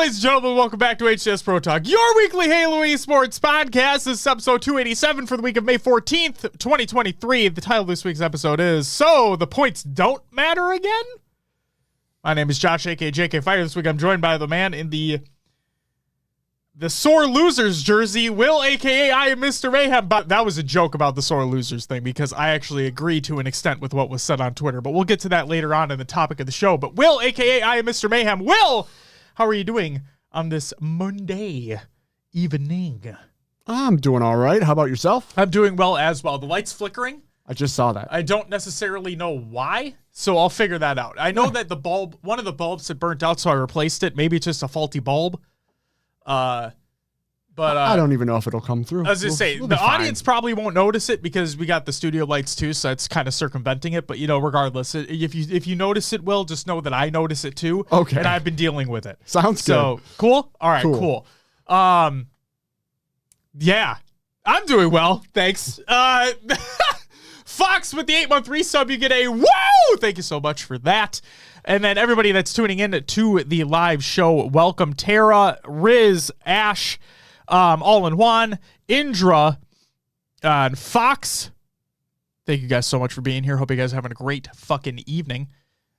ladies and gentlemen, welcome back to HCS Pro Talk, your weekly Halo esports podcast. This is episode 287 for the week of May 14th, 2023. The title of this week's episode is, So the Points Don't Matter Again? My name is Josh, aka JK Fire. This week I'm joined by the man in the sore losers jersey, Will, aka I am Mr. Mayhem. But that was a joke about the sore losers thing because I actually agree to an extent with what was said on Twitter. But we'll get to that later on in the topic of the show. But Will, aka I am Mr. Mayhem. Will, how are you doing on this Monday evening? I'm doing all right. How about yourself? I'm doing well as well. The light's flickering. I just saw that. I don't necessarily know why, so I'll figure that out. I know that the bulb, one of the bulbs had burnt out, so I replaced it. Maybe it's just a faulty bulb. But I don't even know if it'll come through. I was just saying, the audience probably won't notice it because we got the studio lights too, so it's kind of circumventing it. But you know, regardless, if you notice it, Will, just know that I notice it too. Okay. And I've been dealing with it. Sounds good. So cool. All right, cool. Yeah, I'm doing well. Thanks. Fox with the 8-month resub, you get a woo! Thank you so much for that. And then everybody that's tuning in to the live show, welcome Tara, Riz, Ash, All in One, Indra, and Fox. Thank you guys so much for being here. Hope you guys are having a great fucking evening.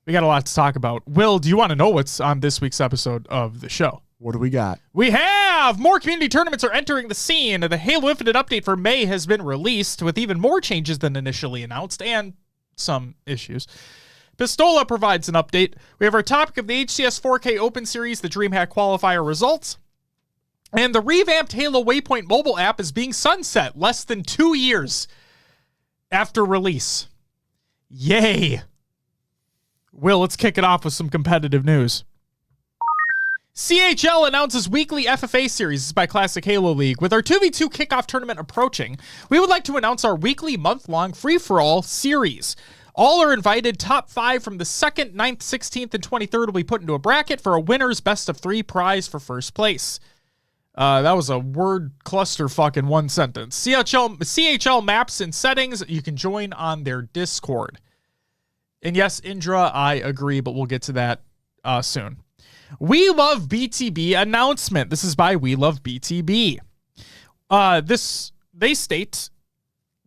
We got a lot to talk about. Will, do you want to know what's on this week's episode of the show? What do we got? We have more community tournaments are entering the scene. The Halo Infinite update for May has been released with even more changes than initially announced and some issues. Pistola provides an update. We have our topic of the HCS 4K Open Series, the DreamHack Qualifier results. And the revamped Halo Waypoint mobile app is being sunset less than 2 years after release. Yay. Will, let's kick it off with some competitive news. CHL announces weekly FFA series by Classic Halo League. With our 2v2 kickoff tournament approaching, we would like to announce our weekly month-long free-for-all series. All are invited. Top 5 from the 2nd, 9th, 16th, and 23rd will be put into a bracket for a winner's best-of-3 prize for first place. That was a word clusterfuck in one sentence. CHL maps and settings, you can join on their Discord. And yes, Indra, I agree, but we'll get to that soon. We Love BTB announcement. This is by We Love BTB. They state,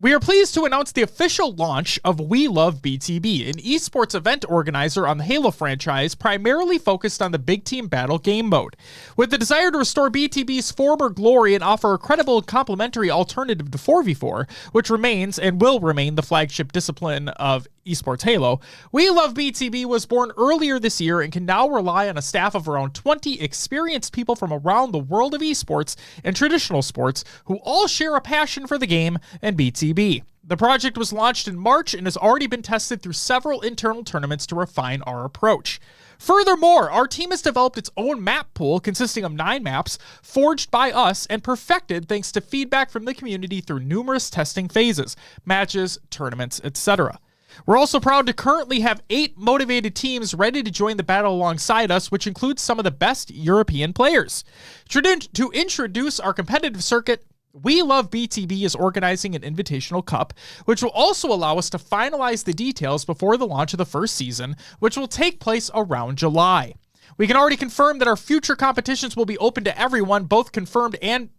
we are pleased to announce the official launch of We Love BTB, an esports event organizer on the Halo franchise primarily focused on the Big Team Battle game mode. With the desire to restore BTB's former glory and offer a credible complementary alternative to 4v4, which remains and will remain the flagship discipline of esports Halo, We Love BTB was born earlier this year and can now rely on a staff of around 20 experienced people from around the world of esports and traditional sports who all share a passion for the game and BTB. The project was launched in March and has already been tested through several internal tournaments to refine our approach. Furthermore, our team has developed its own map pool consisting of 9 maps forged by us and perfected thanks to feedback from the community through numerous testing phases, matches, tournaments, etc. We're also proud to currently have 8 motivated teams ready to join the battle alongside us, which includes some of the best European players. To introduce our competitive circuit, We Love BTB is organizing an invitational cup, which will also allow us to finalize the details before the launch of the first season, which will take place around July. We can already confirm that our future competitions will be open to everyone, both confirmed and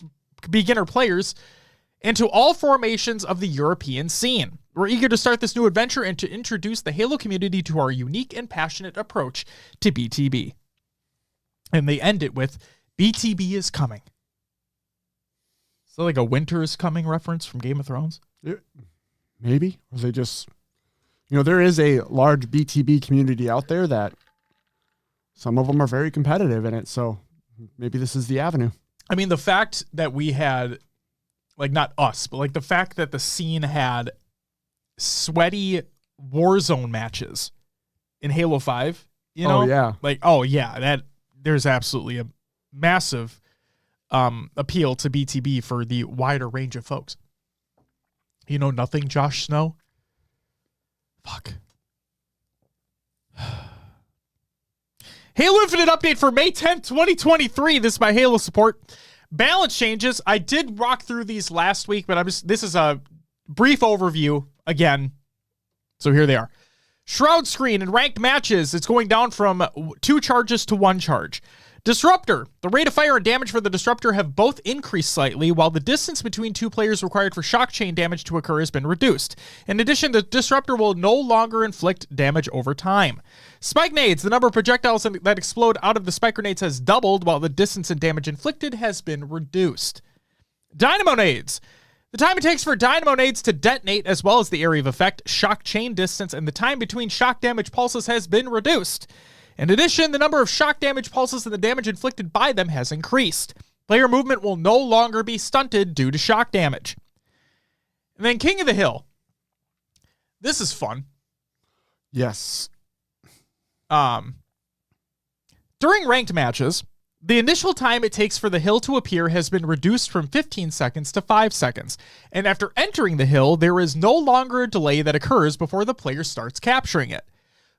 beginner players, and to all formations of the European scene. We're eager to start this new adventure and to introduce the Halo community to our unique and passionate approach to BTB. And they end it with, BTB is coming. Is that like a winter is coming reference from Game of Thrones? Yeah, maybe. Or they just, there is a large BTB community out there that some of them are very competitive in it. So maybe this is the avenue. I mean, the fact that we had, like not us, but like the fact that the scene had sweaty Warzone matches in Halo 5, Oh, yeah. That there's absolutely a massive appeal to BTB for the wider range of folks. You know nothing, Josh Snow? Fuck. Halo Infinite update for May 10th, 2023. This is my Halo support. Balance changes. I did rock through these last week, but this is a brief overview again. So here they are. Shroud screen and ranked matches, it's going down from 2 charges to 1 charge. Disruptor. The rate of fire and damage for the Disruptor have both increased slightly, while the distance between two players required for shock chain damage to occur has been reduced. In addition, the Disruptor will no longer inflict damage over time. Spike Nades. The number of projectiles that explode out of the spike grenades has doubled, while the distance and damage inflicted has been reduced. Dynamo Nades. The time it takes for Dynamo Nades to detonate, as well as the area of effect, shock chain distance, and the time between shock damage pulses has been reduced. In addition, the number of shock damage pulses and the damage inflicted by them has increased. Player movement will no longer be stunted due to shock damage. And then King of the Hill. This is fun. Yes. During ranked matches, the initial time it takes for the hill to appear has been reduced from 15 seconds to 5 seconds. And after entering the hill, there is no longer a delay that occurs before the player starts capturing it.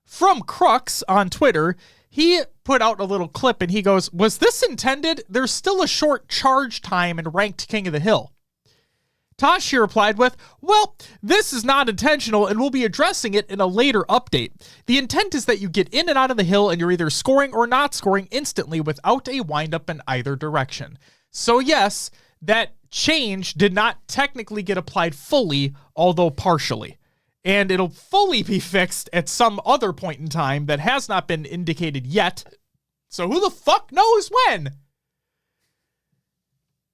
From Crux on Twitter, he put out a little clip and he goes, "Was this intended? There's still a short charge time in ranked King of the Hill." Tashi replied with, "Well, this is not intentional and we'll be addressing it in a later update. The intent is that you get in and out of the hill and you're either scoring or not scoring instantly without a windup in either direction." So yes, that change did not technically get applied fully, although partially. And it'll fully be fixed at some other point in time that has not been indicated yet. So who the fuck knows when?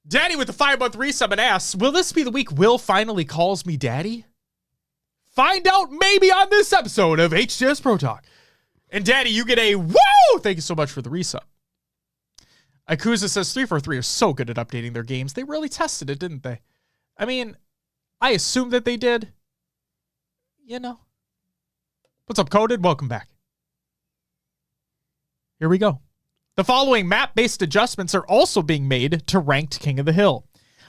Daddy with the 5-month resub and asks, will this be the week Will finally calls me daddy? Find out maybe on this episode of HCS Pro Talk. And Daddy, you get a woo! Thank you so much for the resub. Akuza says 343 are so good at updating their games. They really tested it, didn't they? I mean, I assume that they did. You know. What's up, Coded? Welcome back. Here we go. The following map-based adjustments are also being made to ranked King of the Hill.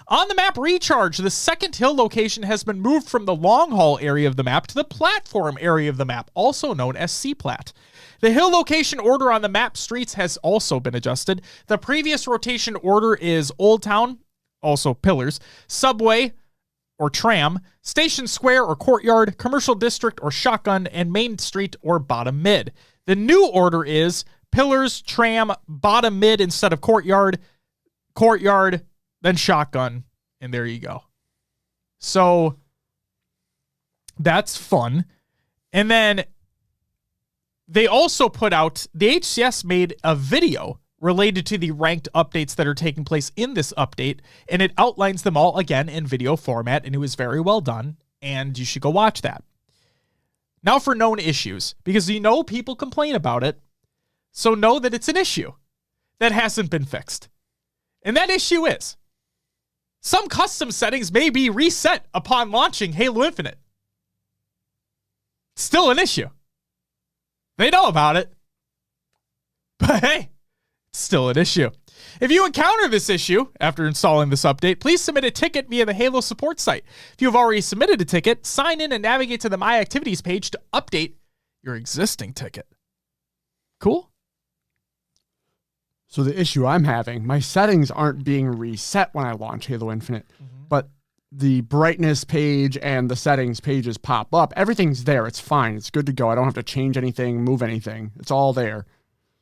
On the map Recharge, the second hill location has been moved from the long haul area of the map to the platform area of the map, also known as C-Plat. The hill location order on the map streets has also been adjusted. The previous rotation order is Old Town, also Pillars, Subway, or Tram, Station Square or Courtyard, Commercial District or Shotgun, and Main Street or Bottom Mid. The new order is Pillars, Tram, Bottom Mid instead of Courtyard, Courtyard, then Shotgun, and there you go. So that's fun. And then they also put out, the HCS made a video related to the ranked updates that are taking place in this update, and it outlines them all again in video format, and it was very well done, and you should go watch that. Now for known issues, because you know people complain about it, so know that it's an issue that hasn't been fixed. And that issue is, some custom settings may be reset upon launching Halo Infinite. Still an issue. They know about it. But hey, it's still an issue. If you encounter this issue after installing this update, please submit a ticket via the Halo support site. If you have already submitted a ticket, sign in and navigate to the My Activities page to update your existing ticket. Cool? So the issue I'm having, my settings aren't being reset when I launch Halo Infinite, but the brightness page and the settings pages pop up. Everything's there. It's fine. It's good to go. I don't have to change anything, move anything. It's all there.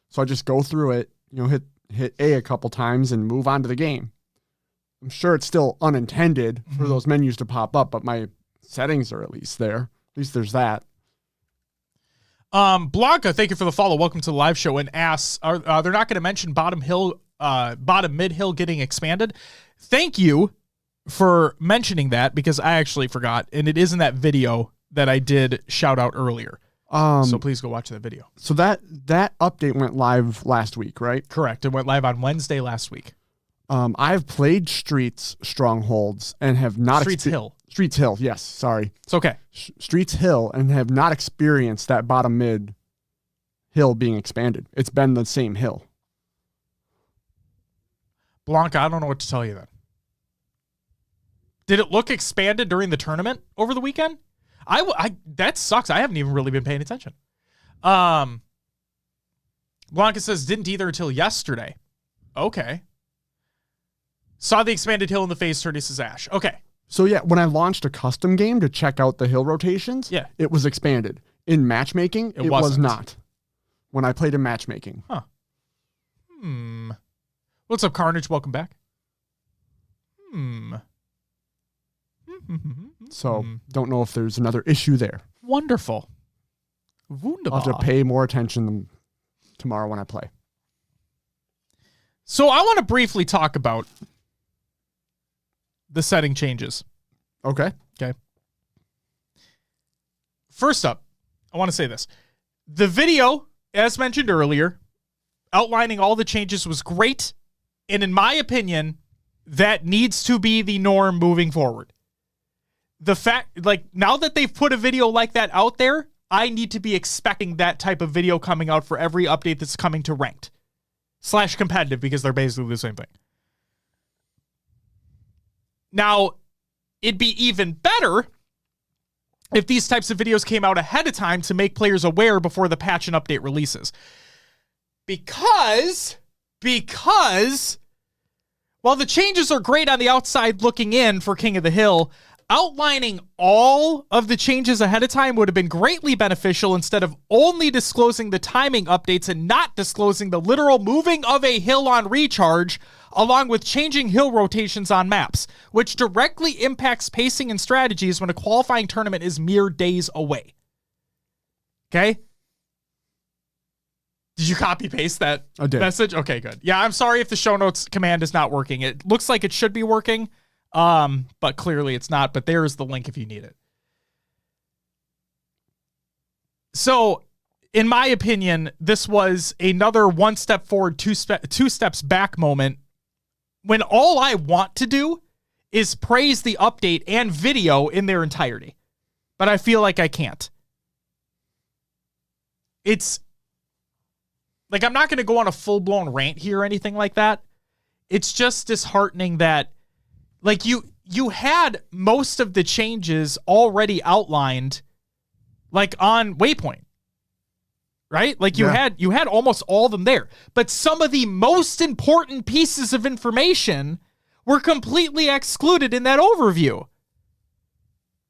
So I just go through it, hit A couple times and move on to the game. I'm sure it's still unintended for those menus to pop up, but my settings are at least there. At least there's that. Blanca, thank you for the follow. Welcome to the live show. And asks, they're not going to mention bottom mid hill getting expanded. Thank you for mentioning that, because I actually forgot, and it is in that video that I did shout out earlier. So please go watch that video. So that update went live last week, right? Correct. It went live on Wednesday last week. I've played Streets Strongholds and have not Streets Hill. Streets Hill, yes, sorry. It's okay. Streets Hill, and have not experienced that bottom mid hill being expanded. It's been the same hill. Blanca, I don't know what to tell you then. Did it look expanded during the tournament over the weekend? That sucks. I haven't even really been paying attention. Blanca says, didn't either until yesterday. Okay. Saw the expanded hill in the phase 30, says Ash. Okay. So yeah, when I launched a custom game to check out the hill rotations, it was expanded. In matchmaking, it was not. When I played in matchmaking. Huh. What's up, Carnage? Welcome back. So, don't know if there's another issue there. Wonderful. Wunderbar. I'll have to pay more attention tomorrow when I play. So I want to briefly talk about the setting changes. Okay. First up, I want to say this. The video, as mentioned earlier, outlining all the changes was great. And in my opinion, that needs to be the norm moving forward. The fact, like, now that they've put a video like that out there, I need to be expecting that type of video coming out for every update that's coming to ranked / competitive, because they're basically the same thing. Now, it'd be even better if these types of videos came out ahead of time to make players aware before the patch and update releases. Because while the changes are great on the outside looking in for King of the Hill, outlining all of the changes ahead of time would have been greatly beneficial instead of only disclosing the timing updates and not disclosing the literal moving of a hill on recharge, along with changing hill rotations on maps, which directly impacts pacing and strategies when a qualifying tournament is mere days away. Okay? Did you copy paste that message? Okay, good. Yeah, I'm sorry if the show notes command is not working. It looks like it should be working. But clearly it's not, but there's the link if you need it. So, in my opinion, this was another one step forward, two steps back moment, when all I want to do is praise the update and video in their entirety. But I feel like I can't. It's like, I'm not going to go on a full-blown rant here or anything like that. It's just disheartening that, like, you had most of the changes already outlined, like, on Waypoint, right? Like, you had almost all of them there. But some of the most important pieces of information were completely excluded in that overview.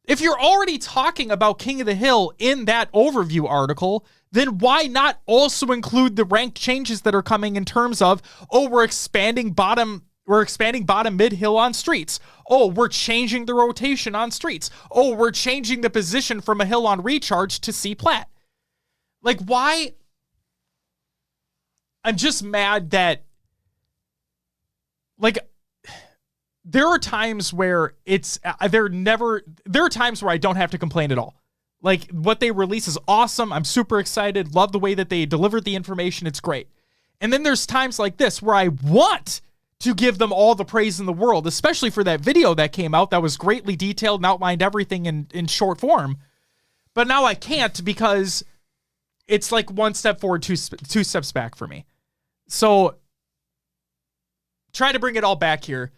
If you're already talking about King of the Hill in that overview article, then why not also include the ranked changes that are coming in terms of, oh, we're expanding bottom mid hill on streets. Oh, we're changing the rotation on streets. Oh, we're changing the position from a hill on recharge to C plat. Like, why? I'm just mad that, like, there are times where there are times where I don't have to complain at all. Like, what they release is awesome. I'm super excited. Love the way that they delivered the information. It's great. And then there's times like this where I want to give them all the praise in the world, especially for that video that came out that was greatly detailed and outlined everything in short form. But now I can't, because it's like one step forward, two steps back for me. So try to bring it all back here.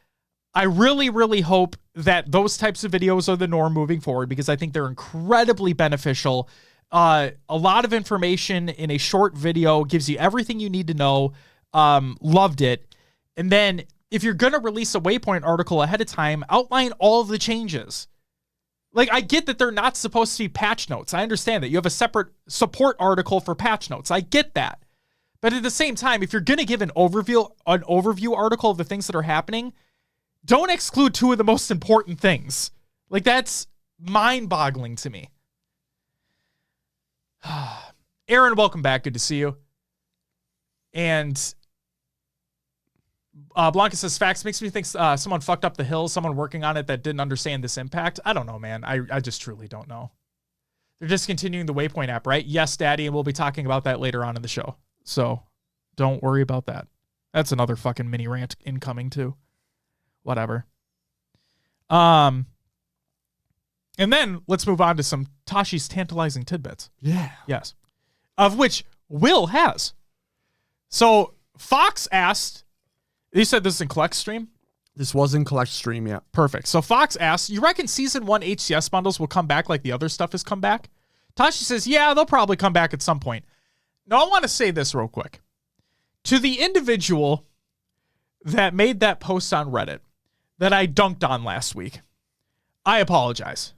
I really, really hope that those types of videos are the norm moving forward, because I think they're incredibly beneficial. A lot of information in a short video gives you everything you need to know. Loved it. And then if you're going to release a Waypoint article ahead of time, outline all of the changes. Like, I get that they're not supposed to be patch notes. I understand that. You have a separate support article for patch notes. I get that. But at the same time, if you're going to give an overview article of the things that are happening, don't exclude two of the most important things. Like, that's mind-boggling to me. Aaron, welcome back. Good to see you. And Blanca says, facts makes me think someone fucked up the hill, someone working on it that didn't understand this impact. I don't know, man. I just truly don't know. They're discontinuing the Waypoint app, right? Yes, Daddy, and we'll be talking about that later on in the show. So don't worry about that. That's another fucking mini rant incoming too. Whatever. And then let's move on to some Tashi's tantalizing tidbits. Yeah. Yes. Of which Will has. So Fox asked, you said this is in Collect Stream? This was in Collect Stream, yeah. Perfect. So Fox asked, you reckon Season 1 HCS bundles will come back like the other stuff has come back? Tashi says, yeah, they'll probably come back at some point. Now, I want to say this real quick. To the individual that made that post on Reddit that I dunked on last week, I apologize.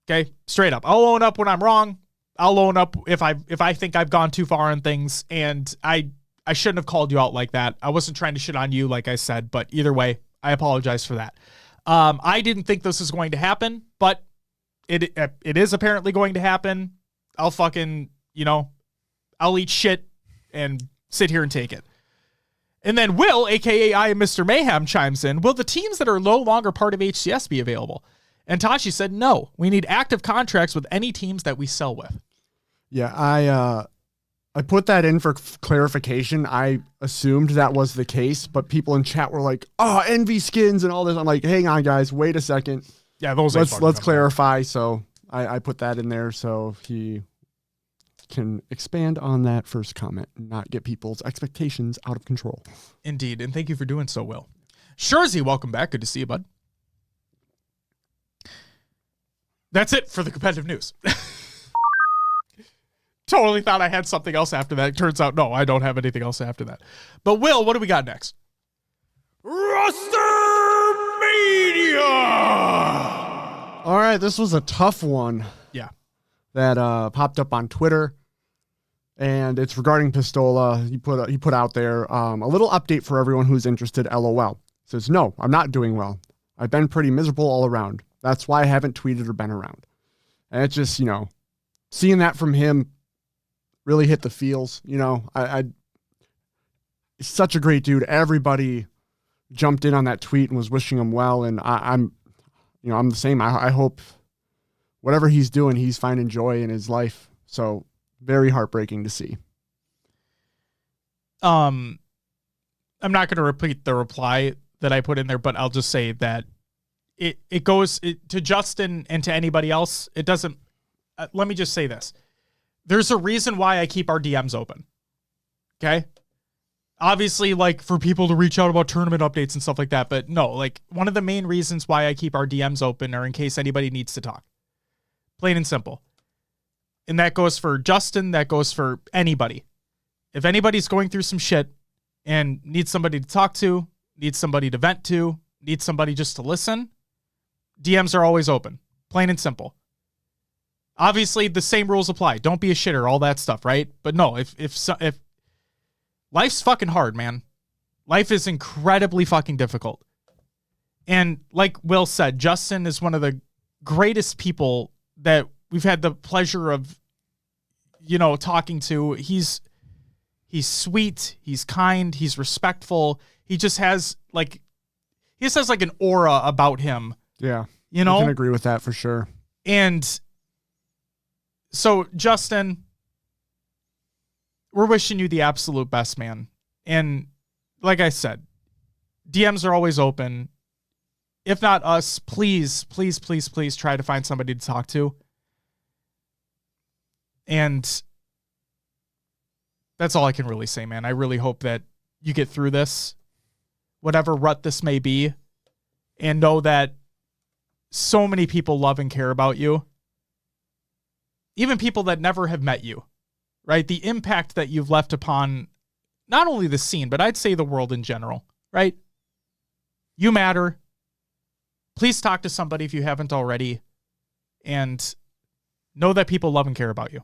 Okay? Straight up. I'll own up when I'm wrong. I'll own up if I think I've gone too far on things, and I I shouldn't have called you out like that. I wasn't trying to shit on you, like I said, but either way, I apologize for that. I didn't think this was going to happen, but it is apparently going to happen. I'll fucking, I'll eat shit and sit here and take it. And then Will, a.k.a. I Am Mr. Mayhem, chimes in, will the teams that are no longer part of HCS be available? And Tashi said, no, we need active contracts with any teams that we sell with. Yeah, I put that in for clarification. I assumed that was the case, but people in chat were like, oh, Envy skins and all this. I'm like, hang on, guys, wait a second. Yeah, those let's clarify. So I put that in there so he can expand on that first comment and not get people's expectations out of control. Indeed, and thank you for doing so, Will. Shurzy, welcome back. Good to see you, bud. That's it for the competitive news. Totally thought I had something else after that. Turns out, no, I don't have anything else after that. But Will, what do we got next? Rostermania! All right, this was a tough one. Yeah. That popped up on Twitter, and it's regarding Pistola. He put out there a little update for everyone who's interested. LOL. Says, no, I'm not doing well. I've been pretty miserable all around. That's why I haven't tweeted or been around. And it's just, seeing that from him really hit the feels. He's such a great dude. Everybody jumped in on that tweet and was wishing him well. And I'm the same. I hope whatever he's doing, he's finding joy in his life. So very heartbreaking to see. I'm not going to repeat the reply that I put in there, but I'll just say that it goes to Justin and to anybody else. It doesn't, let me just say this. There's a reason why I keep our DMs open. Okay. Obviously, for people to reach out about tournament updates and stuff like that. But no, one of the main reasons why I keep our DMs open are in case anybody needs to talk. Plain and simple. And that goes for Justin. That goes for anybody. If anybody's going through some shit and needs somebody to talk to, needs somebody to vent to, needs somebody just to listen, DMs are always open. Plain and simple. Obviously, the same rules apply. Don't be a shitter, all that stuff, right? But no, if life's fucking hard, man. Life is incredibly fucking difficult. And like Will said, Justin is one of the greatest people that we've had the pleasure of, talking to. He's sweet, he's kind, he's respectful. He just has an aura about him. Yeah. I can agree with that for sure. And so, Justin, we're wishing you the absolute best, man. And like I said, DMs are always open. If not us, please, please, please, please try to find somebody to talk to. And that's all I can really say, man. I really hope that you get through this, whatever rut this may be, and know that so many people love and care about you. Even people that never have met you, right? The impact that you've left upon not only the scene, but I'd say the world in general, right? You matter. Please talk to somebody if you haven't already, and know that people love and care about you.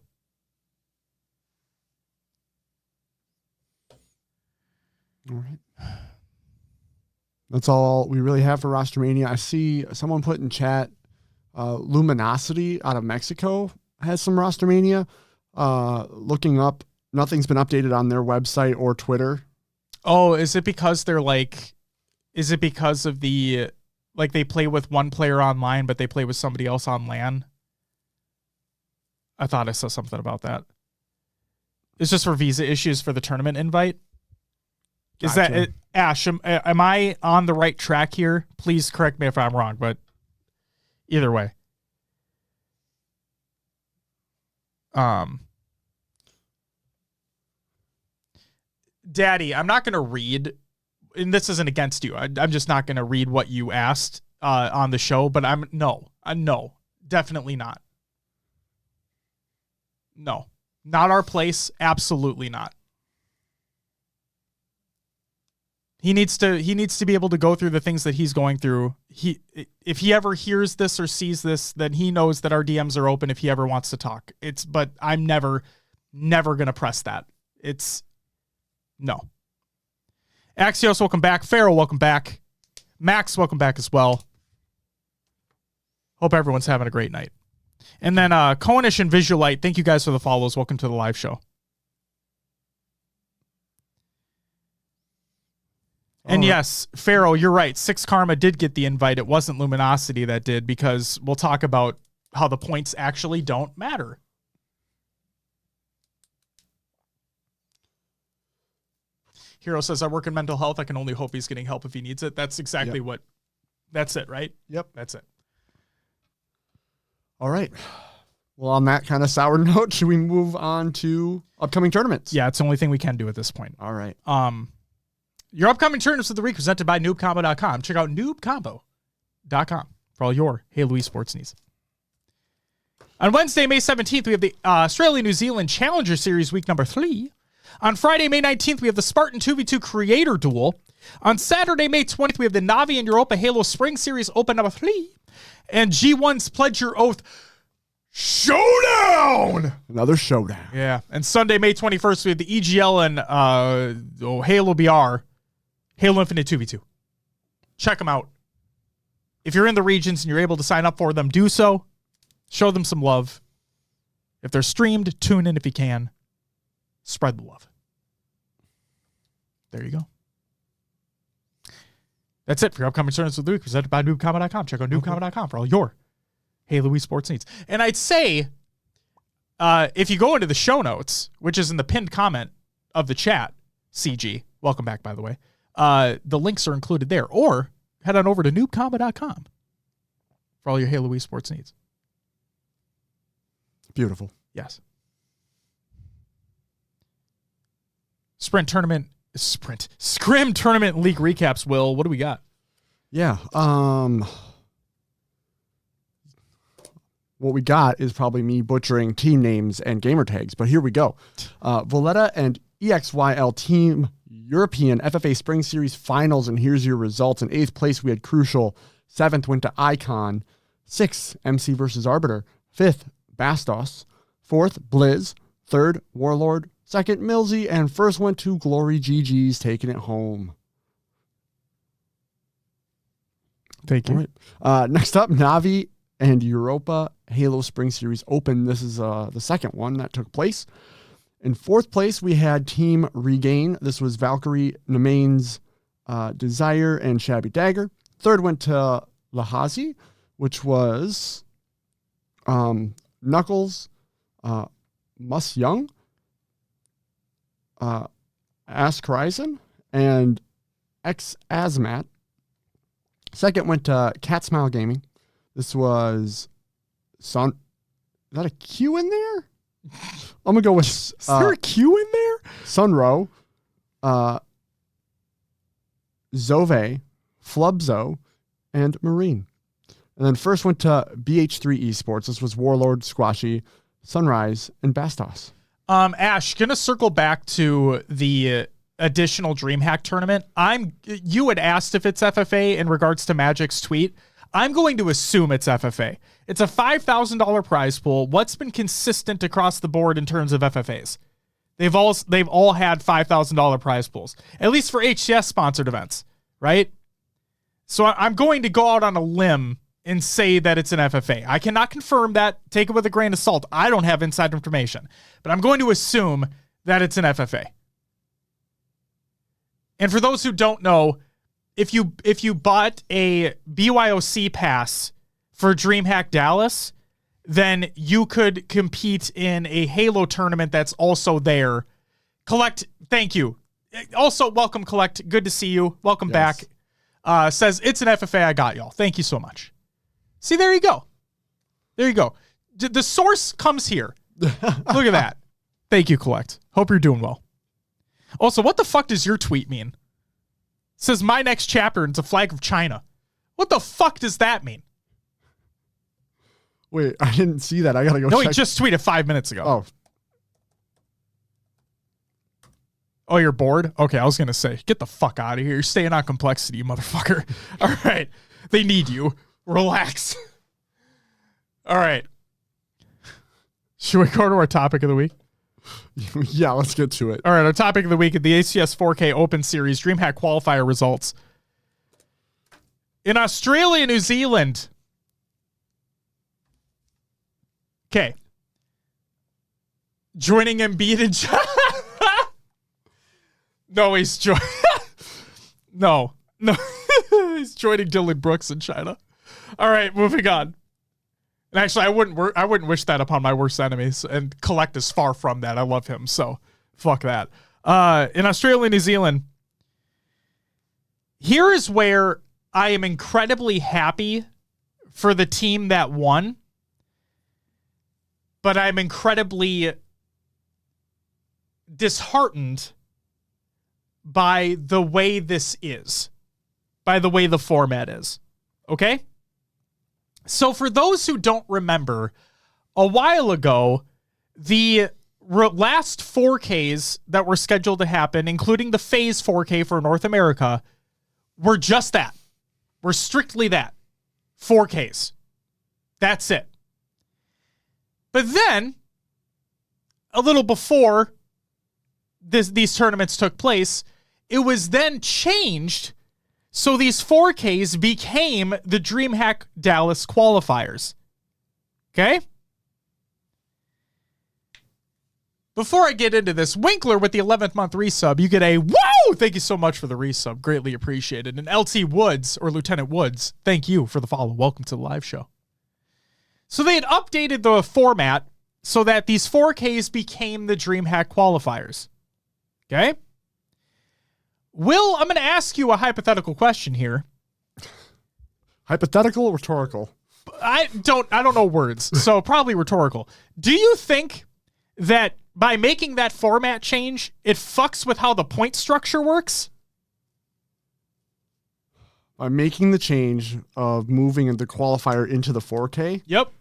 All right. That's all we really have for Rostermania. I see someone put in chat, Luminosity out of Mexico has some Rostermania. Looking up, nothing's been updated on their website or Twitter. Oh, is it because they're is it because of the, they play with one player online, but they play with somebody else on LAN? I thought I saw something about that. It's just for visa issues for the tournament invite. Is Gotcha. that it? Ash, am I on the right track here? Please correct me if I'm wrong, but either way. Daddy, I'm not going to read, and this isn't against you. I'm just not going to read what you asked on the show, but no, definitely not. No, not our place. Absolutely not. He needs to be able to go through the things that he's going through. If he ever hears this or sees this, then he knows that our DMs are open if he ever wants to talk. But I'm never going to press that. No. Axios, welcome back. Farrell, welcome back. Max, welcome back as well. Hope everyone's having a great night. And then Coenish and Visualite, thank you guys for the follows. Welcome to the live show. And yes, Farrell, you're right. Six Karma did get the invite. It wasn't Luminosity that did, because we'll talk about how the points actually don't matter. Hero says, I work in mental health. I can only hope he's getting help if he needs it. That's exactly what, that's it, right? Yep. That's it. All right. Well, on that kind of sour note, should we move on to upcoming tournaments? Yeah, it's the only thing we can do at this point. All right. Your upcoming tournaments of the week presented by noobcombo.com. Check out noobcombo.com for all your Halo esports needs. On Wednesday, May 17th, we have the Australia-New Zealand Challenger Series week number 3. On Friday, May 19th, we have the Spartan 2v2 Creator Duel. On Saturday, May 20th, we have the Navi and Europa Halo Spring Series Open number 3. And G1's Pledge Your Oath Showdown! Another showdown. Yeah. And Sunday, May 21st, we have the EGL and Halo BR, Halo Infinite 2v2. Check them out. If you're in the regions and you're able to sign up for them, do so. Show them some love. If they're streamed, tune in if you can. Spread the love. There you go. That's it for your upcoming tournaments of the week, presented by noobcombo.com. Check out noobcombo.com for all your Halo esports needs. And I'd say, if you go into the show notes, which is in the pinned comment of the chat, CG, welcome back, by the way, the links are included there. Or head on over to noobcombo.com for all your Halo esports needs. Beautiful. Yes. Scrim tournament league recaps. Will, what do we got? Yeah. What we got is probably me butchering team names and gamer tags, but here we go. Valletta and EXYL Team European FFA Spring Series Finals, and here's your results. In 8th place, we had Crucial. 7th went to Icon. 6th, MC versus Arbiter. 5th, Bastos. 4th, Blizz. 3rd, Warlord. 2nd, Millsy. And 1st went to Glory GG's, taking it home. Thank you. All right. Next up, Navi and Europa Halo Spring Series Open. This is the second one that took place. In 4th place, we had Team Regain. This was Valkyrie, Nemain's Desire, and Shabby Dagger. 3rd went to Lahazi, which was Knuckles, Mus Young, Ask Horizon, and X Azmat. 2nd went to Cat Smile Gaming. This was Sun. Is that a Q in there? I'm going to go with... Is there a Q in there? Sunro, Zove, Flubzo, and Marine. And then 1st went to BH3 Esports. This was Warlord, Squashy, Sunrise, and Bastos. Ash, gonna circle back to the additional DreamHack tournament. You had asked if it's FFA in regards to Magic's tweet. I'm going to assume it's FFA. It's a $5,000 prize pool. What's been consistent across the board in terms of FFAs? They've all had $5,000 prize pools, at least for HCS sponsored events, right? So I'm going to go out on a limb and say that it's an FFA. I cannot confirm that. Take it with a grain of salt. I don't have inside information, but I'm going to assume that it's an FFA. And for those who don't know, if you bought a BYOC pass for DreamHack Dallas, then you could compete in a Halo tournament that's also there. Collect, thank you. Also, welcome, Collect. Good to see you. Welcome back. Says, it's an FFA. I got y'all. Thank you so much. See, there you go. There you go. The source comes here. Look at that. Thank you, Collect. Hope you're doing well. Also, what the fuck does your tweet mean? It says, my next chapter, and it's a flag of China. What the fuck does that mean? Wait, I didn't see that. I gotta go check. No, he just tweeted 5 minutes ago. Oh. Oh, you're bored? Okay, I was going to say, get the fuck out of here. You're staying on complexity, you motherfucker. All right. They need you. Relax. All right. Should we go to our topic of the week? Yeah, let's get to it. All right, our topic of the week at the HCS 4K Open Series DreamHack Qualifier results. In Australia, New Zealand. Okay. Joining Embiid in China. No, he's joining. No. He's joining Dylan Brooks in China. All right, moving on. And actually, I wouldn't wish that upon my worst enemies. And Collect is far from that. I love him, so fuck that. In Australia, New Zealand, here is where I am incredibly happy for the team that won, but I'm incredibly disheartened by the way this is, by the way the format is. Okay? So for those who don't remember, a while ago, the last 4Ks that were scheduled to happen, including the Phase 4K for North America, were just that. Were strictly that. 4Ks. That's it. But then, a little before these tournaments took place, it was then changed so these 4Ks became the DreamHack Dallas Qualifiers. Okay? Before I get into this, Winkler with the 11th month resub, you get a whoa! Thank you so much for the resub. Greatly appreciated. And LT Woods, or Lieutenant Woods, thank you for the follow. Welcome to the live show. So they had updated the format so that these 4Ks became the DreamHack Qualifiers. Okay? Will, I'm going to ask you a hypothetical question here. Hypothetical or rhetorical? I don't know words, so probably rhetorical. Do you think that by making that format change, it fucks with how the point structure works? By making the change of moving the qualifier into the 4K? Yep.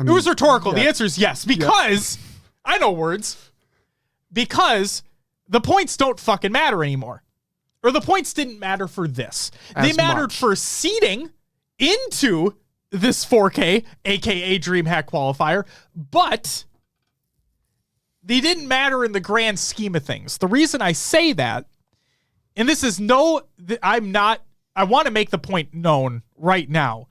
It was rhetorical. Yeah. The answer is yes, because I know words. Because the points don't fucking matter anymore. Or the points didn't matter for this. They mattered for seeding into this 4K, aka DreamHack Qualifier, but they didn't matter in the grand scheme of things. The reason I say that, and this is I want to make the point known right now.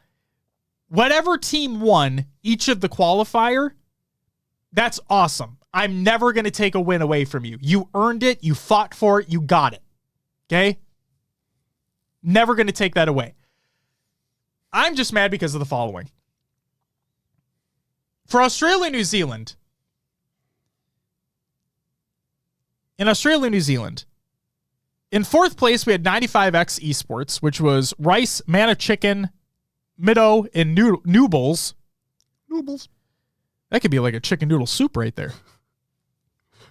Whatever team won each of the qualifier, that's awesome. I'm never going to take a win away from you. You earned it. You fought for it. You got it. Okay? Never going to take that away. I'm just mad because of the following. For Australia, New Zealand, in Australia, New Zealand, in fourth place, we had 95X Esports, which was Rice, Mana Chicken, Middo, and Noobles. Noobles. That could be like a chicken noodle soup right there.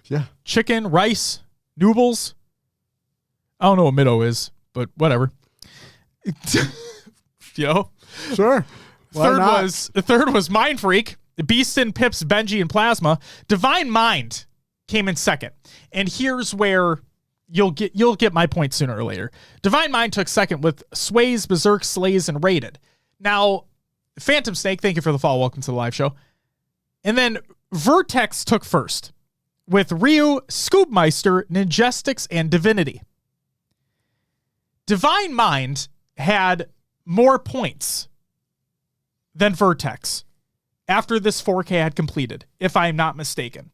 Yeah. Chicken, rice, Noobles. I don't know what Middo is, but whatever. Yo. Sure. Third was Mind Freak, Beastin, Pips, Benji, and Plasma. Divine Mind came in second. And here's where you'll get my point sooner or later. Divine Mind took second with Sways, Berserk, Slays, and Rated. Now, Phantom Snake, thank you for the follow. Welcome to the live show. And then Vertex took first with Ryu, Scoopmeister, Ningestics, and Divinity. Divine Mind had more points than Vertex after this 4K had completed, if I am not mistaken.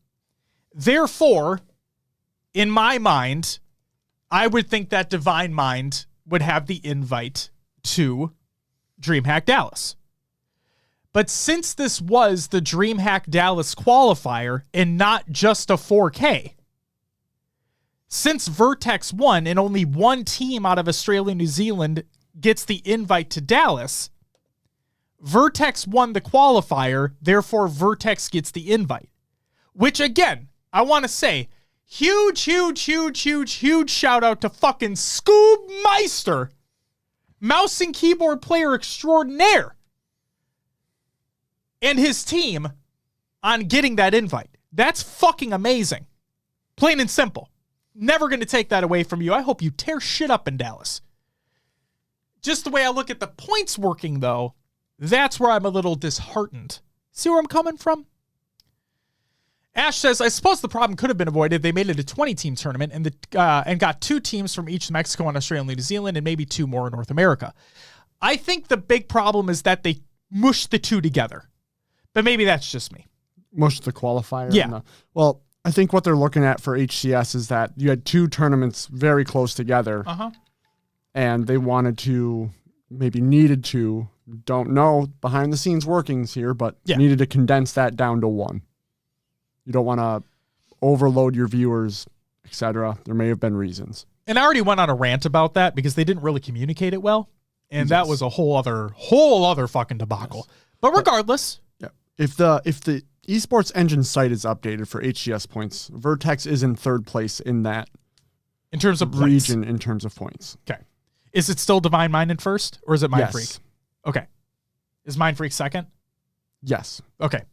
Therefore, in my mind, I would think that Divine Mind would have the invite to DreamHack Dallas. But since this was the DreamHack Dallas qualifier and not just a 4K, since Vertex won and only one team out of Australia and New Zealand gets the invite to Dallas, Vertex won the qualifier, therefore Vertex gets the invite. Which, again, I want to say, huge shout out to fucking Scoob Meister, mouse and keyboard player extraordinaire, and his team on getting that invite. That's fucking amazing. Plain and simple. Never going to take that away from you. I hope you tear shit up in Dallas. Just the way I look at the points working, though, that's where I'm a little disheartened See where I'm coming from? Ash says, I suppose the problem could have been avoided. They made it a 20-team tournament and got 2 teams from each Mexico and Australia and New Zealand and maybe 2 more in North America. I think the big problem is that they mushed the 2 together. But maybe that's just me. Mushed the qualifier? Yeah. Well, I think what they're looking at for HCS is that you had 2 tournaments very close together. And they wanted to, maybe needed to, don't know behind the scenes workings here, but needed to condense that down to 1. You don't want to overload your viewers, etc. There may have been reasons. And I already went on a rant about that because they didn't really communicate it well. And that was a whole other fucking debacle. But regardless. Yeah. If the esports engine site is updated for HCS points, Vertex is in 3rd place in that in terms of region points. In terms of points. Okay. Is it still Divine Mind in 1st, or is it Mind Freak? Yes. Okay. Is Mind Freak 2nd? Yes. Okay.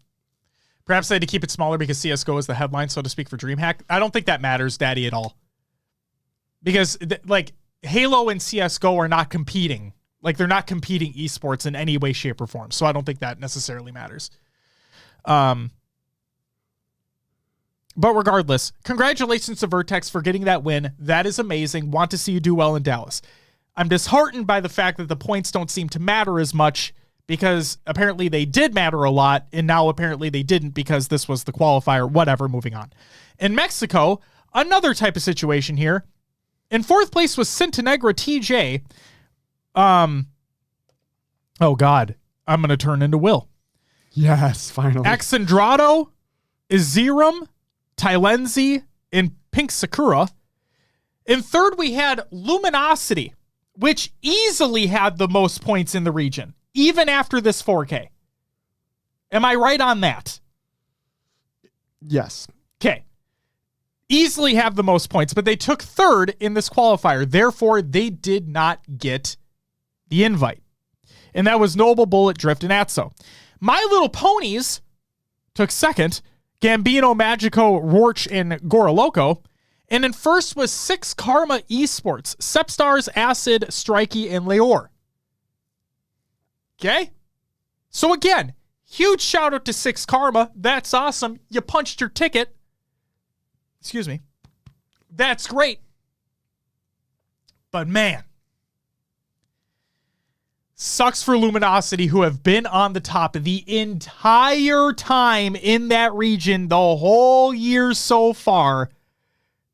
Perhaps they had to keep it smaller because CSGO is the headline, so to speak, for DreamHack. I don't think that matters, Daddy, at all. Because, Halo and CSGO are not competing. They're not competing esports in any way, shape, or form. So I don't think that necessarily matters. But regardless, congratulations to Vertex for getting that win. That is amazing. Want to see you do well in Dallas. I'm disheartened by the fact that the points don't seem to matter as much because apparently they did matter a lot, and now apparently they didn't because this was the qualifier, whatever, moving on. In Mexico, another type of situation here. In 4th place was Cintanegra TJ. Oh, God. I'm going to turn into Will. Yes, finally. Axandrado, Izirum, Tylenzi, and Pink Sakura. In 3rd, we had Luminosity, which easily had the most points in the region, even after this 4K. Am I right on that? Yes. Okay. Easily have the most points, but they took 3rd in this qualifier. Therefore, they did not get the invite. And that was Noble, Bullet, Drift, and Atso. My Little Ponies took 2nd. Gambino, Magico, Rorch, and Goraloco. And in 1st was 6 Karma Esports, Sepstars, Acid, Strikey, and Leor. Okay? So again, huge shout out to 6 Karma. That's awesome. You punched your ticket. Excuse me. That's great. But man, sucks for Luminosity, who have been on the top the entire time in that region the whole year so far.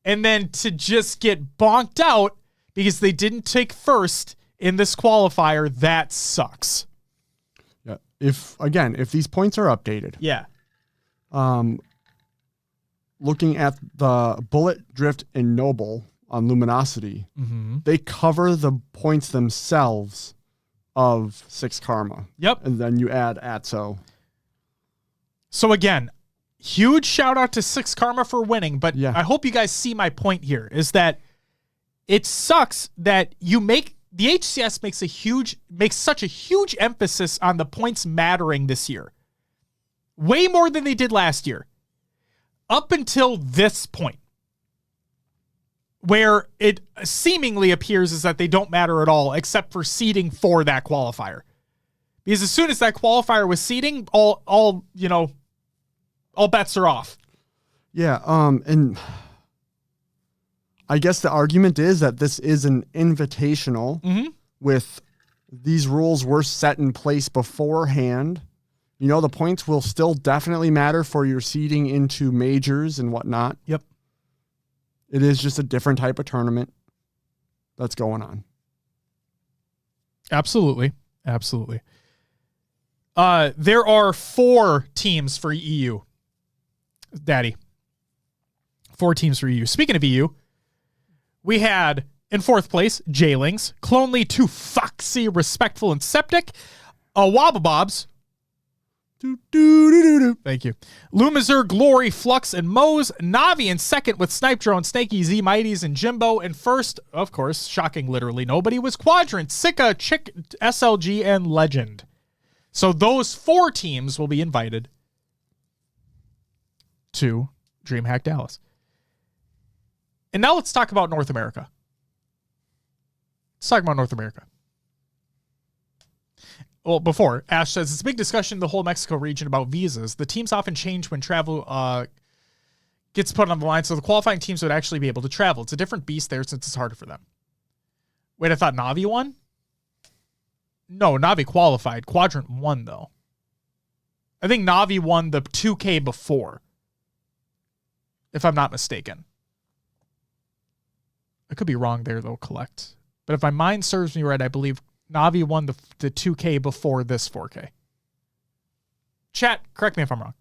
And then to just get bonked out because they didn't take 1st in this qualifier, that sucks. Yeah. If these points are updated. Yeah. Looking at the Bullet, Drift, and Noble on Luminosity, they cover the points themselves of 6 Karma. Yep. And then you add Atso. So again, huge shout out to 6 Karma for winning, but I hope you guys see my point here is that it sucks that the HCS makes such a huge emphasis on the points mattering this year. Way more than they did last year. Up until this point, where it seemingly appears is that they don't matter at all except for seeding for that qualifier. Because as soon as that qualifier was seeding, all bets are off. Yeah, and I guess the argument is that this is an invitational with these rules were set in place beforehand. The points will still definitely matter for your seeding into majors and whatnot. Yep. It is just a different type of tournament that's going on. Absolutely. Absolutely. There are 4 teams for EU. Daddy. 4 teams for EU. Speaking of EU, we had in 4th place, Jailings, Clonely, Too Foxy, Respectful, and Septic, Wobblebobs. Thank you. Lumazur, Glory, Flux, and Moe's. Navi in 2nd with Snipe Drone, Snaky, Z Mighties, and Jimbo. And 1st, of course, shocking literally nobody, was Quadrant, Sika, Chick, SLG, and Legend. So those 4 teams will be invited to DreamHack Dallas. And now let's talk about North America. Well, before, Ash says, it's a big discussion in the whole Mexico region about visas. The teams often change when travel gets put on the line, so the qualifying teams would actually be able to travel. It's a different beast there since it's harder for them. Wait, I thought Navi won? No, Navi qualified. Quadrant won, though. I think Navi won the 2K before, if I'm not mistaken. I could be wrong there, though, Collect. But if my mind serves me right, I believe Navi won the 2K before this 4K. Chat, correct me if I'm wrong.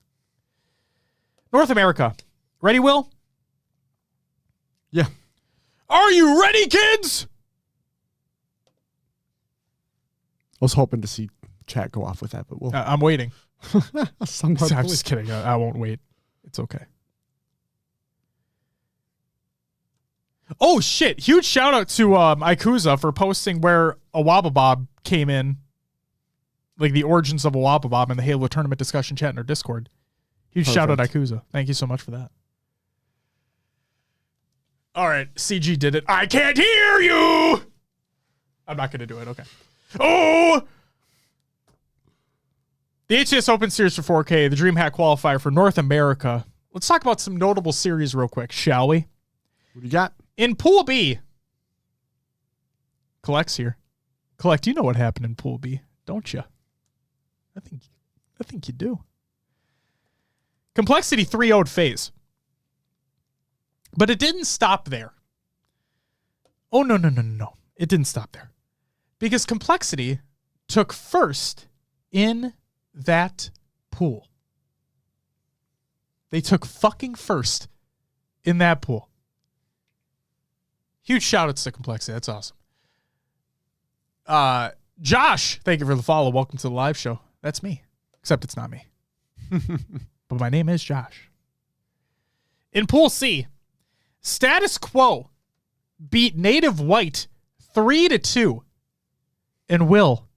North America. Ready, Will? Yeah. Are you ready, kids? I was hoping to see chat go off with that, but we'll. I'm waiting. I'm just kidding. I won't wait. It's okay. Oh, shit. Huge shout out to Ikuza for posting where Awababob came in. Like the origins of Awababob in the Halo tournament discussion chat in our Discord. Huge shout out Ikuza. Thank you so much for that. All right. CG did it. I can't hear you. I'm not going to do it. Okay. Oh! The HCS Open Series for 4K, the DreamHack Qualifier for North America. Let's talk about some notable series real quick, shall we? What do you got? In Pool B, Collect's here. Collect, you know what happened in Pool B, don't you? I think you do. Complexity 3-0'd FaZe. But it didn't stop there. Oh, no. It didn't stop there. Because Complexity took first in that pool. They took fucking first in that pool. Huge shout outs to Complexity. That's awesome. Josh, thank you for the follow. Welcome to the live show. That's me. Except it's not me. But my name is Josh. In Pool C, Status Quo beat Native White 3-2. And Will,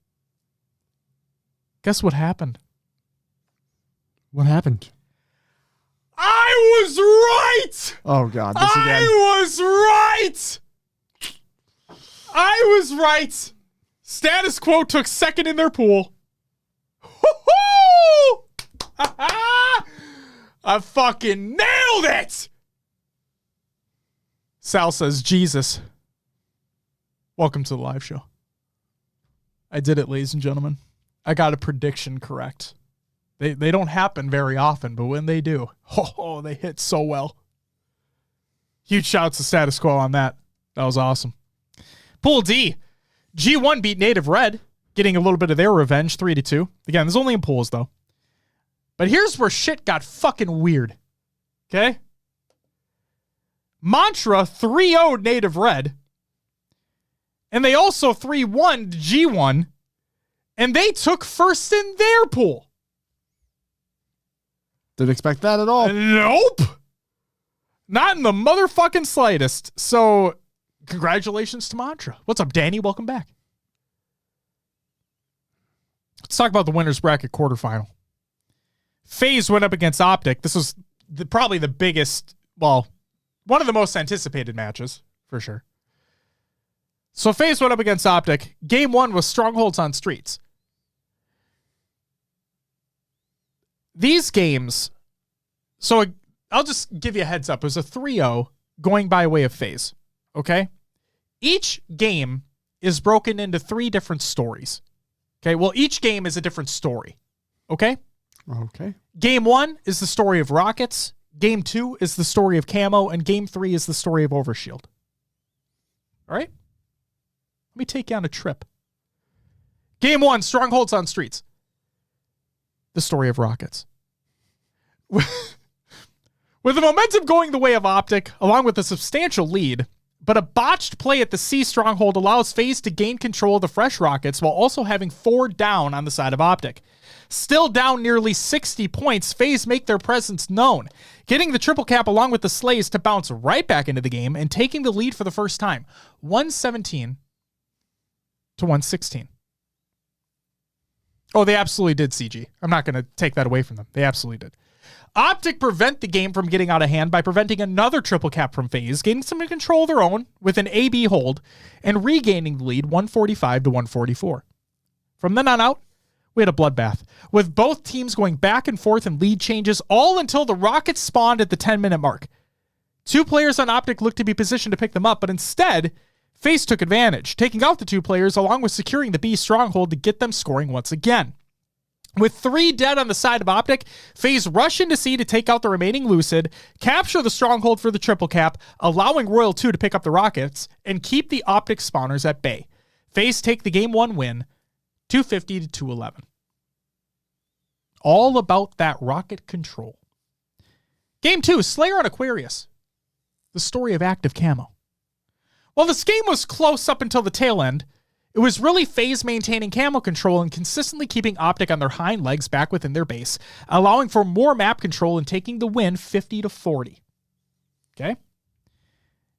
guess what happened? What happened? I was right! Oh, God. This again. I was right! Status Quo took second in their pool. Woo-hoo! I fucking nailed it! Sal says, Jesus. Welcome to the live show. I did it, ladies and gentlemen. I got a prediction correct. They don't happen very often, but when they do, they hit so well. Huge shouts to Status Quo on that. That was awesome. Pool D. G1 beat Native Red, getting a little bit of their revenge, 3-2. Again, this is only in pools, though. But here's where shit got fucking weird. Okay? Mantra 3-0'd Native Red. And they also 3-1'd G1. And they took first in their pool. Didn't expect that at all. Nope. Not in the motherfucking slightest. So, congratulations to Mantra. What's up, Danny? Welcome back. Let's talk about the winner's bracket quarterfinal. FaZe went up against Optic. This was probably the biggest, one of the most anticipated matches, for sure. So FaZe went up against Optic. Game 1 was Strongholds on Streets. These games, so I'll just give you a heads up. It was a 3-0 going by way of FaZe. Okay? Each game is broken into 3 different stories. Okay? Well, each game is a different story. Okay? Okay. Game 1 is the story of Rockets. Game 2 is the story of Camo. And Game 3 is the story of Overshield. All right? Let me take you on a trip. Game 1, Strongholds on Streets. The story of Rockets. With the momentum going the way of Optic, along with a substantial lead, but a botched play at the C Stronghold allows FaZe to gain control of the fresh Rockets while also having 4 down on the side of Optic. Still down nearly 60 points, FaZe make their presence known, getting the triple cap along with the Slays to bounce right back into the game and taking the lead for the first time, 117 to 116. Oh, they absolutely did, CG. I'm not going to take that away from them. They absolutely did. Optic prevent the game from getting out of hand by preventing another triple cap from FaZe, gaining some control of their own with an AB hold, and regaining the lead 145 to 144. From then on out, We had a bloodbath, with both teams going back and forth in lead changes, all until the Rockets spawned at the 10-minute mark. 2 players on Optic looked to be positioned to pick them up, but instead, FaZe took advantage, taking out the 2 players along with securing the B stronghold to get them scoring once again. With 3 dead on the side of Optic, FaZe rush into C to take out the remaining Lucid, capture the stronghold for the triple cap, allowing Royal 2 to pick up the Rockets, and keep the Optic spawners at bay. FaZe take the Game 1 win, 250 to 211. All about that rocket control. Game 2, Slayer on Aquarius. The story of active camo. While this game was close up until the tail end, it was really FaZe maintaining camo control and consistently keeping Optic on their hind legs back within their base, allowing for more map control and taking the win 50 to 40. Okay?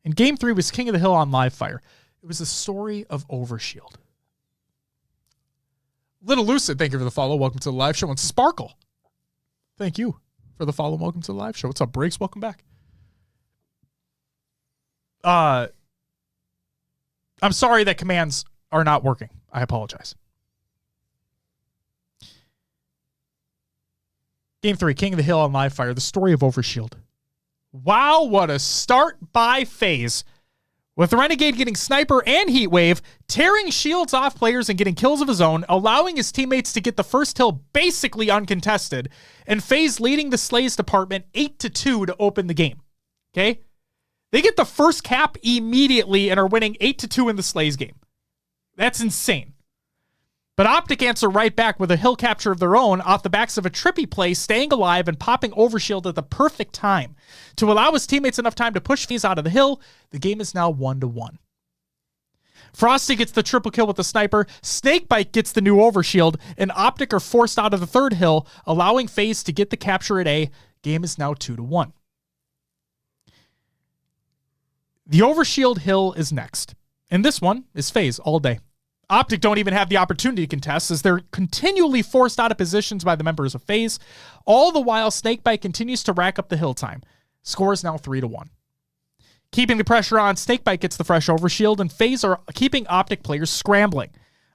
And Game 3 was King of the Hill on live fire. It was the story of Overshield. Little Lucid, thank you for the follow. Welcome to the live show. And Sparkle, thank you for the follow. Welcome to the live show. What's up, Breaks? Welcome back. I'm sorry that commands are not working. I apologize. Game 3, King of the Hill on live fire. The story of Overshield. Wow, what a start by FaZe. With Renegade getting Sniper and Heatwave, tearing shields off players and getting kills of his own, allowing his teammates to get the first hill basically uncontested, and FaZe leading the Slays department 8-2 to open the game. Okay? They get the first cap immediately and are winning 8-2 in the Slays game. That's insane. But Optic answer right back with a hill capture of their own off the backs of a trippy play, staying alive and popping Overshield at the perfect time to allow his teammates enough time to push FaZe out of the hill. The game is now 1-1. Frosty gets the triple kill with the sniper, Snakebite gets the new Overshield, and Optic are forced out of the third hill, allowing FaZe to get the capture at A. Game is now 2-1. The Overshield hill is next, and this one is FaZe all day. Optic don't even have the opportunity to contest as they're continually forced out of positions by the members of FaZe. All the while, Snakebite continues to rack up the hill time. Score is now 3-1. Keeping the pressure on, Snakebite gets the fresh Overshield, and FaZe are keeping Optic players scrambling.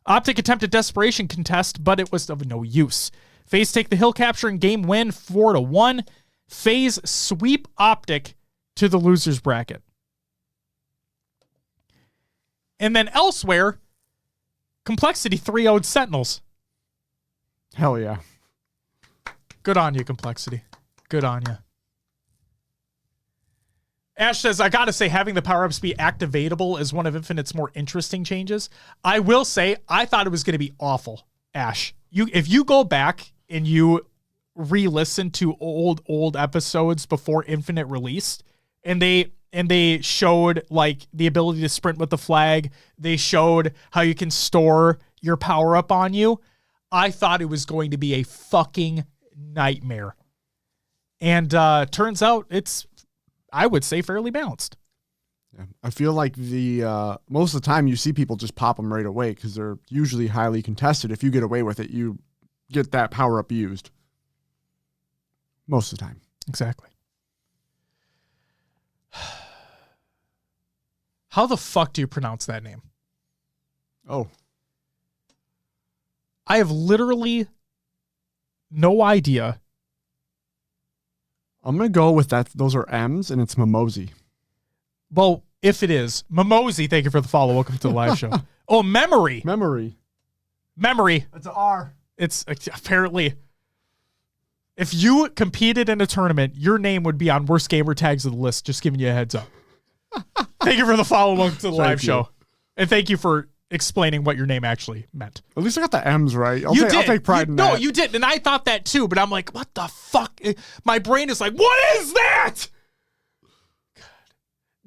Optic attempted desperation contest, but it was of no use. FaZe take the hill capture and game win 4-1. FaZe sweep Optic to the losers bracket. And then elsewhere, Complexity 3-0'd Sentinels. Hell yeah. Good on you, Complexity. Good on you. Ash says, I gotta say, having the power-ups be activatable is one of Infinite's more interesting changes. I will say, I thought it was going to be awful, Ash. If you go back and you re-listen to old episodes before Infinite released, and they showed like the ability to sprint with the flag, they showed how you can store your power-up on you, I thought it was going to be a fucking nightmare. And turns out it's, I would say, fairly balanced. Yeah. I feel like the most of the time you see people just pop them right away because they're usually highly contested. If you get away with it, you get that power-up used. Most of the time. Exactly. How the fuck do you pronounce that name? Oh. I have literally no idea. I'm going to go with that. Those are M's, and it's Mimosi. Well, if it is. Mimosi, thank you for the follow. Welcome to the live show. Oh, Memory. Memory. It's an R. It's apparently... If you competed in a tournament, your name would be on worst gamer tags of the list. Just giving you a heads up. Thank you for the follow. Welcome to the live show. And thank you for explaining what your name actually meant. At least I got the M's right. I'll take pride in that. No, you did. And I thought that too, but I'm like, what the fuck? My brain is like, what is that? God.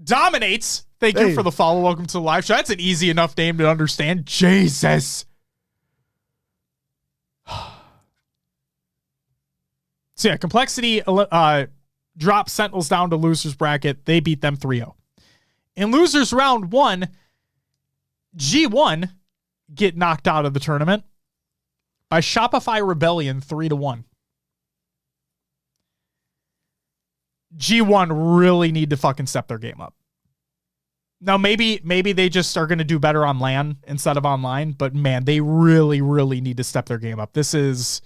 Dominates. Thank you for the follow. Welcome to the live show. That's an easy enough name to understand. Jesus. So yeah, Complexity drops Sentinels down to losers bracket. They beat them 3-0. In losers round 1, G1 get knocked out of the tournament by Shopify Rebellion 3-1. G1 really need to fucking step their game up. Now, maybe they just are going to do better on LAN instead of online, but man, they really, really need to step their game up. This is...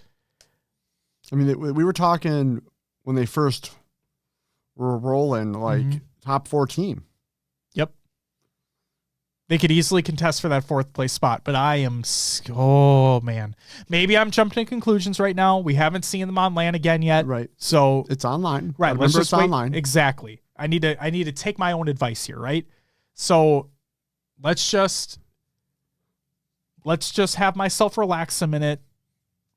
I mean, we were talking when they first were rolling, like, top 4 team. Yep. They could easily contest for that 4th place spot, but I am... Oh, man. Maybe I'm jumping to conclusions right now. We haven't seen them on LAN again yet. Right. So... It's online. Right. Remember, it's online. Exactly. I need to take my own advice here, right? So let's just have myself relax a minute,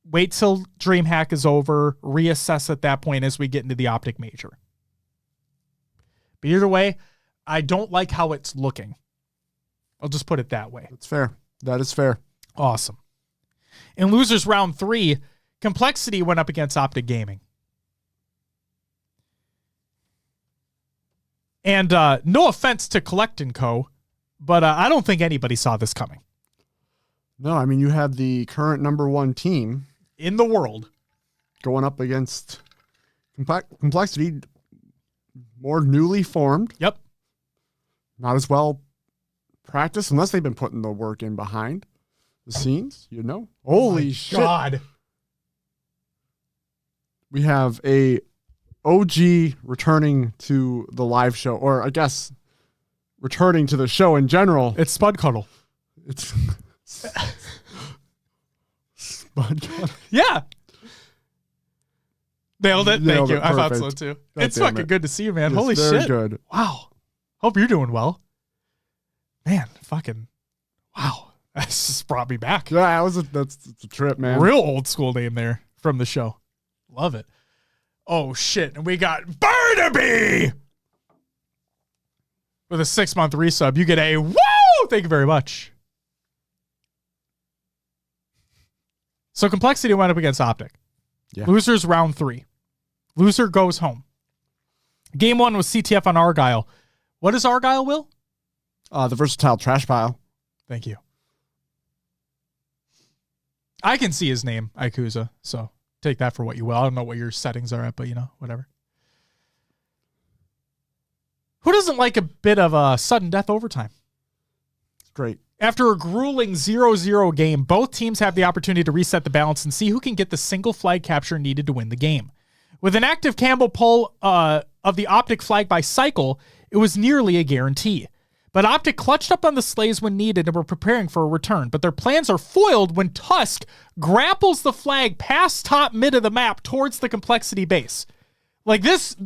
wait till DreamHack is over, reassess at that point as we get into the Optic Major. But either way, I don't like how it's looking. I'll just put it that way. That's fair. That is fair. Awesome. In losers round 3, Complexity went up against Optic Gaming. And no offense to Collect & Co., but I don't think anybody saw this coming. No, I mean, you have the current number 1 team in the world going up against Complexity, more newly formed. Yep. Not as well practiced, unless they've been putting the work in behind the scenes, you know? Holy shit. God. We have a OG returning to the live show, or I guess returning to the show in general. It's Spud Cuddle. It's Spud Cuddle. Yeah. Nailed it. Thank you. I thought so too. It's fucking good to see you, man. Yes, Holy very shit. Good. Wow. Hope you're doing well. Man, fucking wow. That's just brought me back. Yeah, that's a trip, man. Real old school name there from the show. Love it. Oh, shit. And we got Barnaby with a 6-month resub. You get a woo! Thank you very much. So Complexity went up against Optic. Yeah. Losers round 3. Loser goes home. Game 1 was CTF on Argyle. What is Argyle, Will? The versatile trash pile. Thank you. I can see his name, Ikuza, so take that for what you will. I don't know what your settings are at, but whatever. Who doesn't like a bit of a sudden death overtime? Great. After a grueling 0-0 game, both teams have the opportunity to reset the balance and see who can get the single flag capture needed to win the game. With an active Campbell pull of the Optic flag by Cycle, it was nearly a guarantee. But Optic clutched up on the sleighs when needed and were preparing for a return. But their plans are foiled when Tusk grapples the flag past top mid of the map towards the Complexity base. Like this,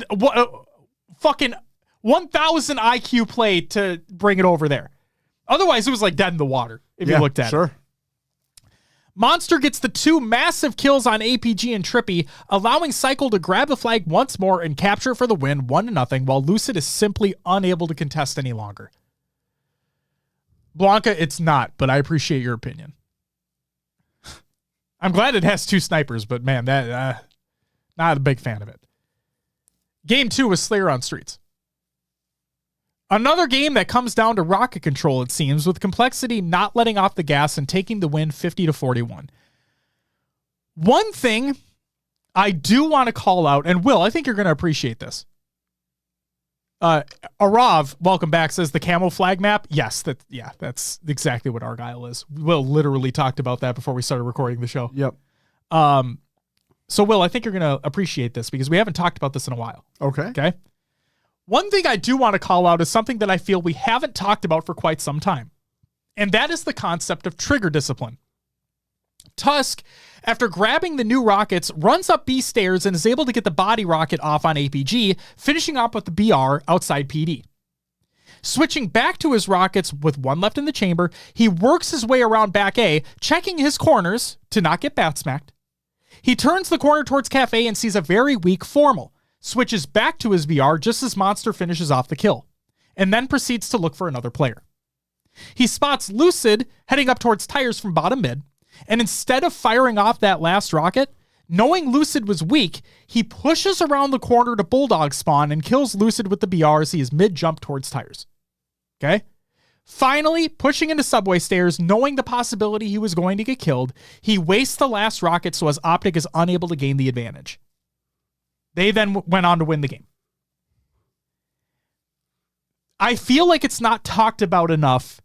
fucking 1,000 IQ play to bring it over there. Otherwise, it was like dead in the water if you looked at it. Monster gets the 2 massive kills on APG and Trippy, allowing Cycle to grab the flag once more and capture it for the win 1-0, while Lucid is simply unable to contest any longer. Blanca, it's not, but I appreciate your opinion. I'm glad it has 2 snipers, but man, that not a big fan of it. Game 2 was Slayer on Streets. Another game that comes down to rocket control, it seems, with Complexity not letting off the gas and taking the win 50-41. One thing I do want to call out, and Will, I think you're going to appreciate this. Arav, welcome back, says the camo flag map. Yes, that's exactly what Argyle is. Will literally talked about that before we started recording the show. Yep. So Will, I think you're going to appreciate this because we haven't talked about this in a while. Okay. One thing I do want to call out is something that I feel we haven't talked about for quite some time, and that is the concept of trigger discipline. Tusk, after grabbing the new rockets, runs up B stairs and is able to get the body rocket off on APG, finishing up with the BR outside PD. Switching back to his rockets with 1 left in the chamber, he works his way around back A, checking his corners to not get bat smacked. He turns the corner towards Cafe and sees a very weak Formal, switches back to his VR just as Monster finishes off the kill, and then proceeds to look for another player. He spots Lucid heading up towards tires from bottom mid, and instead of firing off that last rocket, knowing Lucid was weak, he pushes around the corner to Bulldog spawn and kills Lucid with the BR as he is mid-jump towards tires. Okay? Finally, pushing into subway stairs, knowing the possibility he was going to get killed, he wastes the last rocket so as Optic is unable to gain the advantage. They then went on to win the game. I feel like it's not talked about enough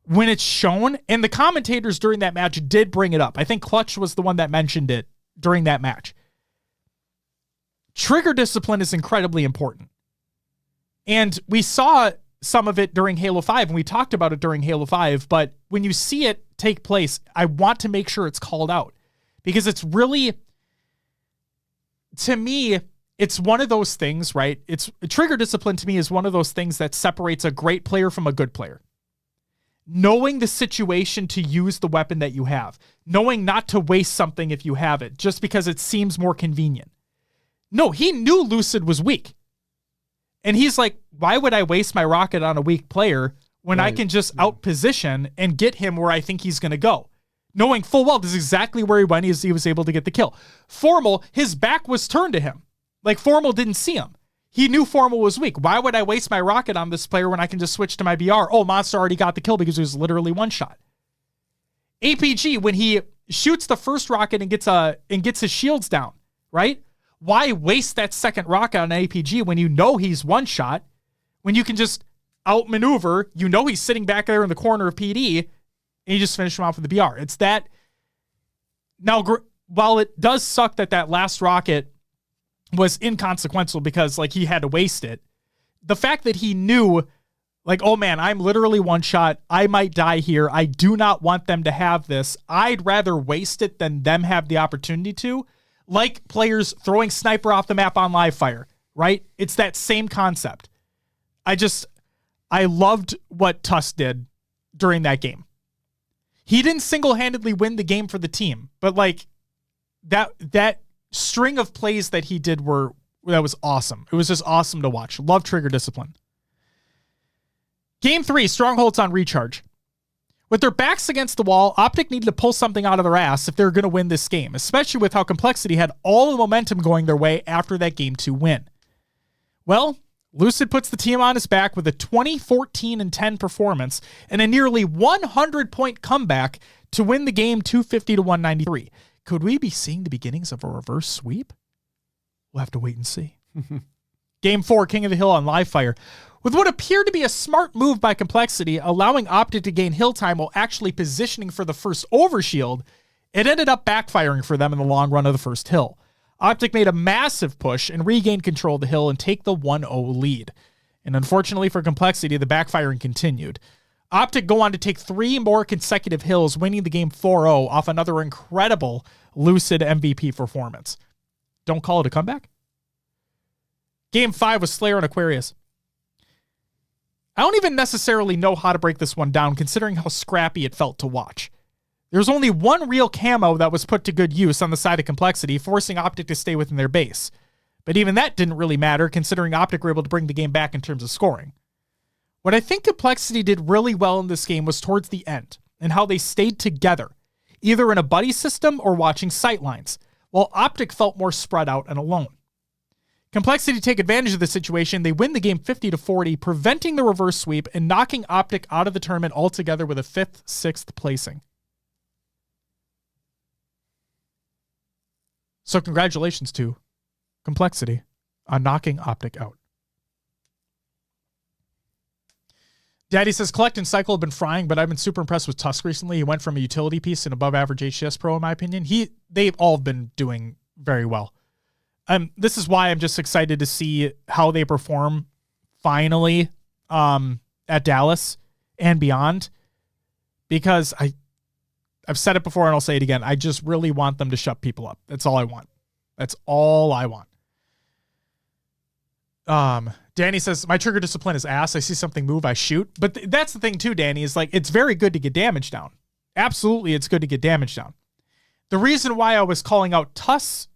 when it's shown, and the commentators during that match did bring it up. I think Clutch was the one that mentioned it during that match. Trigger discipline is incredibly important. And we saw some of it during Halo 5, and we talked about it during Halo 5, but when you see it take place, I want to make sure it's called out. Because it's really, to me, it's one of those things, right? Trigger discipline to me is one of those things that separates a great player from a good player. Knowing the situation to use the weapon that you have. Knowing not to waste something if you have it, just because it seems more convenient. No, he knew Lucid was weak. And he's like, why would I waste my rocket on a weak player when I can just outposition and get him where I think he's going to go? Knowing full well this is exactly where he went, he was able to get the kill. Formal, his back was turned to him. Like, Formal didn't see him. He knew Formal was weak. Why would I waste my rocket on this player when I can just switch to my BR? Oh, Monster already got the kill because it was literally one shot. APG, when he shoots the first rocket and gets his shields down, right? Why waste that second rocket on an APG when you know he's one shot, when you can just outmaneuver, you know he's sitting back there in the corner of PD, and you just finish him off with the BR. It's that. Now, while it does suck that last rocket was inconsequential because, like, he had to waste it, the fact that he knew, like, oh man, I'm literally one shot, I might die here, I do not want them to have this, I'd rather waste it than them have the opportunity to. Like players throwing sniper off the map on live fire, right? It's that same concept. I loved what Tuss did during that game. He didn't single-handedly win the game for the team, but like that string of plays that he did that was awesome. It was just awesome to watch. Love trigger discipline. Game 3, Strongholds on recharge. With their backs against the wall, Optic needed to pull something out of their ass if they were going to win this game, especially with how Complexity had all the momentum going their way after that Game 2 win. Well, Lucid puts the team on his back with a 20-14-10 performance and a nearly 100-point comeback to win the game 250-193. Could we be seeing the beginnings of a reverse sweep? We'll have to wait and see. Game 4, King of the Hill on live fire. With what appeared to be a smart move by Complexity, allowing Optic to gain hill time while actually positioning for the first overshield, it ended up backfiring for them in the long run of the first hill. Optic made a massive push and regained control of the hill and take the 1-0 lead. And unfortunately for Complexity, the backfiring continued. Optic go on to take 3 more consecutive hills, winning the game 4-0 off another incredible Lucid MVP performance. Don't call it a comeback? Game 5 was Slayer and Aquarius. I don't even necessarily know how to break this one down, considering how scrappy it felt to watch. There's only one real camo that was put to good use on the side of Complexity, forcing Optic to stay within their base. But even that didn't really matter, considering Optic were able to bring the game back in terms of scoring. What I think Complexity did really well in this game was towards the end, and how they stayed together, either in a buddy system or watching sightlines, while Optic felt more spread out and alone. Complexity take advantage of the situation. They win the game 50-40, preventing the reverse sweep and knocking Optic out of the tournament altogether with a 5th, 6th placing. So congratulations to Complexity on knocking Optic out. Daddy says, Collect and Cycle have been frying, but I've been super impressed with Tusk recently. He went from a utility piece to an above average HCS Pro, in my opinion. They've all been doing very well. This is why I'm just excited to see how they perform finally at Dallas and beyond, because I've said it before and I'll say it again. I just really want them to shut people up. That's all I want. That's all I want. Danny says, my trigger discipline is ass. I see something move, I shoot. But that's the thing too, Danny, is like, it's very good to get damage down. Absolutely, it's good to get damage down. The reason why I was calling out Tuss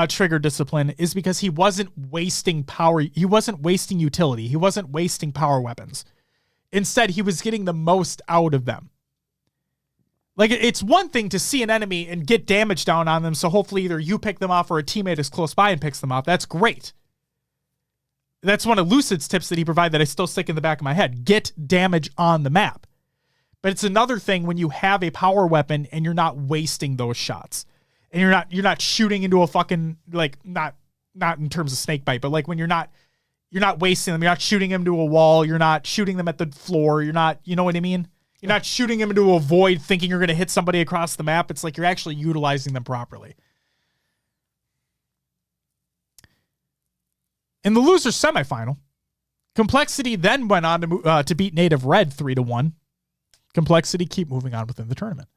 trigger discipline is because he wasn't wasting power. He wasn't wasting utility. He wasn't wasting power weapons. Instead, he was getting the most out of them. Like, it's one thing to see an enemy and get damage down on them, so hopefully either you pick them off or a teammate is close by and picks them off. That's great. That's one of Lucid's tips that he provided that I still stick in the back of my head. Get damage on the map. But it's another thing when you have a power weapon and you're not wasting those shots. And you're not shooting into a fucking, like, not in terms of snake bite, but like when you're not You're not wasting them. You're not shooting them to a wall. You're not shooting them at the floor. You're not, you know what I mean? You're not shooting them into a void thinking you're going to hit somebody across the map. It's like you're actually utilizing them properly. In the loser semifinal, Complexity then went on to beat Native Red 3-1. Complexity keep moving on within the tournament.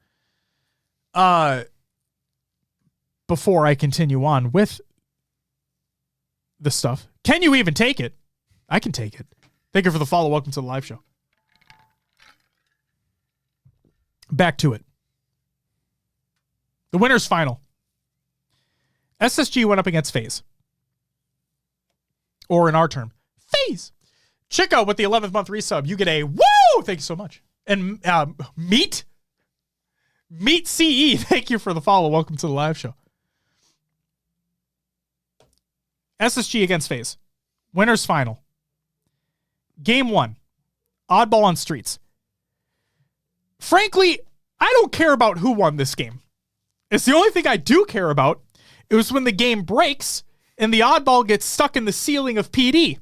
Before I continue on with the stuff, can you even take it? I can take it. Thank you for the follow. Welcome to the live show. Back to it. The winner's final. SSG went up against FaZe. Or in our term, FaZe. Chico with the 11th month resub. You get a woo! Thank you so much. And Meat CE. Thank you for the follow. Welcome to the live show. SSG against FaZe. Winner's final. Game 1. Oddball on streets. Frankly, I don't care about who won this game. It's the only thing I do care about. It was when the game breaks and the oddball gets stuck in the ceiling of PD,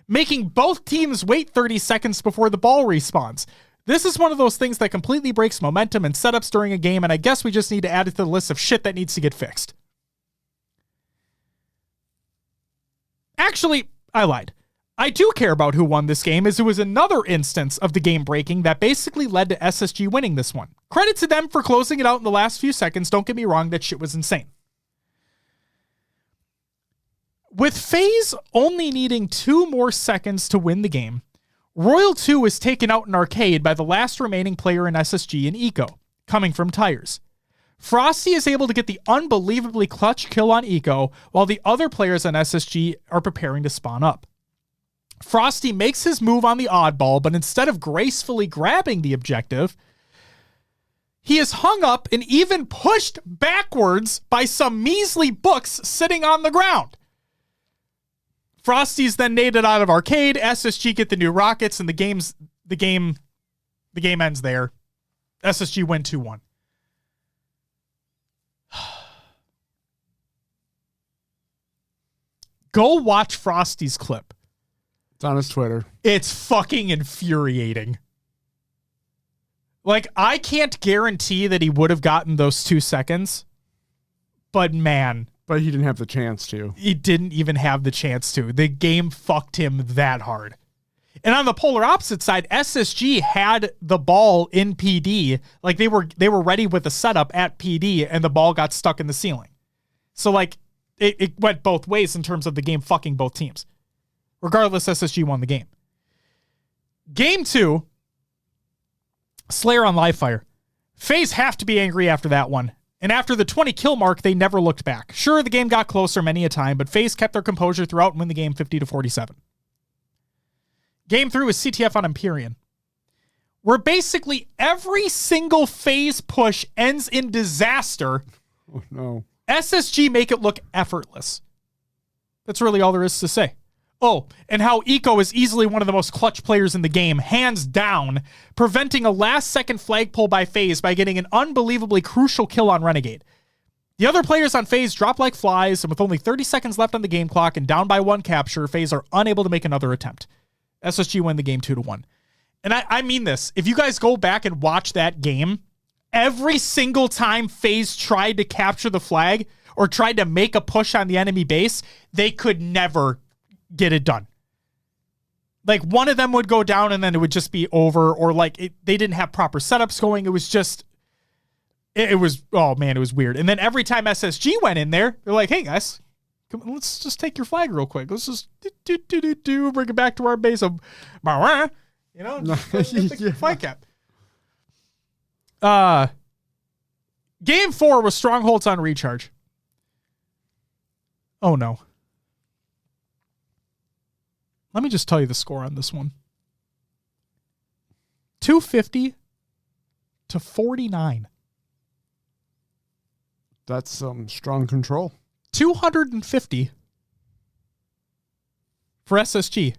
making both teams wait 30 seconds before the ball respawns. This is one of those things that completely breaks momentum and setups during a game, and I guess we just need to add it to the list of shit that needs to get fixed. Actually, I lied. I do care about who won this game, as it was another instance of the game breaking that basically led to SSG winning this one. Credit to them for closing it out in the last few seconds. Don't get me wrong, that shit was insane. With FaZe only needing 2 more seconds to win the game, Royal 2 is taken out in arcade by the last remaining player in SSG in Eco, coming from Tires. Frosty is able to get the unbelievably clutch kill on Eco, while the other players on SSG are preparing to spawn up. Frosty makes his move on the oddball, but instead of gracefully grabbing the objective, he is hung up and even pushed backwards by some measly books sitting on the ground. Frosty's then naded out of arcade. SSG get the new rockets, and the game ends there. SSG win 2-1. Go watch Frosty's clip. It's on his Twitter. It's fucking infuriating. Like, I can't guarantee that he would have gotten those 2 seconds, but man. But he didn't have the chance to. He didn't even have the chance to. The game fucked him that hard. And on the polar opposite side, SSG had the ball in PD. Like, they were ready with the setup at PD, and the ball got stuck in the ceiling. So, like, it went both ways in terms of the game fucking both teams. Regardless, SSG won the game. Game 2, Slayer on live fire. FaZe have to be angry after that one. And after the 20 kill mark, they never looked back. Sure, the game got closer many a time, but FaZe kept their composure throughout and win the game 50-47. Game 3 was CTF on Empyrean, where basically every single FaZe push ends in disaster. Oh, no. SSG make it look effortless. That's really all there is to say. Oh, and how Eco is easily one of the most clutch players in the game, hands down, preventing a last-second flagpole by FaZe by getting an unbelievably crucial kill on Renegade. The other players on FaZe drop like flies, and with only 30 seconds left on the game clock and down by 1 capture, FaZe are unable to make another attempt. SSG win the game 2-1. And I mean this. If you guys go back and watch that game, every single time FaZe tried to capture the flag or tried to make a push on the enemy base, they could never get it done. Like, one of them would go down and then it would just be over, or like they didn't have proper setups going. It was just, it was, oh man, it was weird. And then every time SSG went in there, they're like, hey guys, come on, let's just take your flag real quick. Let's just bring it back to our base of, you know, just flag cap. Game 4 was Strongholds on Recharge. Oh no. Let me just tell you the score on this one. 250-49. That's some strong control. 250 for SSG.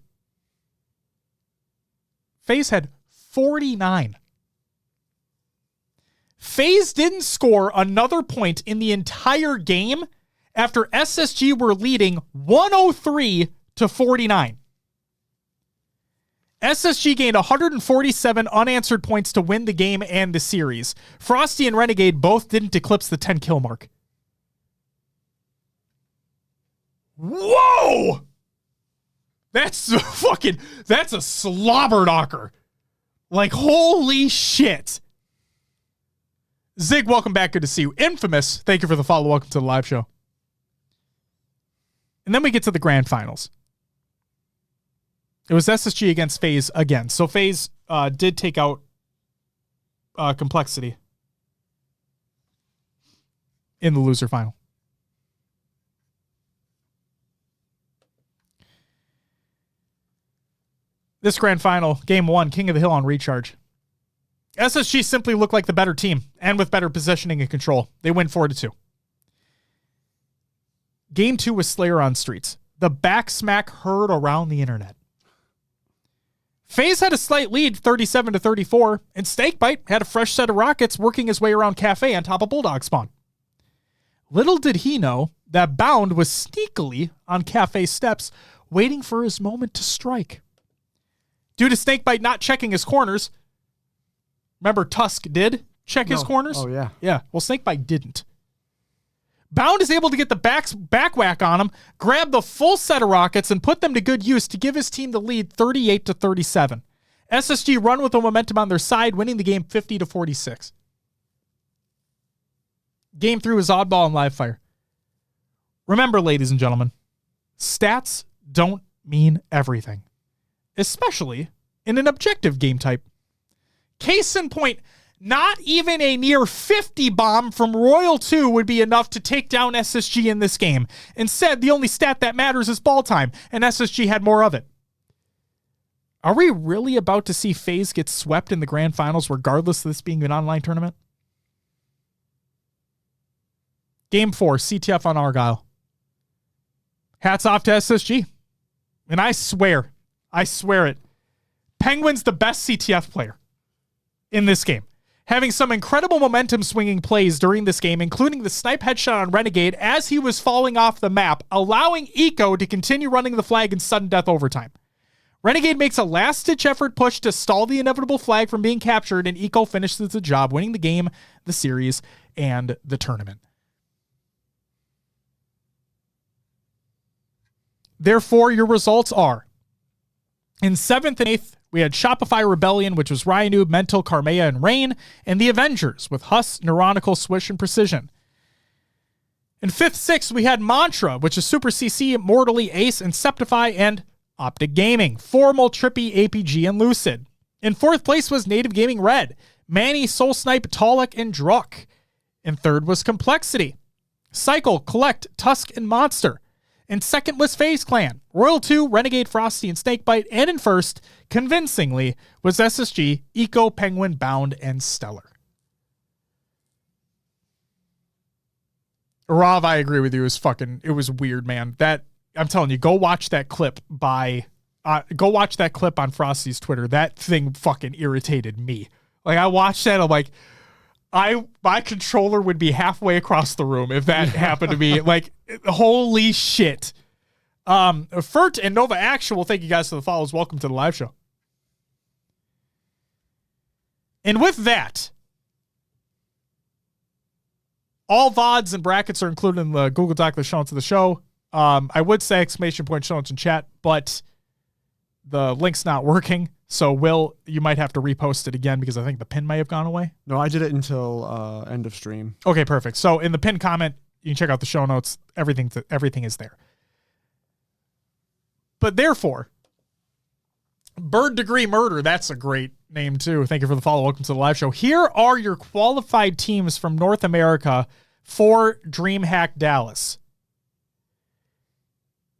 FaZe had 49. FaZe didn't score another point in the entire game after SSG were leading 103-49. SSG gained 147 unanswered points to win the game and the series. Frosty and Renegade both didn't eclipse the 10 kill mark. Whoa! That's a slobber knocker. Like, holy shit. Zig, welcome back. Good to see you. Infamous, thank you for the follow. Welcome to the live show. And then we get to the grand finals. It was SSG against FaZe again. So FaZe did take out Complexity in the loser final. This grand final, game 1, King of the Hill on recharge. SSG simply looked like the better team and with better positioning and control. They win 4-2. Game 2 was Slayer on streets. The back smack heard around the internet. FaZe had a slight lead, 37-34, and Snakebite had a fresh set of rockets working his way around Cafe on top of Bulldog spawn. Little did he know that Bound was sneakily on Cafe steps, waiting for his moment to strike. Due to Snakebite not checking his corners, remember Tusk did check his corners? Oh, yeah. Yeah, well, Snakebite didn't. Bound is able to get the back whack on him, grab the full set of rockets, and put them to good use to give his team the lead 38-37. SSG run with the momentum on their side, winning the game 50-46. Game 3 was oddball and live fire. Remember, ladies and gentlemen, stats don't mean everything, especially in an objective game type. Case in point, not even a near 50 bomb from Royal 2 would be enough to take down SSG in this game. Instead, the only stat that matters is ball time, and SSG had more of it. Are we really about to see FaZe get swept in the grand finals regardless of this being an online tournament? Game 4, CTF on Argyle. Hats off to SSG. And I swear it, Penguin's the best CTF player in this game, having some incredible momentum swinging plays during this game, including the snipe headshot on Renegade as he was falling off the map, allowing Eco to continue running the flag in sudden death overtime. Renegade makes a last-ditch effort push to stall the inevitable flag from being captured, and Eco finishes the job, winning the game, the series, and the tournament. Therefore, your results are: in 7th and 8th, we had Shopify Rebellion, which was Ryanoob, Mental, Carmea, and Rain, and the Avengers with Huss, Neuronical, Swish, and Precision. In 5th, 6th, we had Mantra, which is Super CC, Mortally, Ace, Inceptify, and Optic Gaming, Formal, Trippy, APG, and Lucid. In 4th place was Native Gaming Red, Manny, Soul Snipe, Talik, and Druk. In 3rd was Complexity, Cycle, Collect, Tusk, and Monster. In 2nd was FaZe Clan, Royal 2, Renegade, Frosty, and Snakebite. And in 1st, convincingly, was SSG, Eco, Penguin, Bound, and Stellar. Rav, I agree with you. It was weird, man. That, I'm telling you, go watch that clip on Frosty's Twitter. That thing fucking irritated me. Like, I watched that, I'm like, my controller would be halfway across the room if that happened to me. Like, holy shit. Fert and Nova Actual, thank you guys for the follows. Welcome to the live show. And with that, all VODs and brackets are included in the Google Doc that's shown to the show. I would say exclamation point show notes in chat, but the link's not working. So, Will, you might have to repost it again because I think the pin may have gone away. No, I did it until end of stream. Okay, perfect. So, in the pin comment, you can check out the show notes. Everything is there. But therefore, Bird Degree Murder, that's a great name too. Thank you for the follow. Welcome to the live show. Here are your qualified teams from North America for DreamHack Dallas.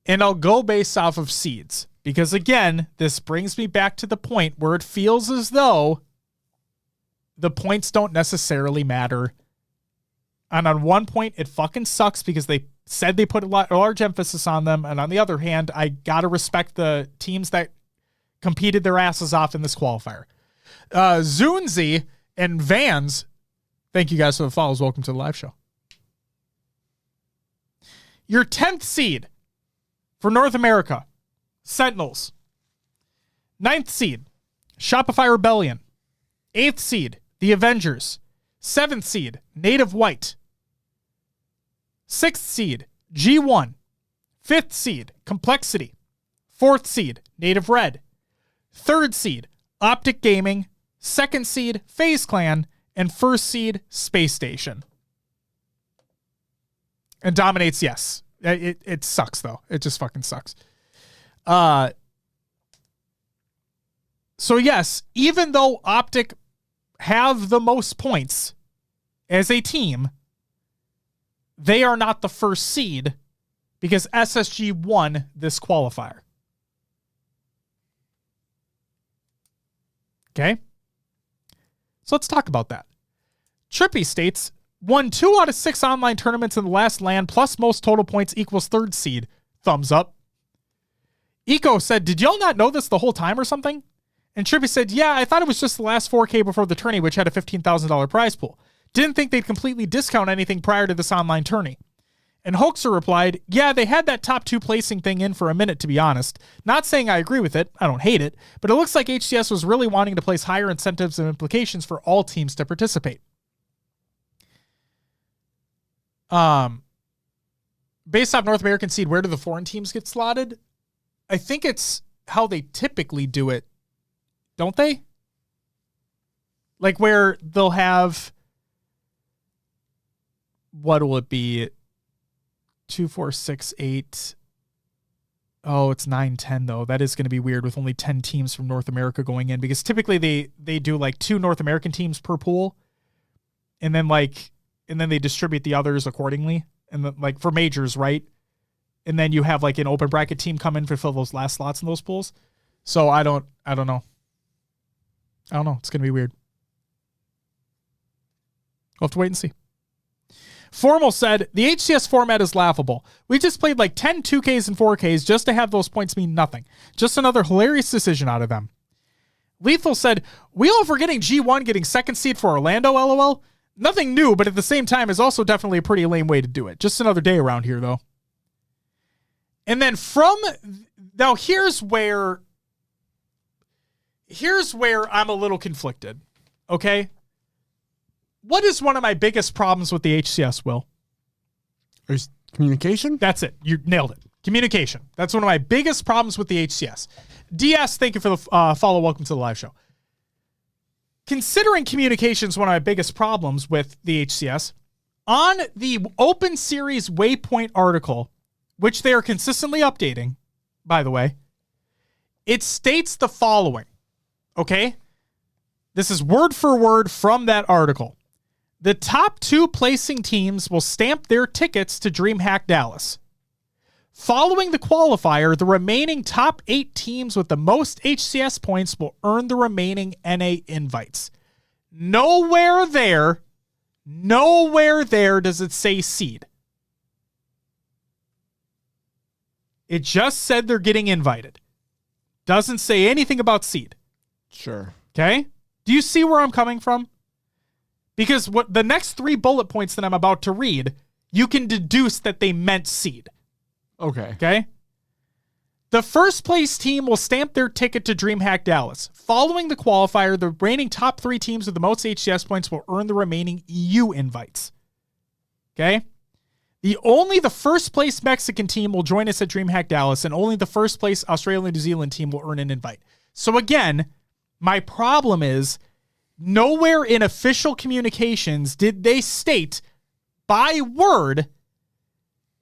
And I'll go based off of seeds. Because again, this brings me back to the point where it feels as though the points don't necessarily matter. And on one point, it fucking sucks because they said they put a large emphasis on them. And on the other hand, I got to respect the teams that competed their asses off in this qualifier. Zunzi and Vans, thank you guys for the follows. Welcome to the live show. Your 10th seed for North America, Sentinels. 9th seed, Shopify Rebellion. 8th seed, The Avengers. 7th seed, Native White. 6th seed, G1. 5th seed, Complexity. 4th seed, Native Red. 3rd seed, Optic Gaming. 2nd seed, FaZe Clan. And 1st seed, Space Station. And Dominates, yes. It sucks, though. It just fucking sucks. So, yes, even though Optic have the most points as a team, they are not the first seed because SSG won this qualifier. Okay? So let's talk about that. Trippy states, won 2 out of 6 online tournaments in the last LAN, plus most total points equals 3rd seed. Thumbs up. Eco said, did y'all not know this the whole time or something? And Trippy said, yeah, I thought it was just the last 4K before the tourney, which had a $15,000 prize pool. Didn't think they'd completely discount anything prior to this online tourney. And Hoaxer replied, yeah, they had that top 2 placing thing in for a minute, to be honest. Not saying I agree with it. I don't hate it. But it looks like HCS was really wanting to place higher incentives and implications for all teams to participate. Based off North American seed, where do the foreign teams get slotted? I think it's how they typically do it, don't they? Like where they'll have, what will it be? 2, 4, 6, 8. Oh, it's 9, 10 though. That is going to be weird with only 10 teams from North America going in, because typically they do like 2 North American teams per pool, and then they distribute the others accordingly. And then, like for majors, right? And then you have like an open bracket team come in to fill those last slots in those pools. So I don't know. It's going to be weird. We'll have to wait and see. Formal said, the HCS format is laughable. We just played like 10 2Ks and 4Ks just to have those points mean nothing. Just another hilarious decision out of them. Lethal said, we all forgetting G1 getting 2nd seed for Orlando, LOL. Nothing new, but at the same time is also definitely a pretty lame way to do it. Just another day around here, though. And then now here's where I'm a little conflicted, okay? What is one of my biggest problems with the HCS, Will? There's communication? That's it. You nailed it. Communication. That's one of my biggest problems with the HCS. DS, thank you for the follow. Welcome to the live show. Considering communication is one of my biggest problems with the HCS, on the Open Series Waypoint article, which they are consistently updating, by the way, it states the following, okay? This is word for word from that article. The top 2 placing teams will stamp their tickets to DreamHack Dallas. Following the qualifier, the remaining top 8 teams with the most HCS points will earn the remaining NA invites. Nowhere there does it say seed. It just said they're getting invited. Doesn't say anything about seed. Sure. Okay? Do you see where I'm coming from? Because what the next 3 bullet points that I'm about to read, you can deduce that they meant seed. Okay? The first place team will stamp their ticket to DreamHack Dallas. Following the qualifier, the remaining top 3 teams with the most HCS points will earn the remaining EU invites. Okay? Only the first place Mexican team will join us at DreamHack Dallas, and only the first place Australia and New Zealand team will earn an invite. So again, my problem is nowhere in official communications did they state by word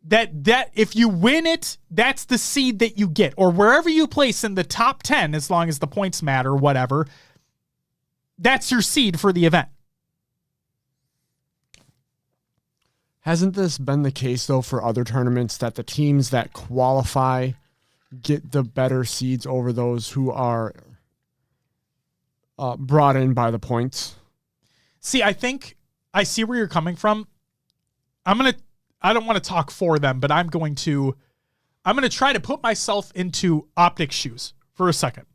that if you win it, that's the seed that you get, or wherever you place in the top 10, as long as the points matter, whatever, that's your seed for the event. Hasn't this been the case, though, for other tournaments, that the teams that qualify get the better seeds over those who are brought in by the points? See, I think I see where you're coming from. I don't want to talk for them, but I'm going to try to put myself into Optic shoes for a second.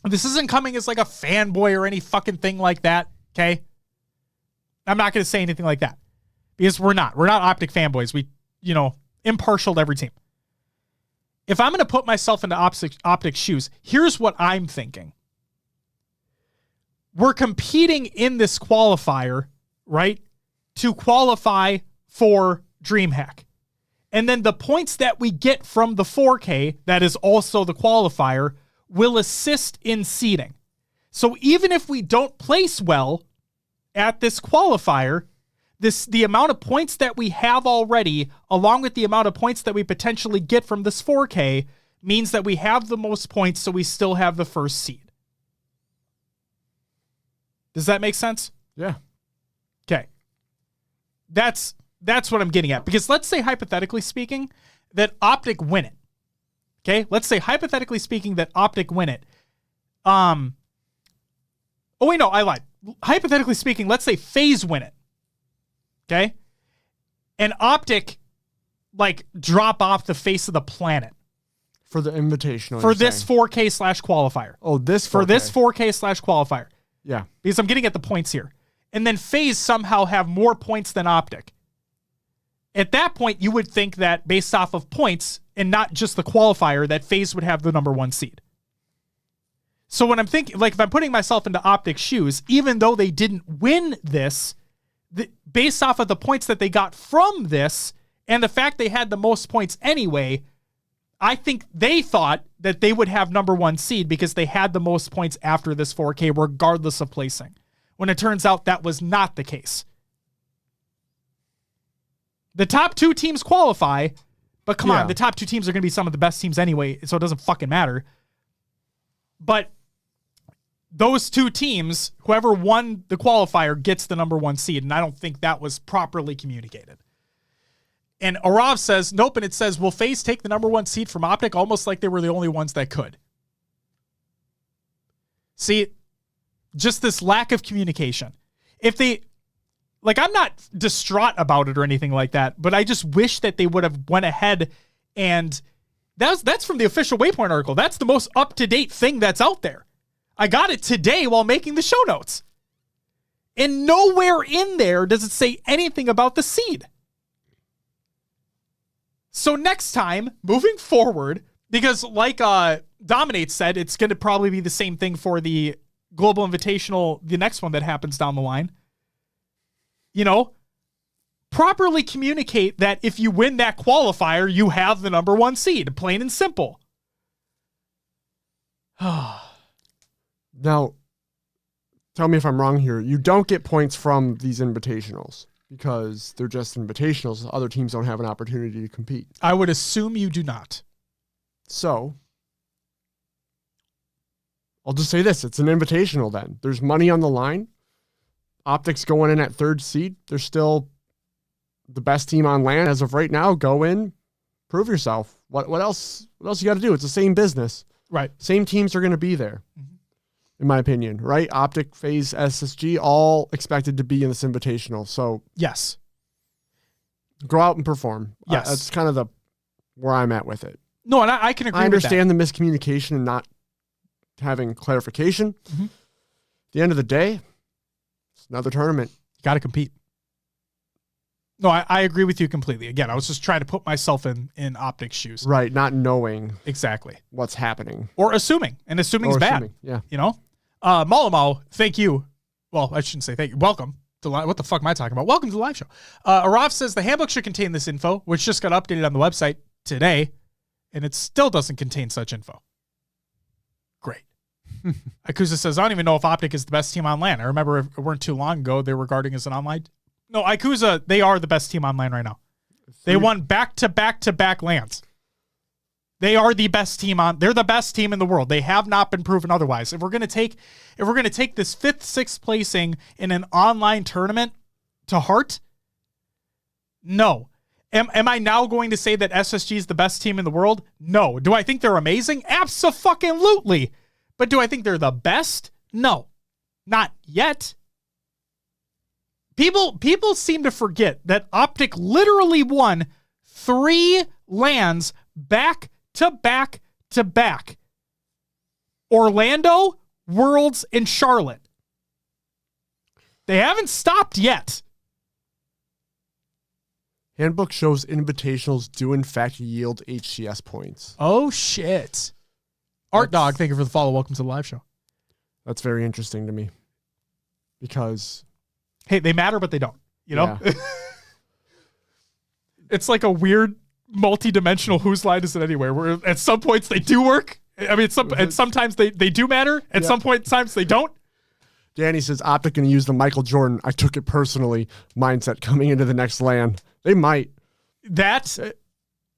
This isn't coming as like a fanboy or any fucking thing like that, okay? I'm not going to say anything like that because we're not Optic fanboys. We, impartial to every team. if I'm going to put myself into Optic's shoes, here's what I'm thinking. We're competing in this qualifier, right, to qualify for DreamHack. And then the points that we get from the 4K, that is also the qualifier, will assist in seeding. So even if we don't place well at this qualifier, the amount of points that we have already, along with the amount of points that we potentially get from this 4K, means that we have the most points, so we still have the first seed. Does that make sense? Yeah. Okay. That's what I'm getting at. Because let's say, hypothetically speaking, that Optic win it. Okay? Let's say, hypothetically speaking, that Optic win it. Oh, wait, no, I lied. Hypothetically speaking, let's say FaZe win it. Okay? And Optic, drop off the face of the planet. For the invitational. For this 4K/qualifier. Oh, this 4K. For this 4K/qualifier. Yeah. Because I'm getting at the points here. And then FaZe somehow have more points than Optic. At that point, you would think that based off of points and not just the qualifier, that FaZe would have the number 1 seed. So when I'm thinking, if I'm putting myself into Optic's shoes, even though they didn't win this, based off of the points that they got from this and the fact they had the most points anyway, I think they thought that they would have number 1 seed because they had the most points after this 4K, regardless of placing. When it turns out that was not the case. The top 2 teams qualify, but come on, the top 2 teams are going to be some of the best teams anyway, so it doesn't fucking matter. But those 2 teams, whoever won the qualifier gets the number 1 seed, and I don't think that was properly communicated. And Arav says, nope, and it says, will FaZe take the number 1 seed from Optic, almost like they were the only ones that could. See, just this lack of communication. If they, I'm not distraught about it or anything like that, but I just wish that they would have went ahead and that's from the official Waypoint article. That's the most up-to-date thing that's out there. I got it today while making the show notes. And nowhere in there does it say anything about the seed. So next time, moving forward, because like Dominate said, it's going to probably be the same thing for the Global Invitational, the next one that happens down the line. Properly communicate that if you win that qualifier, you have the number 1 seed, plain and simple. Now, tell me if I'm wrong here. You don't get points from these invitationals because they're just invitationals. Other teams don't have an opportunity to compete. I would assume you do not. So, I'll just say this. It's an invitational then. There's money on the line. Optic's going in at 3rd seed. They're still the best team on LAN as of right now. Go in, prove yourself. What else? What else you got to do? It's the same business. Right. Same teams are going to be there. Mm-hmm. In my opinion, right? Optic, FaZe, SSG, all expected to be in this invitational. So yes, go out and perform. Yes, that's kind of where I'm at with it. No, and I can agree. I understand the miscommunication and not having clarification. Mm-hmm. At the end of the day, it's another tournament. You got to compete. No, I agree with you completely. Again, I was just trying to put myself in Optic's shoes. Right, not knowing exactly what's happening. Or assuming. And assuming's bad. Yeah. Malamau, thank you. Well, I shouldn't say thank you. Welcome to what the fuck am I talking about? Welcome to the live show. Arav says the handbook should contain this info, which just got updated on the website today, and it still doesn't contain such info. Great. Akuza says, I don't even know if Optic is the best team on LAN. I remember it weren't too long ago they were regarding as an online. No, Ikuza, they are the best team online right now. They won back-to-back-to-back LANs. They are the best team they're the best team in the world. They have not been proven otherwise. If we're going to take this 5th, 6th placing in an online tournament to heart, no. Am I now going to say that SSG is the best team in the world? No. Do I think they're amazing? Abso-fucking-lutely. But do I think they're the best? No. Not yet. People seem to forget that Optic literally won 3 LANs back to back to back. Orlando, Worlds, and Charlotte. They haven't stopped yet. Handbook shows invitationals do in fact yield HCS points. Oh, shit. Art Dog, thank you for the follow. Welcome to the live show. That's very interesting to me. Because... Hey, they matter, but they don't. You know? Yeah. It's like a weird multi-dimensional whose line is it anywhere, where at some points they do work. I mean, sometimes they do matter. At some point in times they don't. Danny says, Optic going to use the Michael Jordan, I took it personally, mindset coming into the next land. They might. That's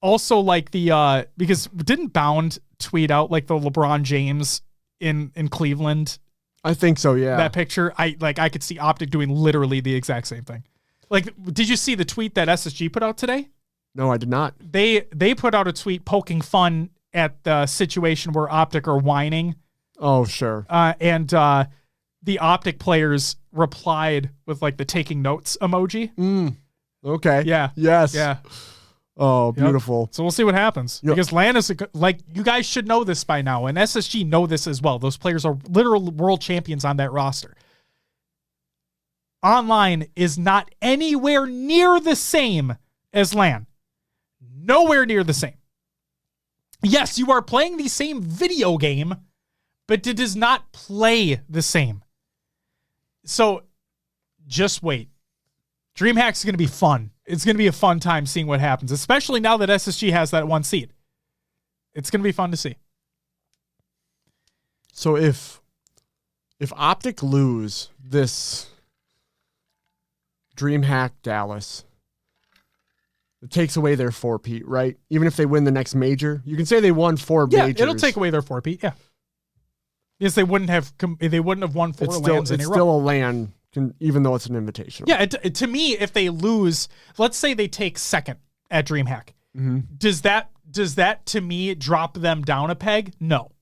also like the, because didn't Bound tweet out like the LeBron James in Cleveland? I think so, yeah. That picture, I could see Optic doing literally the exact same thing. Like, did you see the tweet that SSG put out today? No, I did not. They put out a tweet poking fun at the situation where Optic are whining. Oh, sure. And the Optic players replied with like the taking notes emoji. Okay. Yeah. Yes. Yeah. Oh, beautiful. Yep. So we'll see what happens. Yep. Because LAN is, like, you guys should know this by now, and SSG know this as well. Those players are literal world champions on that roster. Online is not anywhere near the same as LAN. Nowhere near the same. Yes, you are playing the same video game, but it does not play the same. So just wait. DreamHack is going to be fun. It's going to be a fun time seeing what happens, especially now that SSG has that 1 seed. It's going to be fun to see. So if Optic lose this DreamHack Dallas, it takes away their 4-peat, right? Even if they win the next major, you can say they won 4 majors. Yeah, it'll take away their 4-peat. Yeah, yes, they wouldn't have won 4 LANs in a row. It's still a LAN, even though it's an invitational. Yeah, to me, if they lose, let's say they take second at DreamHack, does that to me drop them down a peg? No,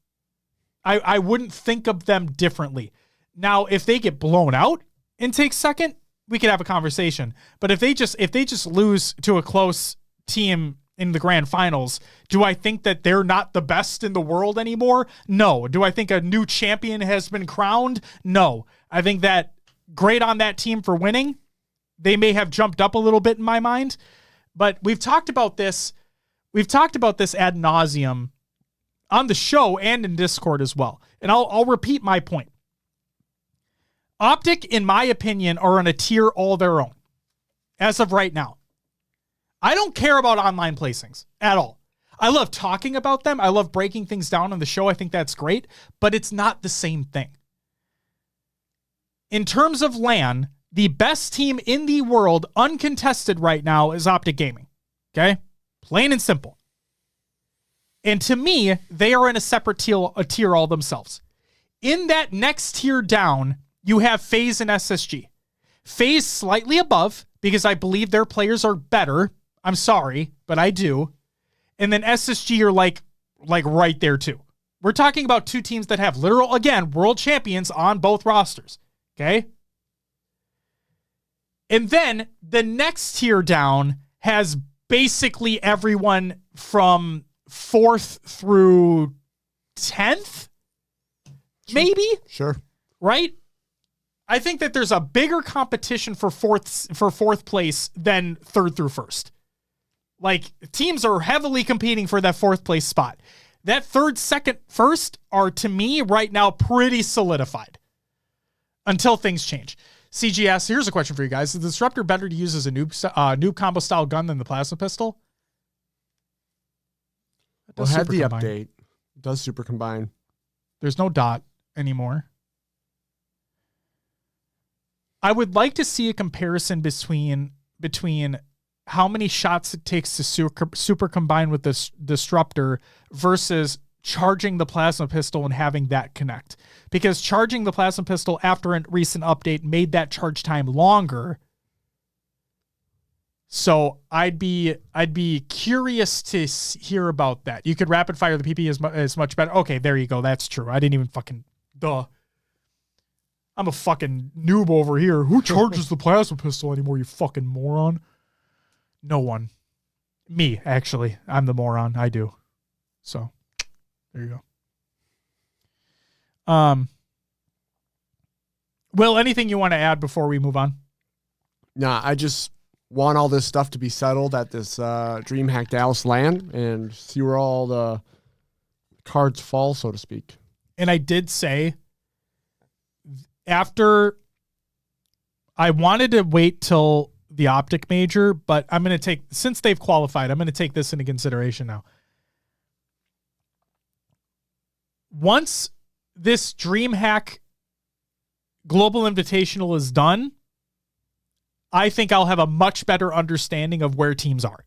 I wouldn't think of them differently. Now, if they get blown out and take second, we could have a conversation. But if they just lose to a close team in the grand finals, do I think that they're not the best in the world anymore? No. Do I think a new champion has been crowned? No. I think that great on that team for winning. They may have jumped up a little bit in my mind, but we've talked about this. We've talked about this ad nauseum on the show and in Discord as well. And I'll repeat my point. Optic, in my opinion, are on a tier all their own as of right now. I don't care about online placings at all. I love talking about them. I love breaking things down on the show. I think that's great, but it's not the same thing. In terms of LAN, the best team in the world, uncontested right now, is Optic Gaming. Okay? Plain and simple. And to me, they are in a separate tier all themselves. In that next tier down, you have FaZe and SSG. FaZe slightly above, because I believe their players are better. I'm sorry, but I do. And then SSG are like right there too. We're talking about two teams that have literal, again, world champions on both rosters. Okay? And then the next tier down has basically everyone from 4th through 10th? Maybe? Sure. Right? I think that there's a bigger competition for fourth place than 3rd through 1st. Like, teams are heavily competing for that 4th place spot. That 3rd, 2nd, 1st are, to me, right now, pretty solidified. Until things change. CGS, here's a question for you guys. Is the Disruptor better to use as a noob combo style gun than the plasma pistol? Well, it had the update. It does super combine. There's no dot anymore. I would like to see a comparison between how many shots it takes to super combine with this Disruptor versus charging the plasma pistol and having that connect. Because charging the plasma pistol after a recent update made that charge time longer. So I'd be curious to hear about that. You could rapid fire the PP as much better. Okay, there you go. That's true. I didn't even fucking duh. I'm a fucking noob over here. Who charges the plasma pistol anymore, you fucking moron? No one. Me, actually. I'm the moron. I do. So, there you go. Will, anything you want to add before we move on? Nah, I just want all this stuff to be settled at this DreamHack Dallas LAN and see where all the cards fall, so to speak. And I did say after I wanted to wait till the Optic Major, but I'm going to take, since they've qualified, I'm going to take this into consideration now. Once this DreamHack Global Invitational is done, I think I'll have a much better understanding of where teams are,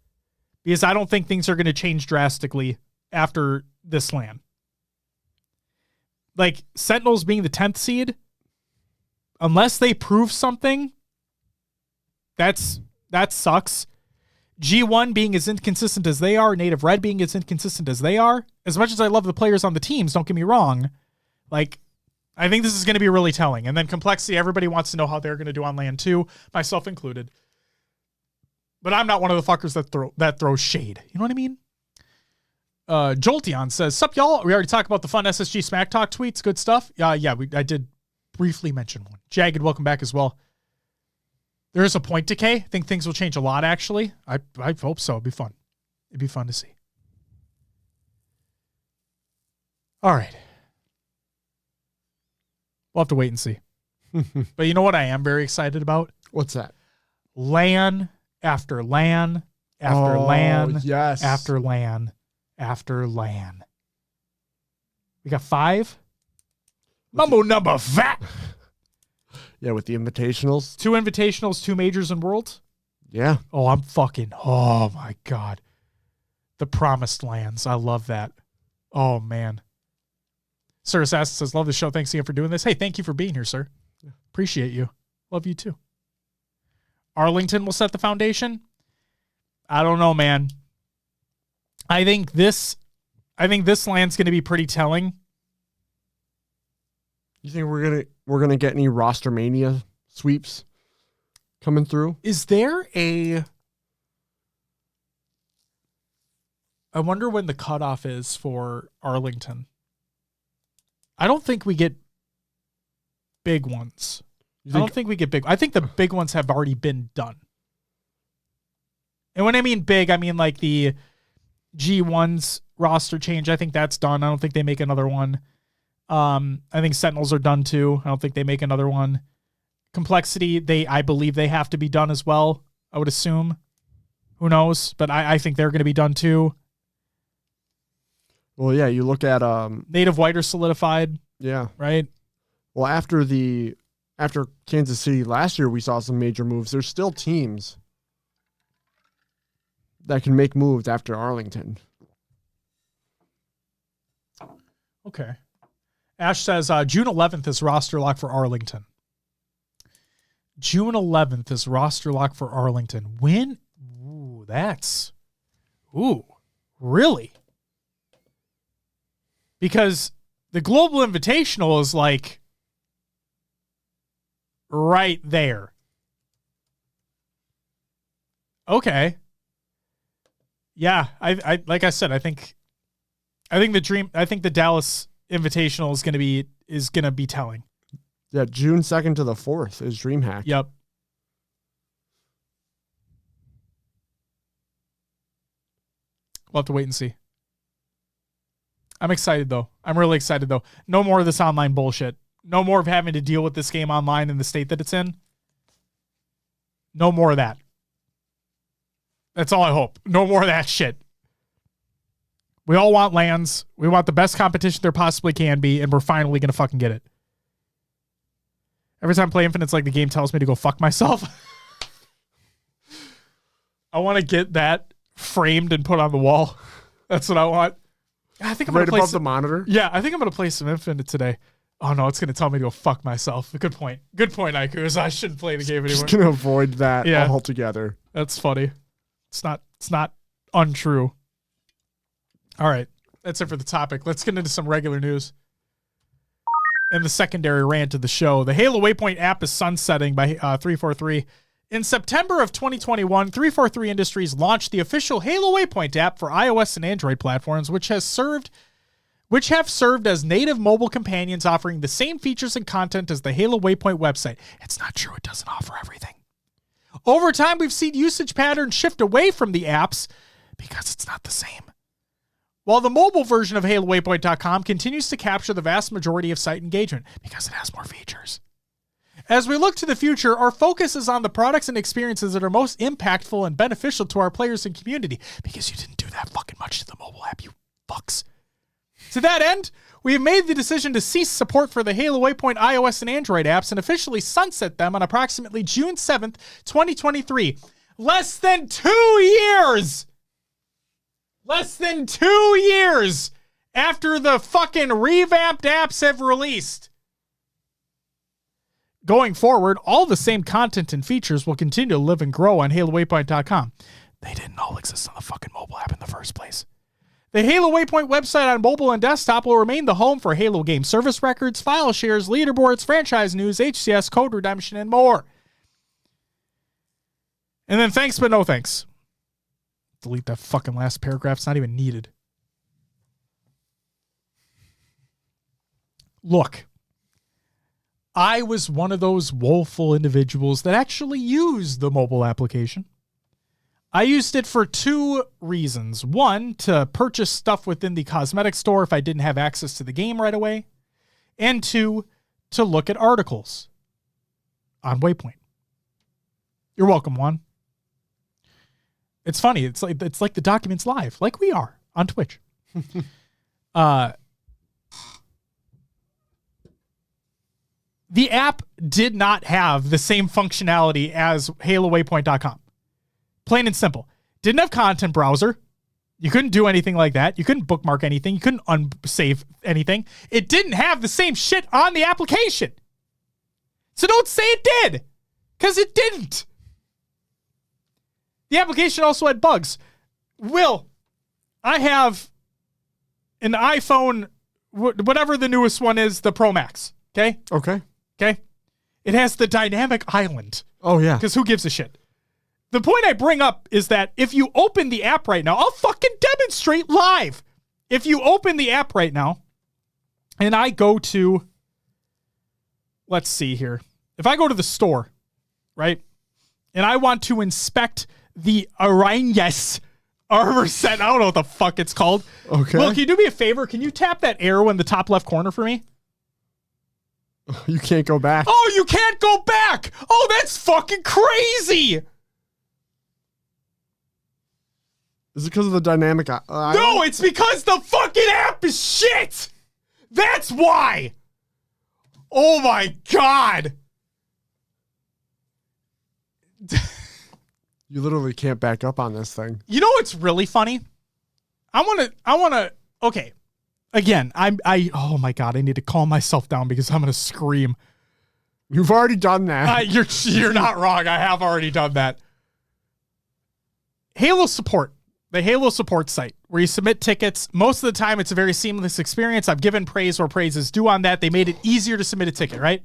because I don't think things are going to change drastically after this LAN. Like Sentinels being the 10th seed, unless they prove something, that sucks. G1 being as inconsistent as they are, Native Red being as inconsistent as they are. As much as I love the players on the teams, don't get me wrong. Like, I think this is going to be really telling. And then Complexity, everybody wants to know how they're going to do on LAN 2, myself included. But I'm not one of the fuckers that throws shade. You know what I mean? Jolteon says, "Sup, y'all? We already talked about the fun SSG Smack Talk tweets. Good stuff." Yeah, I did briefly mention one. Jagged, welcome back as well. There is a point decay. I think things will change a lot, actually. I hope so. It'd be fun. It'd be fun to see. All right. We'll have to wait and see. But you know what I am very excited about? What's that? LAN after LAN after LAN yes. after LAN after LAN. We got 5. Mumbo number fat. Yeah, with the invitationals. 2 invitationals, 2 majors and worlds. Yeah. Oh, oh my God. The promised lands. I love that. Oh, man. Sir Assassin says, "Love the show. Thanks again for doing this." Hey, thank you for being here, sir. Appreciate you. Love you too. Arlington will set the foundation. I don't know, man. I think this land's going to be pretty telling. You think we're gonna get any Rostermania sweeps coming through? Is there I wonder when the cutoff is for Arlington. I don't think we get big ones. I don't think we get big. I think the big ones have already been done. And when I mean big, I mean like the G1's roster change. I think that's done. I don't think they make another one. I think Sentinels are done too. I don't think they make another one. Complexity, I believe they have to be done as well, I would assume. Who knows? But I think they're going to be done too. Well, yeah, you look at Native White are solidified. Yeah. Right? Well, after Kansas City last year, we saw some major moves. There's still teams that can make moves after Arlington. Okay. Ash says June 11th is roster lock for Arlington. June 11th is roster lock for Arlington. When? Really? Because the Global Invitational is like right there. Okay. Yeah, I like I said, I think the Dallas Invitational is gonna be telling. Yeah, June 2nd to the 4th is DreamHack. Yep. We'll have to wait and see. I'm excited though. I'm really excited though. No more of this online bullshit. No more of having to deal with this game online in the state that it's in. No more of that. That's all I hope. No more of that shit. We all want lands. We want the best competition there possibly can be, and we're finally going to fucking get it. Every time I play Infinite, it's like the game tells me to go fuck myself. I want to get that framed and put on the wall. That's what I want. I think I'm right gonna play above the monitor. Yeah, I think I'm going to play some Infinite today. Oh, no, it's going to tell me to go fuck myself. Good point. Good point, Iku. I shouldn't play the game anymore. Just going to avoid that altogether. That's funny. It's not untrue. All right. That's it for the topic. Let's get into some regular news. And the secondary rant of the show. The Halo Waypoint app is sunsetting by 343. In September of 2021, 343 Industries launched the official Halo Waypoint app for iOS and Android platforms, which have served as native mobile companions offering the same features and content as the Halo Waypoint website. It's not true. It doesn't offer everything. Over time, we've seen usage patterns shift away from the apps because it's not the same. While the mobile version of HaloWaypoint.com continues to capture the vast majority of site engagement because it has more features. As we look to the future, our focus is on the products and experiences that are most impactful and beneficial to our players and community because you didn't do that fucking much to the mobile app, you fucks. To that end, we have made the decision to cease support for the Halo Waypoint iOS and Android apps and officially sunset them on approximately June 7th, 2023. Less than 2 years! Less than 2 years after the fucking revamped apps have released. Going forward, all the same content and features will continue to live and grow on HaloWaypoint.com. They didn't all exist on the fucking mobile app in the first place. The Halo Waypoint website on mobile and desktop will remain the home for Halo game service records, file shares, leaderboards, franchise news, HCS, code redemption, and more. And then thanks but no thanks. Delete that fucking last paragraph. It's not even needed. Look, I was one of those woeful individuals that actually used the mobile application. I used it for 2 reasons. 1, to purchase stuff within the cosmetic store if I didn't have access to the game right away. And 2, to look at articles on Waypoint. You're welcome, Juan. It's funny. It's like the Documents Live, like we are on Twitch. The app did not have the same functionality as HaloWaypoint.com. Plain and simple. Didn't have content browser. You couldn't do anything like that. You couldn't bookmark anything. You couldn't unsave anything. It didn't have the same shit on the application. So don't say it did, because it didn't. The application also had bugs. Will, I have an iPhone, whatever the newest one is, the Pro Max. Okay? Okay. Okay? It has the dynamic island. Oh, yeah. Because who gives a shit? The point I bring up is that if you open the app right now, I'll fucking demonstrate live. If you open the app right now, and I go to, let's see here. If I go to the store, right, and I want to inspect the Arañas Armor Set, I don't know what the fuck it's called. Okay. Will, can you do me a favor? Can you tap that arrow in the top left corner for me? You can't go back. Oh, you can't go back! Oh, that's fucking crazy! Is it because of the dynamic? No, it's because the fucking app is shit! That's why! Oh my god! You literally can't back up on this thing. You know what's really funny? I wanna, okay. Again, oh my god, I need to calm myself down because I'm gonna scream. You've already done that. You're not wrong. I have already done that. Halo support. The Halo support site where you submit tickets. Most of the time, it's a very seamless experience. I've given praise where praise is due on that. They made it easier to submit a ticket, right?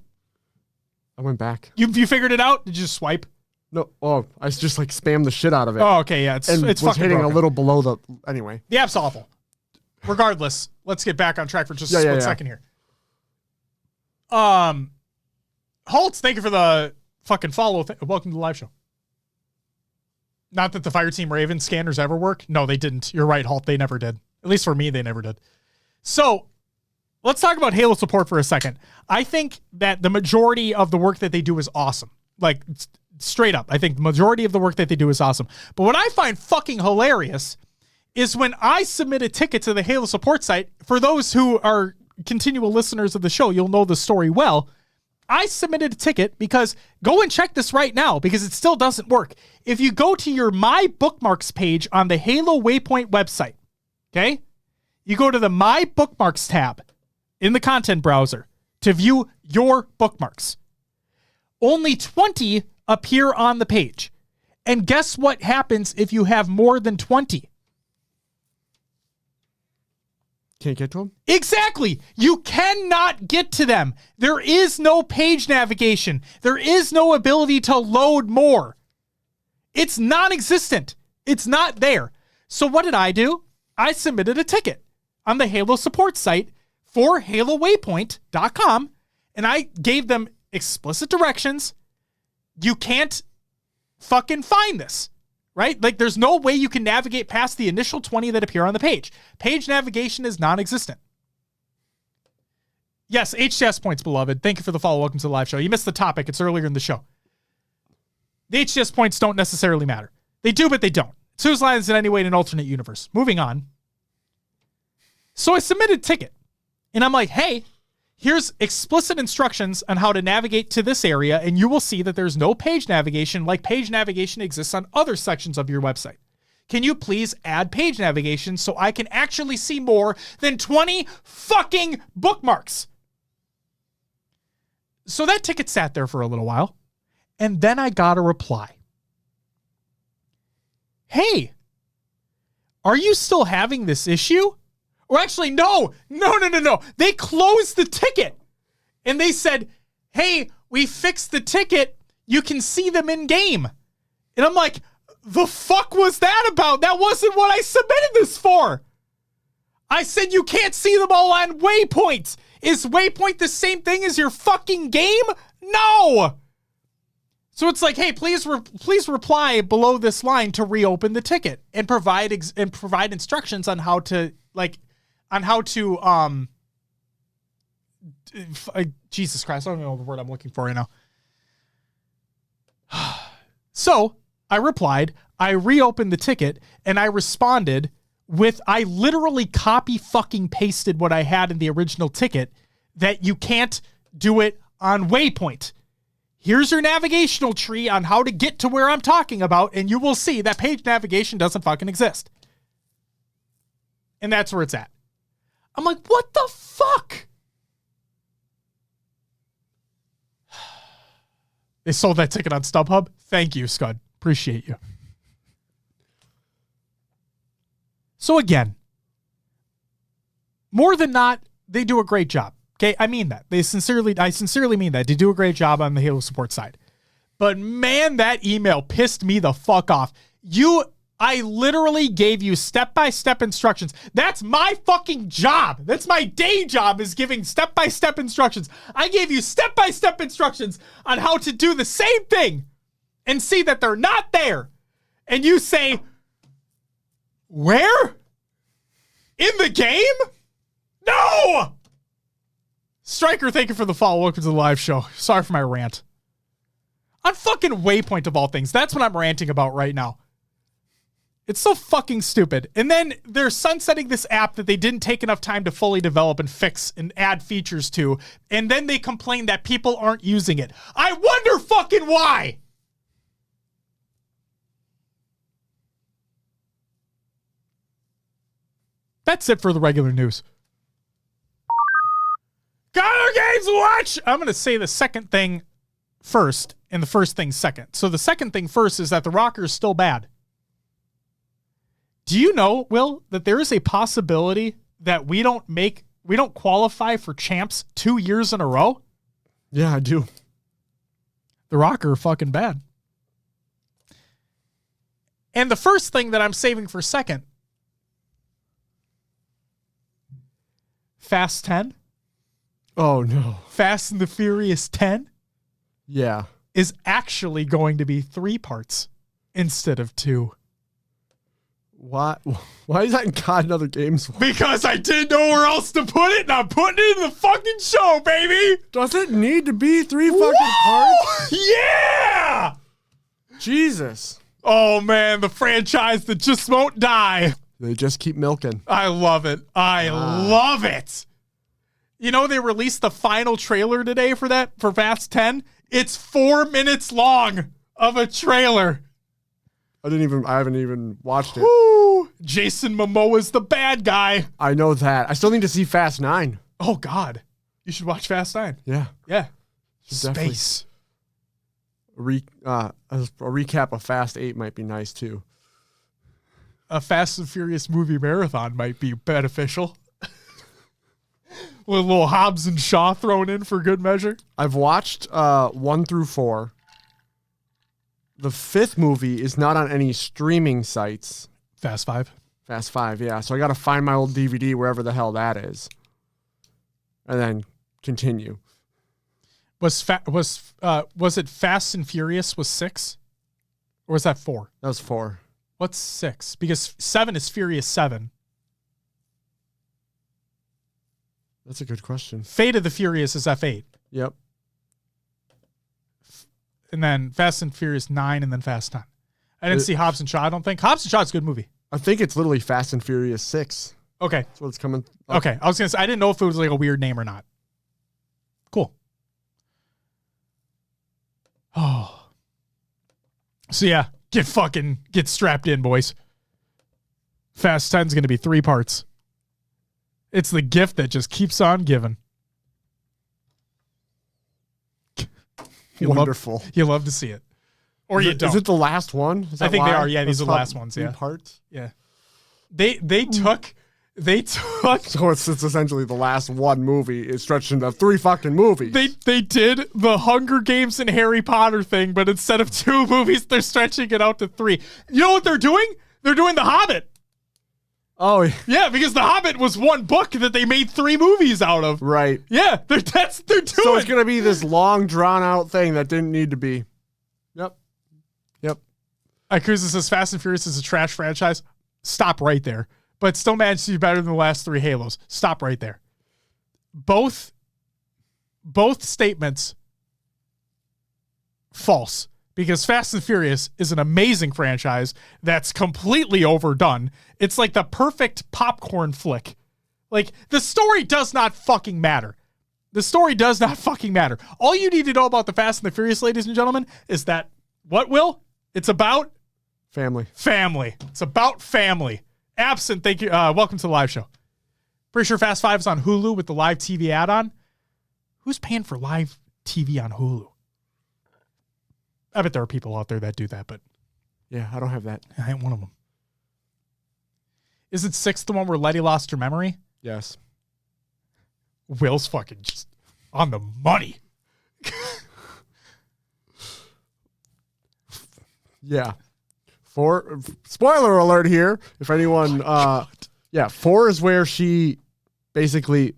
I went back. You figured it out? Did you just swipe? No. Oh, I just like spammed the shit out of it. Oh, okay. Yeah, it's was fucking hitting broken. a little below the. Anyway, the app's awful. Regardless, let's get back on track for just a split second here. Holtz, thank you for the fucking follow. Welcome to the live show. Not that the Fire Team Raven scanners ever work. No, they didn't. You're right, Holt. They never did. At least for me, they never did. So let's talk about Halo support for a second. I think that the majority of the work that they do is awesome. Like, straight up, I think the majority of the work that they do is awesome. But what I find fucking hilarious is when I submit a ticket to the Halo support site, for those who are continual listeners of the show, you'll know the story well. I submitted a ticket because, go and check this right now because it still doesn't work. If you go to your My Bookmarks page on the Halo Waypoint website, okay, you go to the My Bookmarks tab in the content browser to view your bookmarks. Only 20 appear on the page. And guess what happens if you have more than 20? can't get to them? Exactly. You cannot get to them. There is no page navigation. There is no ability to load more. It's non-existent. It's not there. So what did I do? I submitted a ticket on the Halo support site for HaloWaypoint.com, and I gave them explicit directions. You can't fucking find this, right? Like, there's no way you can navigate past the initial 20 that appear on the page. Page navigation is non-existent. Yes, HCS Points, beloved. Thank you for the follow. Welcome to the live show. You missed the topic. It's earlier in the show. The HCS Points don't necessarily matter. They do, but they don't. Sue's lines in any way in an alternate universe. Moving on. So I submitted a ticket, and I'm like, hey, here's explicit instructions on how to navigate to this area, and you will see that there's no page navigation like page navigation exists on other sections of your website. Can you please add page navigation so I can actually see more than 20 fucking bookmarks? So that ticket sat there for a little while, and then I got a reply. Hey, are you still having this issue? Or actually, no. They closed the ticket. And they said, hey, we fixed the ticket. You can see them in game. And I'm like, the fuck was that about? That wasn't what I submitted this for. I said you can't see them all on Waypoint. Is Waypoint the same thing as your fucking game? No. So it's like, hey, please reply below this line to reopen the ticket and provide instructions on how to Jesus Christ, I don't know the word I'm looking for right now. So I replied, I reopened the ticket, and I responded with, I literally copy fucking pasted what I had in the original ticket, that you can't do it on Waypoint. Here's your navigational tree on how to get to where I'm talking about, and you will see that page navigation doesn't fucking exist. And that's where it's at. I'm like, what the fuck? They sold that ticket on StubHub. Thank you, Scud. Appreciate you. So again, more than not, they do a great job. Okay, I mean that. I sincerely mean that. They do a great job on the Halo support side. But man, that email pissed me the fuck off. I literally gave you step-by-step instructions. That's my fucking job. That's my day job, is giving step-by-step instructions. I gave you step-by-step instructions on how to do the same thing and see that they're not there. And you say, where? In the game? No! Striker, thank you for the follow. Welcome to the live show. Sorry for my rant. On fucking Waypoint of all things. That's what I'm ranting about right now. It's so fucking stupid. And then they're sunsetting this app that they didn't take enough time to fully develop and fix and add features to. And then they complain that people aren't using it. I wonder fucking why. That's it for the regular news. Got our games to watch. I'm going to say the second thing first and the first thing second. So the second thing first is that the rocker is still bad. Do you know, Will, that there is a possibility that we don't qualify for champs 2 years in a row? Yeah, I do. The rocker are fucking bad. And the first thing that I'm saving for second, Fast 10. Oh, no. Fast and the Furious 10. Yeah. Is actually going to be 3 parts instead of 2. Why is that in God and Other Games? Because I didn't know where else to put it, and I'm putting it in the fucking show, baby! Does it need to be 3 fucking parts? Yeah! Jesus. Oh, man, the franchise that just won't die. They just keep milking. I love it. I love it. You know, they released the final trailer today for Fast 10. It's 4 minutes long of a trailer. I haven't even watched it. Woo! Jason Momoa's the bad guy. I know that. I still need to see Fast 9. Oh, God. You should watch Fast 9. Yeah. Yeah. Space. A recap of Fast 8 might be nice, too. A Fast and Furious movie marathon might be beneficial. With a little Hobbs and Shaw thrown in for good measure. I've watched 1 through 4. The 5th movie is not on any streaming sites. Fast 5. Fast 5, yeah. So I got to find my old DVD wherever the hell that is. And then continue. Was it Fast and Furious was 6? Or was that 4? That was 4. What's 6? Because 7 is Furious 7. That's a good question. Fate of the Furious is F8. Yep. And then Fast and Furious 9 and then Fast 10. I didn't see Hobbs and Shaw, I don't think. Hobbs and Shaw is a good movie. I think it's literally Fast and Furious 6. Okay. That's what it's coming up. Okay. I was going to say, I didn't know if it was like a weird name or not. Cool. Oh. So yeah, get strapped in, boys. Fast 10 is going to be 3 parts. It's the gift that just keeps on giving. Wonderful. You love to see it. Or you don't. Is it the last one? I think they are. Yeah, these are the last ones. Yeah. Parts? Yeah. They took. So it's essentially the last one movie is stretched into 3 fucking movies. They did the Hunger Games and Harry Potter thing, but instead of 2 movies, they're stretching it out to 3. You know what they're doing? They're doing The Hobbit. Oh, yeah, because The Hobbit was 1 book that they made 3 movies out of. Right. Yeah, they're doing. So it's gonna be this long, drawn out thing that didn't need to be. Yep. Cruises says Fast and Furious is a trash franchise. Stop right there. But still managed to be better than the last 3 Halos. Stop right there. Both statements false. Because Fast and Furious is an amazing franchise that's completely overdone. It's like the perfect popcorn flick. Like, the story does not fucking matter. The story does not fucking matter. All you need to know about the Fast and the Furious, ladies and gentlemen, is that, what, Will? It's about? Family. It's about family. Absent, thank you. Welcome to the live show. Pretty sure Fast 5 is on Hulu with the live TV add-on. Who's paying for live TV on Hulu? I bet there are people out there that do that, but yeah, I don't have that. I ain't one of them. Isn't 6 the one where Letty lost her memory? Yes. Will's fucking just on the money. Yeah. 4, spoiler alert here. If anyone, 4 is where she basically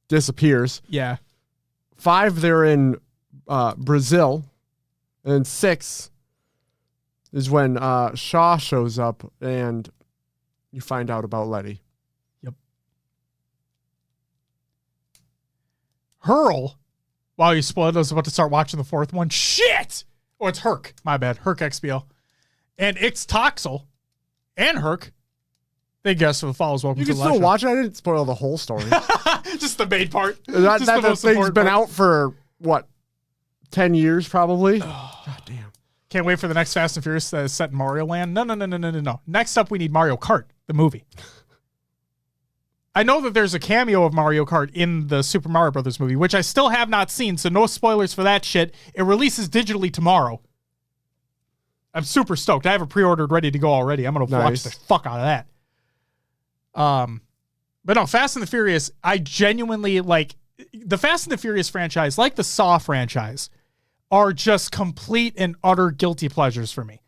disappears. Yeah. 5, they're in Brazil. And then 6 is when Shaw shows up and you find out about Letty. Yep. Hurl, while you spoiled, I was about to start watching the 4th one. Shit! Oh, it's Herc. My bad. Herc XBL. And Ixtoxel and Herc. They guess for the follows. Welcome you to can the live still show. watch it. I didn't spoil the whole story. Just the main part. That thing's been out for, 10 years probably? God damn. Can't wait for the next Fast and Furious that is set in Mario Land. No. Next up, we need Mario Kart, the movie. I know that there's a cameo of Mario Kart in the Super Mario Brothers movie, which I still have not seen, so no spoilers for that shit. It releases digitally tomorrow. I'm super stoked. I have it pre-ordered ready to go already. I'm going to watch the fuck out of that. But no, Fast and the Furious, I genuinely like the Fast and the Furious franchise, like the Saw franchise, are just complete and utter guilty pleasures for me.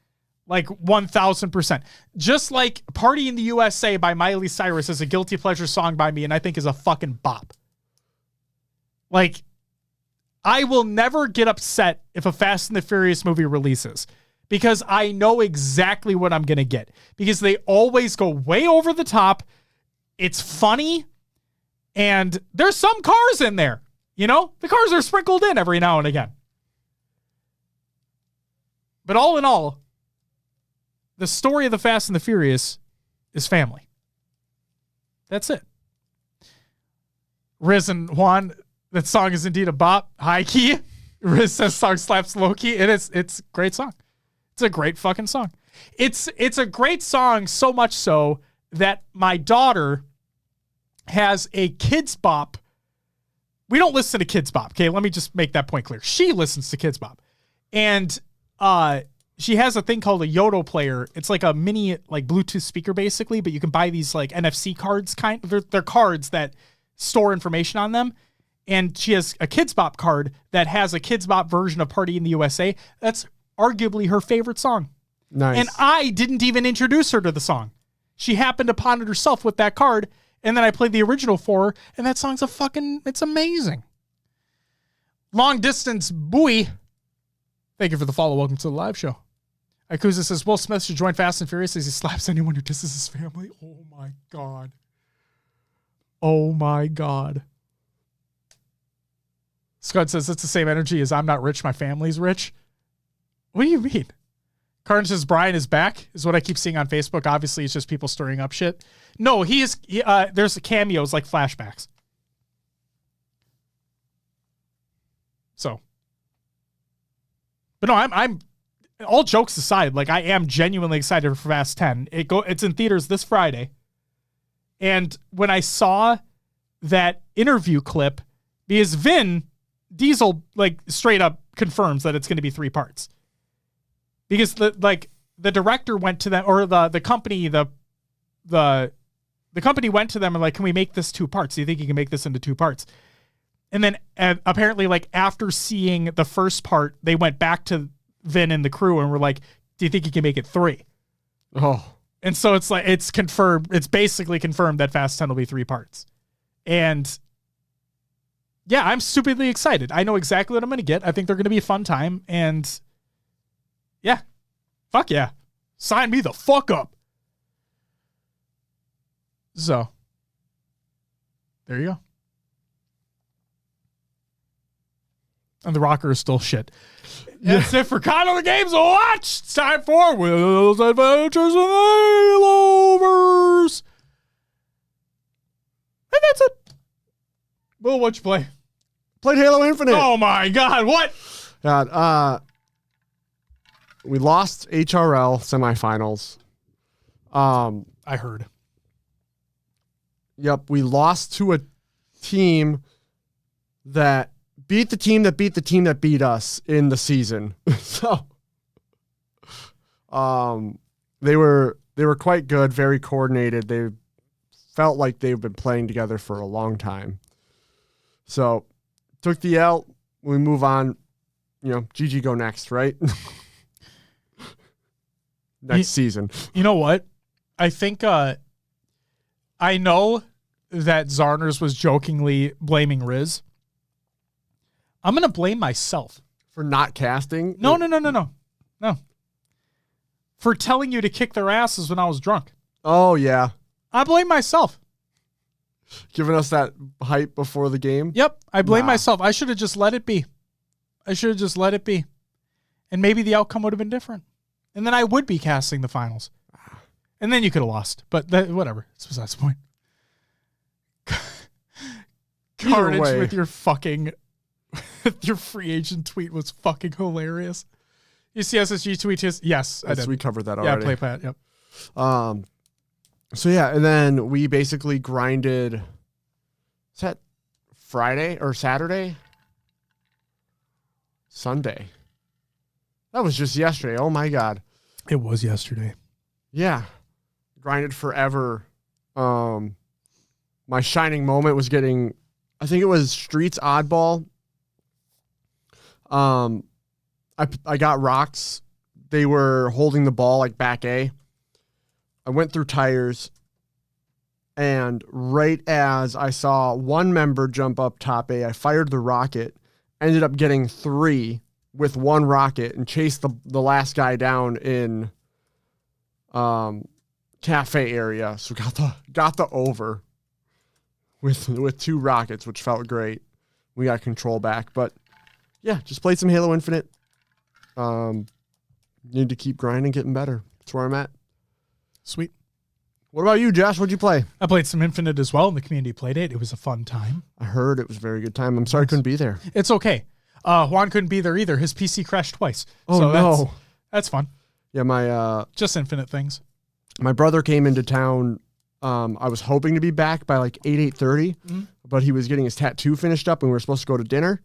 Like 1,000%. Just like Party in the USA by Miley Cyrus is a guilty pleasure song by me and I think is a fucking bop. Like, I will never get upset if a Fast and the Furious movie releases because I know exactly what I'm going to get because they always go way over the top. It's funny and there's some cars in there. You know, the cars are sprinkled in every now and again. But all in all, the story of the Fast and the Furious is family. That's it. Riz and Juan, that song is indeed a bop. High key. Riz says song slaps low key. It's a great song. It's a great fucking song. It's a great song, so much so that my daughter has a Kids Bop. We don't listen to Kids Bop, okay? Let me just make that point clear. She listens to Kids Bop. And she has a thing called a Yoto player. It's like a mini like Bluetooth speaker basically, but you can buy these like NFC cards they're cards that store information on them. And she has a Kids Bop card that has a Kids Bop version of Party in the USA. That's arguably her favorite song. Nice. And I didn't even introduce her to the song. She happened upon it herself with that card. And then I played the original for her. And that song's it's amazing. Long Distance Buoy Thank you for the follow. Welcome to the live show. Ikuza says, Will Smith should join Fast and Furious as he slaps anyone who disses his family. Oh, my God. Oh, my God. Scud says, it's the same energy as I'm not rich, my family's rich. What do you mean? Carnage says, Brian is back, is what I keep seeing on Facebook. Obviously, it's just people stirring up shit. No, there's cameos like flashbacks. So. But no, I'm all jokes aside, like I am genuinely excited for Fast 10. It's in theaters this Friday. And when I saw that interview clip, because Vin Diesel like straight up confirms that it's going to be 3 parts. Because the director went to them, or the company, the company went to them and like, can we make this 2 parts? Do you think you can make this into 2 parts? And then apparently, like after seeing the first part, they went back to Vin and the crew and were like, do you think you can make it 3? Oh. And so it's like, it's confirmed. It's basically confirmed that Fast 10 will be 3 parts. And yeah, I'm stupidly excited. I know exactly what I'm going to get. I think they're going to be a fun time. And yeah, fuck yeah. Sign me the fuck up. So there you go. And the rocker is still shit. That's it for Con of the Games to watch. It's time for Will's Adventures in Haloverse. And that's it. Will, what'd you play? Played Halo Infinite. Oh my God, what? God, we lost HRL semifinals. I heard. Yep, we lost to a team that beat the team that beat the team that beat us in the season. So, they were quite good, very coordinated. They felt like they've been playing together for a long time. So, took the L. We move on. You know, GG go next, right? Next season. You know what? I think I know that Zarners was jokingly blaming Riz. I'm going to blame myself. For not casting? No. For telling you to kick their asses when I was drunk. Oh, yeah. I blame myself. Giving us that hype before the game? Yep, I blame myself. I should have just let it be. And maybe the outcome would have been different. And then I would be casting the finals. And then you could have lost. But whatever. It's besides the point. Carnage with your fucking... your free agent tweet was fucking hilarious. You see SSG tweet his... Yes, I did. We covered that already. Yeah, play Pat, yep. So yeah, and then we basically grinded... Is that Friday or Saturday? Sunday. That was just yesterday. Oh my God. It was yesterday. Yeah. Grinded forever. My shining moment was getting... I think it was Streets Oddball. I got rocks. They were holding the ball like back A. I went through tires, and right as I saw one member jump up top A, I fired the rocket, ended up getting 3 with 1 rocket, and chased the last guy down in cafe area. So got the over with 2 rockets, which felt great. We got control back, but yeah, just played some Halo Infinite. Need to keep grinding, getting better. That's where I'm at. Sweet. What about you, Josh? What'd you play? I played some Infinite as well, and the community played it. It was a fun time. I heard it was a very good time. I'm sorry I couldn't be there. It's okay. Juan couldn't be there either. His PC crashed twice. Oh, so no. That's fun. Yeah, my... just Infinite things. My brother came into town. I was hoping to be back by like 8:30, but he was getting his tattoo finished up, and we were supposed to go to dinner.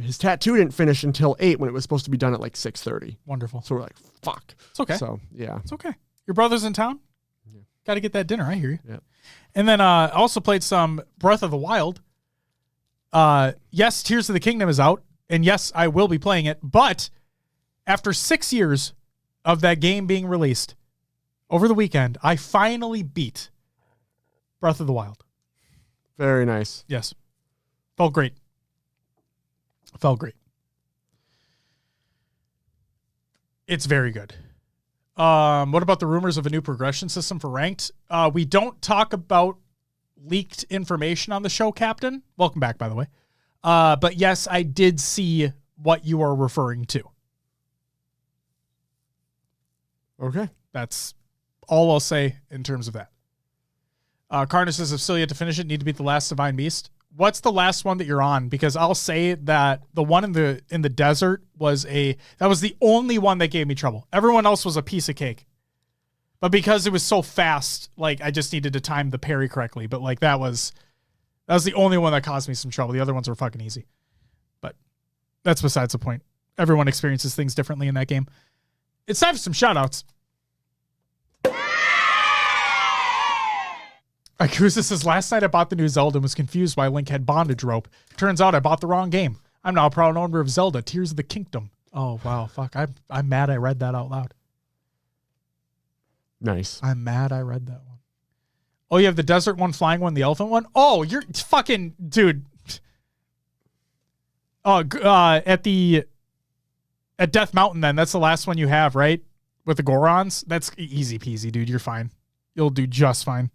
His tattoo didn't finish until 8 when it was supposed to be done at like 6:30. Wonderful. So we're like, fuck. It's okay. So, yeah. It's okay. Your brother's in town? Yeah. Got to get that dinner. I hear you. Yeah. And then I also played some Breath of the Wild. Yes, Tears of the Kingdom is out. And yes, I will be playing it. But after 6 years of that game being released, over the weekend, I finally beat Breath of the Wild. Very nice. Yes. Felt great. It's very good. What about the rumors of a new progression system for ranked? We don't talk about leaked information on the show, Captain. Welcome back, by the way. But yes, I did see what you are referring to. Okay. That's all I'll say in terms of that. Carnage says, if still yet to finish it, need to beat the last Divine Beast. What's the last one that you're on? Because I'll say that the one in the desert was the only one that gave me trouble. Everyone else was a piece of cake. But because it was so fast, like I just needed to time the parry correctly. But like that was the only one that caused me some trouble. The other ones were fucking easy. But that's besides the point. Everyone experiences things differently in that game. It's time for some shoutouts. Akusa says, last night I bought the new Zelda and was confused why Link had bondage rope. Turns out I bought the wrong game. I'm now a proud owner of Zelda, Tears of the Kingdom. Oh, wow. Fuck. I'm mad I read that out loud. Nice. I'm mad I read that one. Oh, you have the desert one, flying one, the elephant one? Oh, you're fucking... Dude. Oh, at Death Mountain, then. That's the last one you have, right? With the Gorons? That's easy peasy, dude. You're fine. You'll do just fine.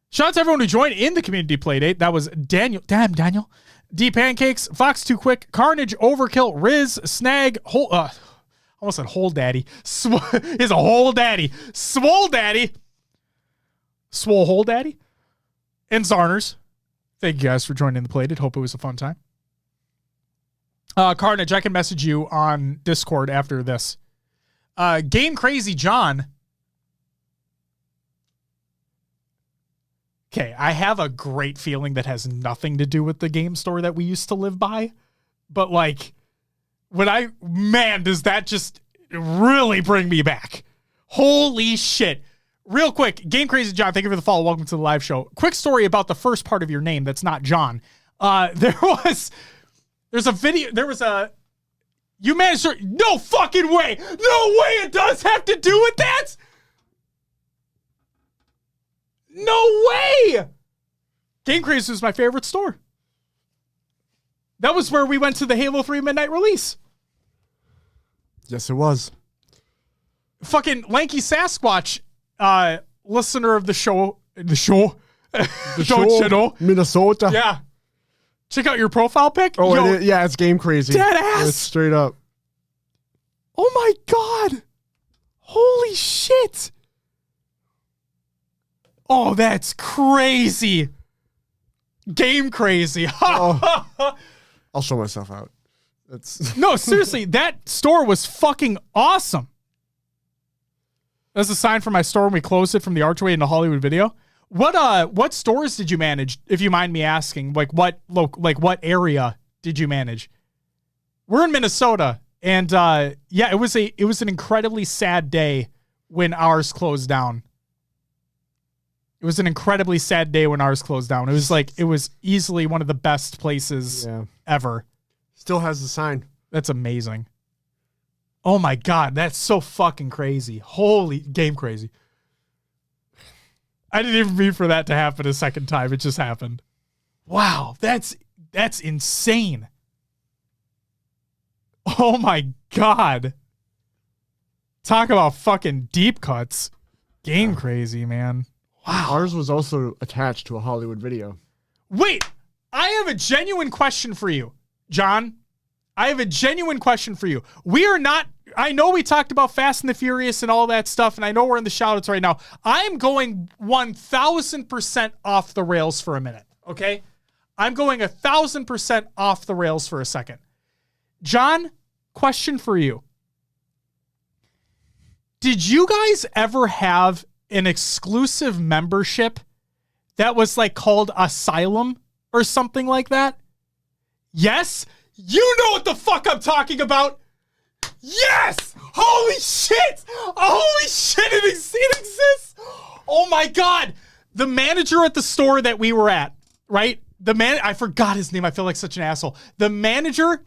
Shout out to everyone who joined in the community playdate. That was Daniel. Damn, Daniel. D Pancakes, Fox Too Quick, Carnage, Overkill, Riz, Snag, almost said Hole Daddy. He's a Hole Daddy. Swole Daddy. Swole Hole Daddy. And Zarners. Thank you guys for joining the playdate. Hope it was a fun time. Carnage, I can message you on Discord after this. Game Crazy John. Okay, I have a great feeling that has nothing to do with the game store that we used to live by. But like, does that just really bring me back? Holy shit. Real quick, Game Crazy John, thank you for the follow. Welcome to the live show. Quick story about the first part of your name that's not John. You managed to, no fucking way. No way it does have to do with that. No way! Game Crazy was my favorite store. That was where we went to the Halo 3 midnight release. Yes, it was. Fucking Lanky Sasquatch, listener of the show. Don't you know? Minnesota. Yeah. Check out your profile pic. Oh, it's Game Crazy. Dead ass. It's straight up. Oh my God. Holy shit. Oh, that's crazy. Game Crazy. Oh, I'll show myself out. No, seriously, that store was fucking awesome. That's a sign for my store when we closed it from the Archway into Hollywood Video. What stores did you manage, if you mind me asking? Like what area did you manage? We're in Minnesota, and it was an incredibly sad day when ours closed down. It was an incredibly sad day when ours closed down. It was easily one of the best places ever. Still has the sign. That's amazing. Oh my God, that's so fucking crazy. Holy Game Crazy. I didn't even mean for that to happen a second time. It just happened. Wow, that's insane. Oh my God. Talk about fucking deep cuts. Game Crazy, man. Wow. Ours was also attached to a Hollywood Video. Wait, I have a genuine question for you, John. I have a genuine question for you. I know we talked about Fast and the Furious and all that stuff, and I know we're in the shoutouts right now. I am going 1,000% off the rails for a minute, okay? I'm going 1,000% off the rails for a second. John, question for you. Did you guys ever have an exclusive membership that was like called Asylum or something like that? Yes? You know what the fuck I'm talking about. Yes! Holy shit! Holy shit, it exists! Oh my God! The manager at the store that we were at, right? I forgot his name. I feel like such an asshole. The manager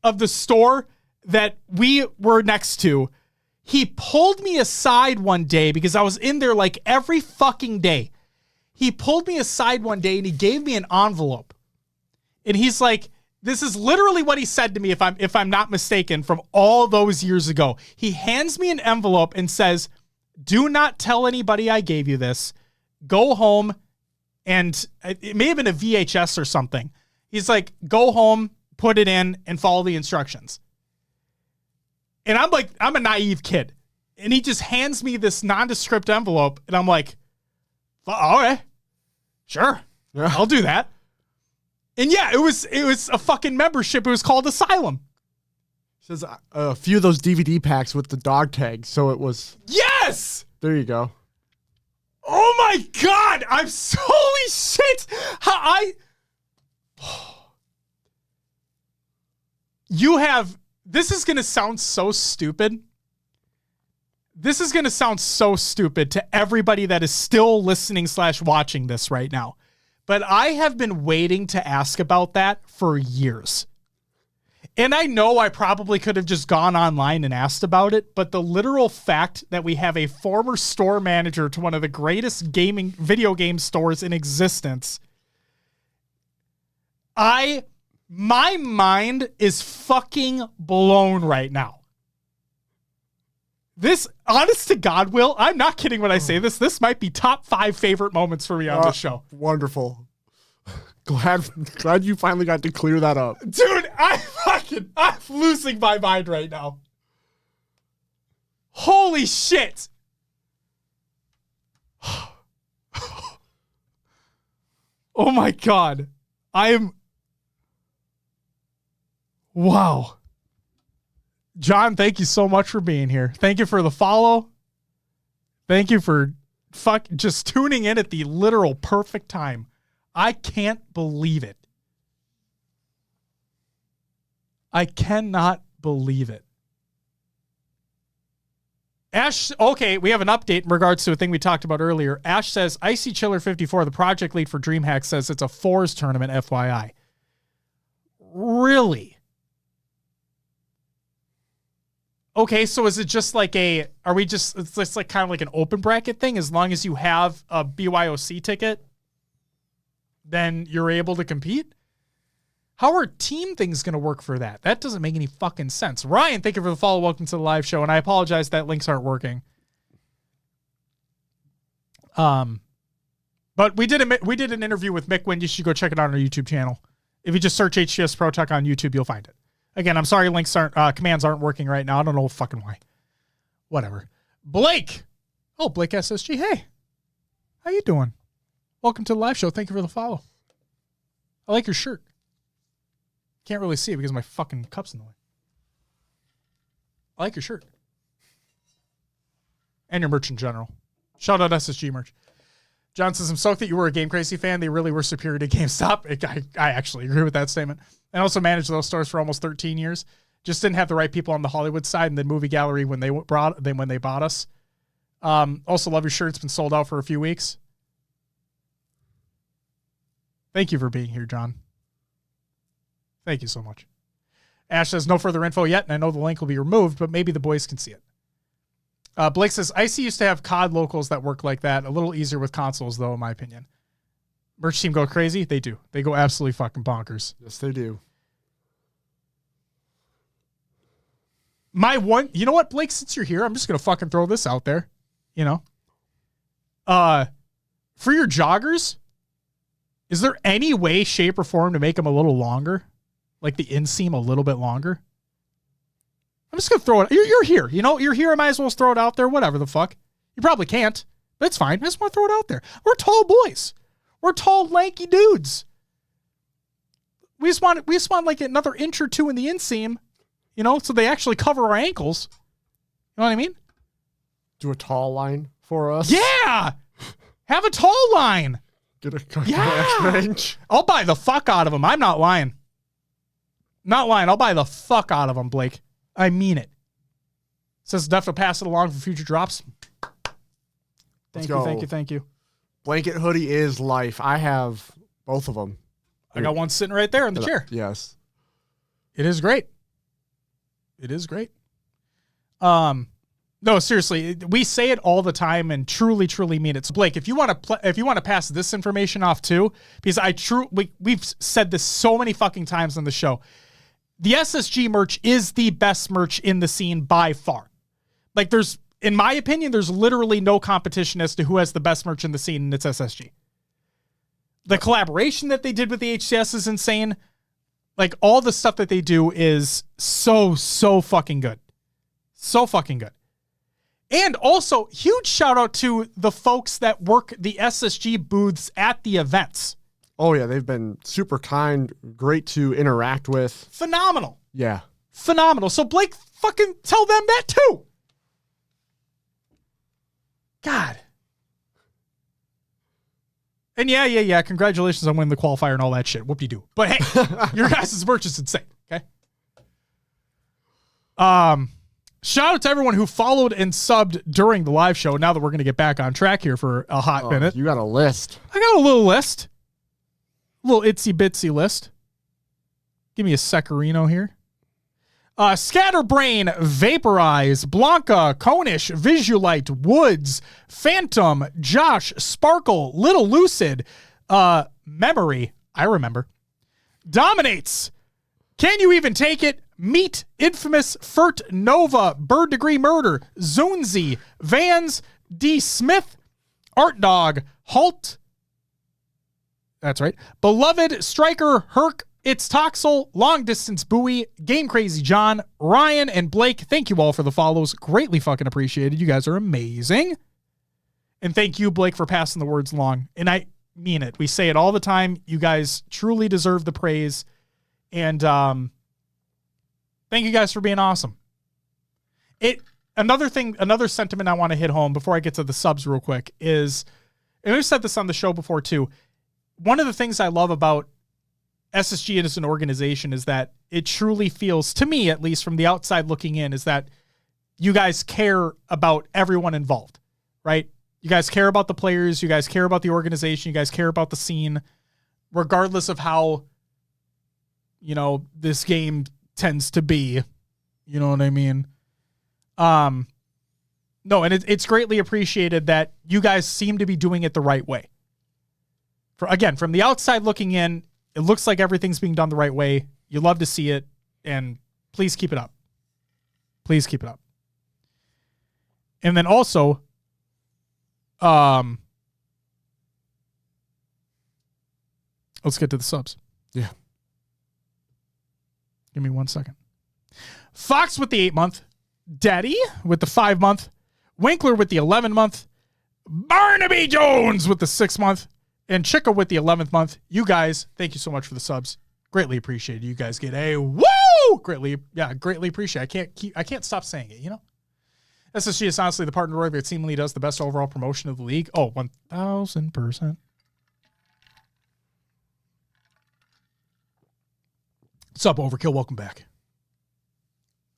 of the store that we were next to, he pulled me aside one day because I was in there like every fucking day. He pulled me aside one day and he gave me an envelope. And he's like, This is literally what he said to me, if I'm not mistaken, from all those years ago. He hands me an envelope and says, "Do not tell anybody I gave you this. Go home," and it may have been a VHS or something. He's like, "Go home, put it in, and follow the instructions." And I'm like, I'm a naive kid. And he just hands me this nondescript envelope, and I'm like, all right, sure, yeah, I'll do that. And yeah, it was a fucking membership. It was called Asylum. It says a few of those DVD packs with the dog tag, so it was... Yes! There you go. Oh my God! Holy shit! This is going to sound so stupid. This is going to sound so stupid to everybody that is still listening / watching this right now. But I have been waiting to ask about that for years. And I know I probably could have just gone online and asked about it, but the literal fact that we have a former store manager to one of the greatest video game stores in existence, my mind is fucking blown right now. This, honest to God, Will, I'm not kidding when I say this. This might be top 5 favorite moments for me on this show. Wonderful. Glad you finally got to clear that up. Dude, I'm losing my mind right now. Holy shit. Oh my God. Wow. John, thank you so much for being here. Thank you for the follow. Thank you for just tuning in at the literal perfect time. I can't believe it. I cannot believe it. Ash, okay, we have an update in regards to a thing we talked about earlier. Ash says, Icy Chiller 54, the project lead for DreamHack, says it's a fours tournament, FYI. Really? Okay, so is it just like it's like kind of like an open bracket thing? As long as you have a BYOC ticket, then you're able to compete? How are team things going to work for that? That doesn't make any fucking sense. Ryan, thank you for the follow. Welcome to the live show. And I apologize that links aren't working. But we did an interview with Mick Wind. You should go check it out on our YouTube channel. If you just search HCS Pro Talk on YouTube, you'll find it. Again, I'm sorry commands aren't working right now. I don't know fucking why. Whatever. Blake. Oh, Blake SSG. Hey. How you doing? Welcome to the live show. Thank you for the follow. I like your shirt. Can't really see it because my fucking cup's in the way. I like your shirt. And your merch in general. Shout out SSG merch. John says, I'm stoked that you were a Game Crazy fan. They really were superior to GameStop. I actually agree with that statement. I also managed those stores for almost 13 years. Just didn't have the right people on the Hollywood side and the movie gallery when they bought us. Also love your shirt. It's been sold out for a few weeks. Thank you for being here, John. Thank you so much. Ash says, no further info yet, and I know the link will be removed, but maybe the boys can see it. Blake says, Icy used to have COD locals that work like that. A little easier with consoles, though, in my opinion. Merch team go crazy? They do. They go absolutely fucking bonkers. Yes, they do. You know what, Blake, since you're here, I'm just going to fucking throw this out there. You know? For your joggers, is there any way, shape, or form to make them a little longer? Like the inseam a little bit longer? I'm just going to throw it. You're here. You know, you're here. I might as well throw it out there. Whatever the fuck. You probably can't. But it's fine. I just want to throw it out there. We're tall boys. We're tall, lanky dudes. We just want like another inch or two in the inseam, you know, so they actually cover our ankles. You know what I mean? Do a tall line for us. Yeah. Have a tall line. Get an extra inch. I'll buy the fuck out of them. I'm not lying. Not lying. I'll buy the fuck out of them, Blake. I mean it. Says definitely pass it along for future drops. Thank you. Blanket hoodie is life. I have both of them. I got one sitting right there in the chair. Yes. It is great. It is great. No, seriously, we say it all the time and truly, truly mean it. So Blake, if you want to pass this information off too, because we've said this so many fucking times on the show, the SSG merch is the best merch in the scene by far. Like in my opinion, there's literally no competition as to who has the best merch in the scene, and it's SSG. The collaboration that they did with the HCS is insane. Like, all the stuff that they do is so fucking good. So fucking good. And also, huge shout out to the folks that work the SSG booths at the events. Oh, yeah. They've been super kind, great to interact with. Phenomenal. Yeah. Phenomenal. So, Blake, fucking tell them that too. God. And yeah. Congratulations on winning the qualifier and all that shit. Whoop-de-doo. But hey, your guys' merch is insane. Okay. Shout out to everyone who followed and subbed during the live show. Now that we're going to get back on track here for a hot minute. You got a list. I got a little list. A little itsy bitsy list. Give me a Secarino here. Scatterbrain, Vaporize, Blanca, Conish, Visualite, Woods, Phantom, Josh, Sparkle, Little Lucid, Memory, I remember, Dominates, Can You Even Take It, Meat, Infamous, Fert, Nova, Bird Degree Murder, Zunzi, Vans, D. Smith, Art Dog, Halt, that's right, Beloved, Striker, Herc, It's Toxel, Long Distance Bowie, Game Crazy John, Ryan, and Blake. Thank you all for the follows. Greatly fucking appreciated. You guys are amazing. And thank you, Blake, for passing the words along. And I mean it. We say it all the time. You guys truly deserve the praise. And thank you guys for being awesome. Another sentiment I want to hit home before I get to the subs real quick is, and we've said this on the show before too, one of the things I love about SSG as an organization is that it truly feels, to me at least from the outside looking in, is that you guys care about everyone involved, right? You guys care about the players, you guys care about the organization, you guys care about the scene, regardless of how, this game tends to be, you know what I mean? No, and it's greatly appreciated that you guys seem to be doing it the right way. From the outside looking in, it looks like everything's being done the right way. You love to see it, and please keep it up. Please keep it up. And then also, let's get to the subs. Yeah. Give me 1 second. Fox with the 8-month. Daddy with the 5-month. Winkler with the 11-month. Barnaby Jones with the 6-month. And Chica with the 11th month. You guys, thank you so much for the subs. Greatly appreciated. You guys get a woo! Greatly appreciate. I can't stop saying it, SSG is honestly the partner that seemingly does the best overall promotion of the league. Oh, 1,000%. What's up, Overkill? Welcome back.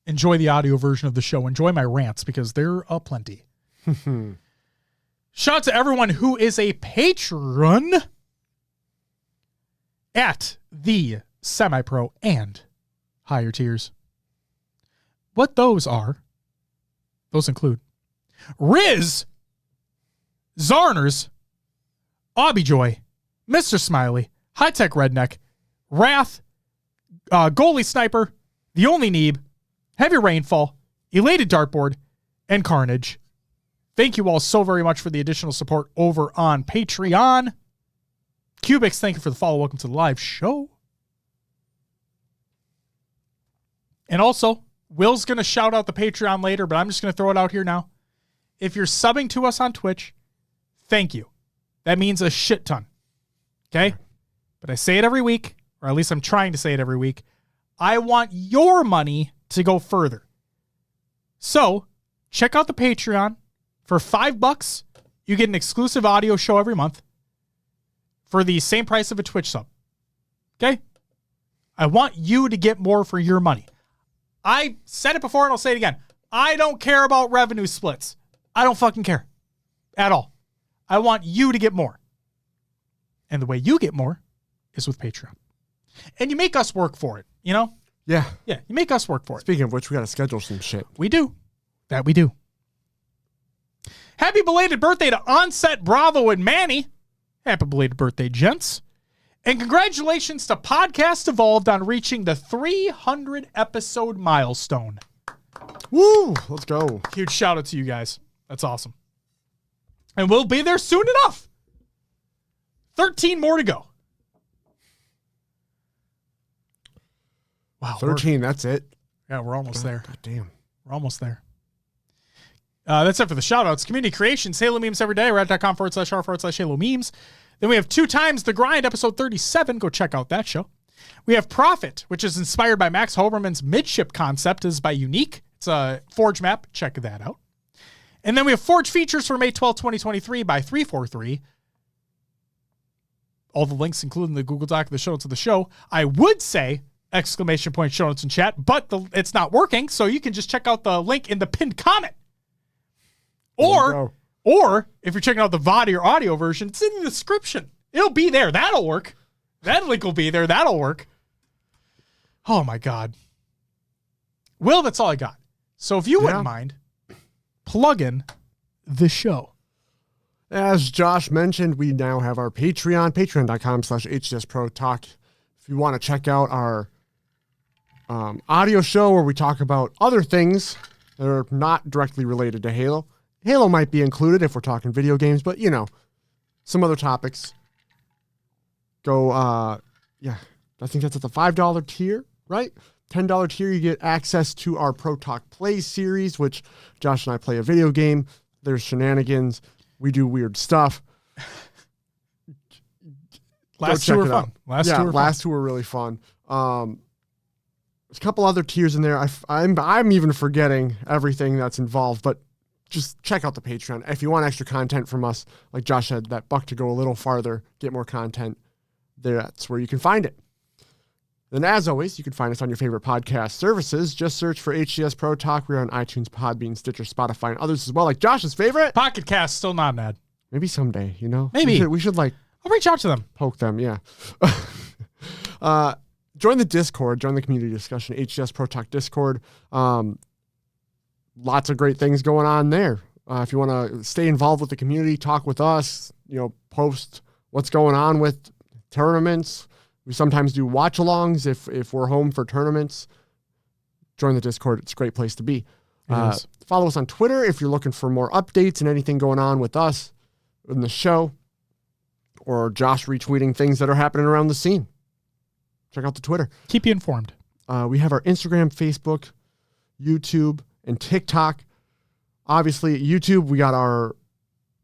Enjoy the audio version of the show. Enjoy my rants because they're aplenty. Shout out to everyone who is a patron at the semi-pro and higher tiers. What those include Riz, Zarners, Obbyjoy, Mr. Smiley, High Tech Redneck, Wrath, Goalie Sniper, The Only Neeb, Heavy Rainfall, Elated Dartboard, and Carnage. Thank you all so very much for the additional support over on Patreon. Cubics, thank you for the follow. Welcome to the live show. And also, Will's going to shout out the Patreon later, but I'm just going to throw it out here now. If you're subbing to us on Twitch, thank you. That means a shit ton. Okay? But I say it every week, or at least I'm trying to say it every week. I want your money to go further. So, check out the Patreon. For $5, you get an exclusive audio show every month for the same price of a Twitch sub. Okay? I want you to get more for your money. I said it before and I'll say it again. I don't care about revenue splits. I don't fucking care at all. I want you to get more. And the way you get more is with Patreon. And you make us work for it, Yeah. Yeah, you make us work for it. Speaking of which, we got to schedule some shit. We do. That we do. Happy belated birthday to Onset, Bravo, and Manny. Happy belated birthday, gents. And congratulations to Podcast Evolved on reaching the 300 episode milestone. Woo! Let's go. Huge shout out to you guys. That's awesome. And we'll be there soon enough. 13 more to go. Wow. 13, that's it. Yeah, we're almost there. God damn. We're almost there. That's it for the shout-outs. Community creations, Halo memes every day, reddit.com/r/Halo memes. Then we have 2 Times the Grind, episode 37. Go check out that show. We have Profit, which is inspired by Max Hoberman's midship concept, is by Unique. It's a Forge map. Check that out. And then we have Forge features for May 12, 2023 by 343. All the links, including the Google Doc, the show notes of the show. I would say exclamation point show notes in chat, but it's not working, so you can just check out the link in the pinned comment. Or if you're checking out the VOD or audio version, it's in the description. It'll be there. That'll work. That link will be there. That'll work. Oh, my God. Will, that's all I got. So if you wouldn't mind, plug in the show. As Josh mentioned, we now have our Patreon, patreon.com/HCS Pro Talk. If you want to check out our audio show where we talk about other things that are not directly related to Halo. Halo might be included if we're talking video games, but, some other topics. Go, I think that's at the $5 tier, right? $10 tier, you get access to our Pro Talk Plays series, which Josh and I play a video game. There's shenanigans. We do weird stuff. Last two were fun. Last two were really fun. There's a couple other tiers in there. I'm even forgetting everything that's involved, but just check out the Patreon. If you want extra content from us, like Josh said, that buck to go a little farther, get more content, that's where you can find it. Then, as always, you can find us on your favorite podcast services. Just search for HCS Pro Talk. We're on iTunes, Podbean, Stitcher, Spotify, and others as well, like Josh's favorite. Pocket Cast, still not mad. Maybe someday, Maybe. We should I'll reach out to them. Poke them, yeah. Join the Discord. Join the community discussion, HCS Pro Talk Discord. Lots of great things going on there. If you want to stay involved with the community, talk with us, post what's going on with tournaments. We sometimes do watch-alongs if we're home for tournaments. Join the Discord. It's a great place to be. Follow us on Twitter if you're looking for more updates and anything going on with us in the show, or Josh retweeting things that are happening around the scene. Check out the Twitter. Keep you informed. We have our Instagram, Facebook, YouTube, and TikTok. Obviously, at YouTube, we got our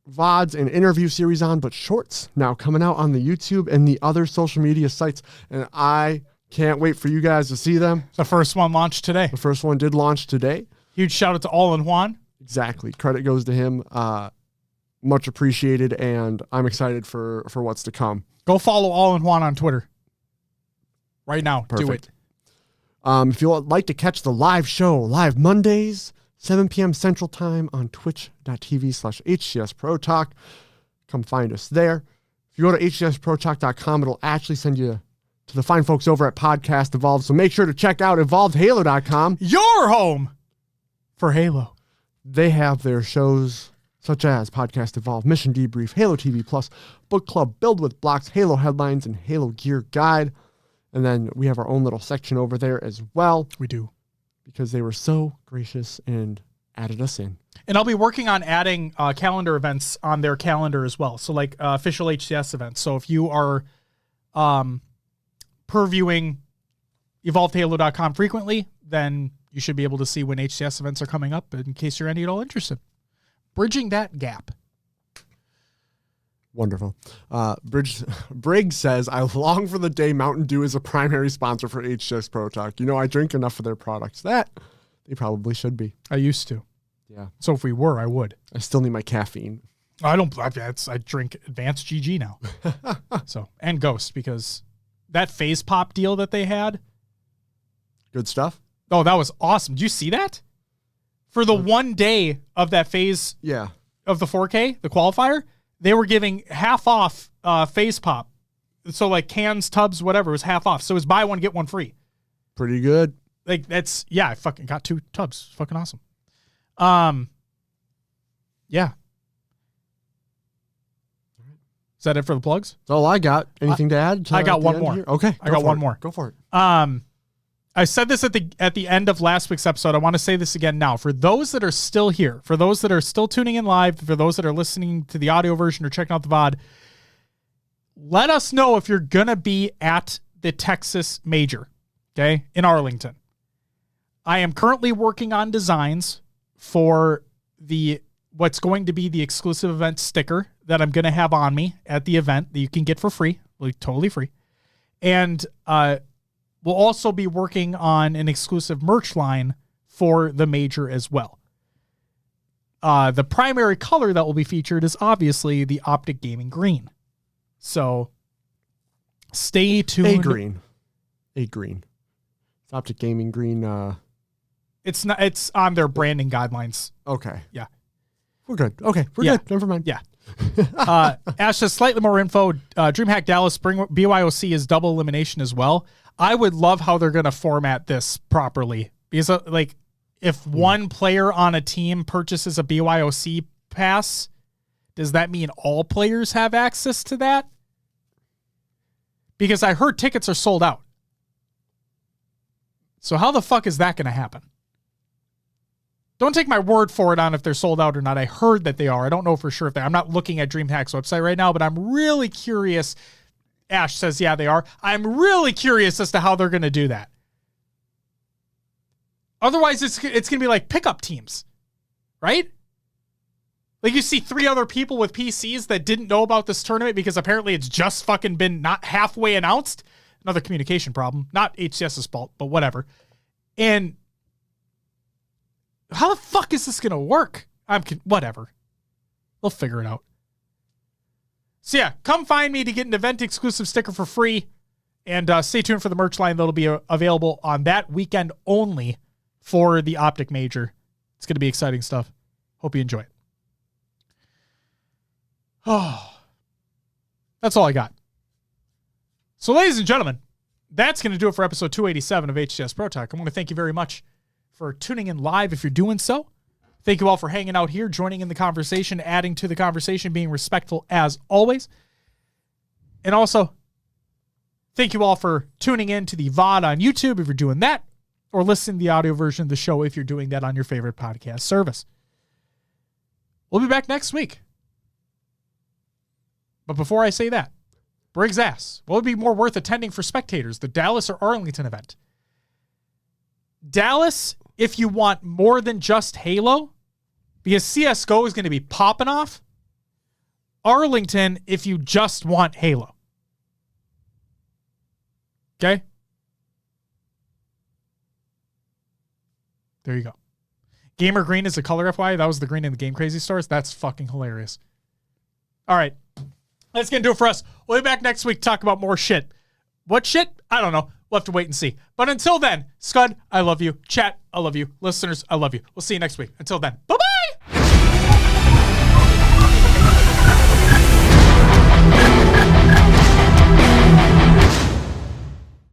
VODs and interview series on, but shorts now coming out on the YouTube and the other social media sites. And I can't wait for you guys to see them. The first one launched today. The first one did launch today. Huge shout out to All in Juan. Exactly. Credit goes to him. Much appreciated, and I'm excited for what's to come. Go follow All in Juan on Twitter. Right now. Perfect. Do it. If you'd like to catch the live show, live Mondays, 7 p.m. Central Time on twitch.tv/HCS Pro Talk. Come find us there. If you go to hcsprotalk.com, it'll actually send you to the fine folks over at Podcast Evolved. So make sure to check out evolvedhalo.com. Your home for Halo. They have their shows such as Podcast Evolved, Mission Debrief, Halo TV Plus, Book Club, Build with Blocks, Halo Headlines, and Halo Gear Guide. And then we have our own little section over there as well. We do. Because they were so gracious and added us in. And I'll be working on adding calendar events on their calendar as well. So like official HCS events. So if you are previewing evolvedhalo.com frequently, then you should be able to see when HCS events are coming up in case you're any at all interested. Bridging that gap. Wonderful. Briggs says, I long for the day Mountain Dew is a primary sponsor for HCS Pro Talk. I drink enough of their products. That they probably should be. I used to. Yeah. So if we were, I would. I still need my caffeine. I drink Advanced GG now. And Ghost, because that Phase Pop deal that they had. Good stuff. Oh, that was awesome. Did you see that? For the 1 day of that phase of the 4K, the qualifier, they were giving half off Phase Pop. So like cans, tubs, whatever, was half off. So it was buy one, get one free. Pretty good. Like I fucking got 2 tubs. Fucking awesome. Yeah. Is that it for the plugs? That's all I got. Anything to add? I got one more. Here? Okay. I got one more. Go for it. I said this at the end of last week's episode. I want to say this again now. For those that are still here, for those that are still tuning in live, for those that are listening to the audio version or checking out the VOD, let us know if you're going to be at the Texas Major, okay, in Arlington. I am currently working on designs for what's going to be the exclusive event sticker that I'm going to have on me at the event that you can get for free, like totally free. And we'll also be working on an exclusive merch line for the major as well. The primary color that will be featured is obviously the Optic Gaming Green. So stay tuned. A green. It's Optic Gaming Green. It's not. It's on their branding guidelines. Okay. Yeah. We're good. Okay. We're good. Never mind. Yeah. Ash says slightly more info. DreamHack Dallas Spring BYOC is double elimination as well. I would love how they're going to format this properly, because if one player on a team purchases a BYOC pass, does that mean all players have access to that? Because I heard tickets are sold out. So how the fuck is that going to happen? Don't take my word for it on if they're sold out or not. I heard that they are. I don't know for sure if they are. I'm not looking at DreamHack's website right now, but I'm really curious. Ash says, yeah, they are. I'm really curious as to how they're going to do that. Otherwise, it's going to be like pickup teams, right? Like you see 3 other people with PCs that didn't know about this tournament because apparently it's just fucking been not halfway announced. Another communication problem. Not HCS's fault, but whatever. And how the fuck is this going to work? Whatever. We'll figure it out. So yeah, come find me to get an event exclusive sticker for free, and stay tuned for the merch line that'll be available on that weekend only for the Optic Major. It's going to be exciting stuff. Hope you enjoy it. Oh, that's all I got. So ladies and gentlemen, that's going to do it for episode 287 of HCS Pro Talk. I want to thank you very much for tuning in live if you're doing so. Thank you all for hanging out here, joining in the conversation, adding to the conversation, being respectful as always. And also, thank you all for tuning in to the VOD on YouTube if you're doing that, or listening to the audio version of the show if you're doing that on your favorite podcast service. We'll be back next week. But before I say that, Briggs asks, what would be more worth attending for spectators, the Dallas or Arlington event? Dallas, if you want more than just Halo, because CSGO is going to be popping off. Arlington, if you just want Halo. Okay? There you go. Gamer green is the color, FYI. That was the green in the Game Crazy stores. That's fucking hilarious. All right. That's going to do it for us. We'll be back next week to talk about more shit. What shit? I don't know. We'll have to wait and see. But until then, Scud, I love you. Chat, I love you. Listeners, I love you. We'll see you next week. Until then, bye-bye!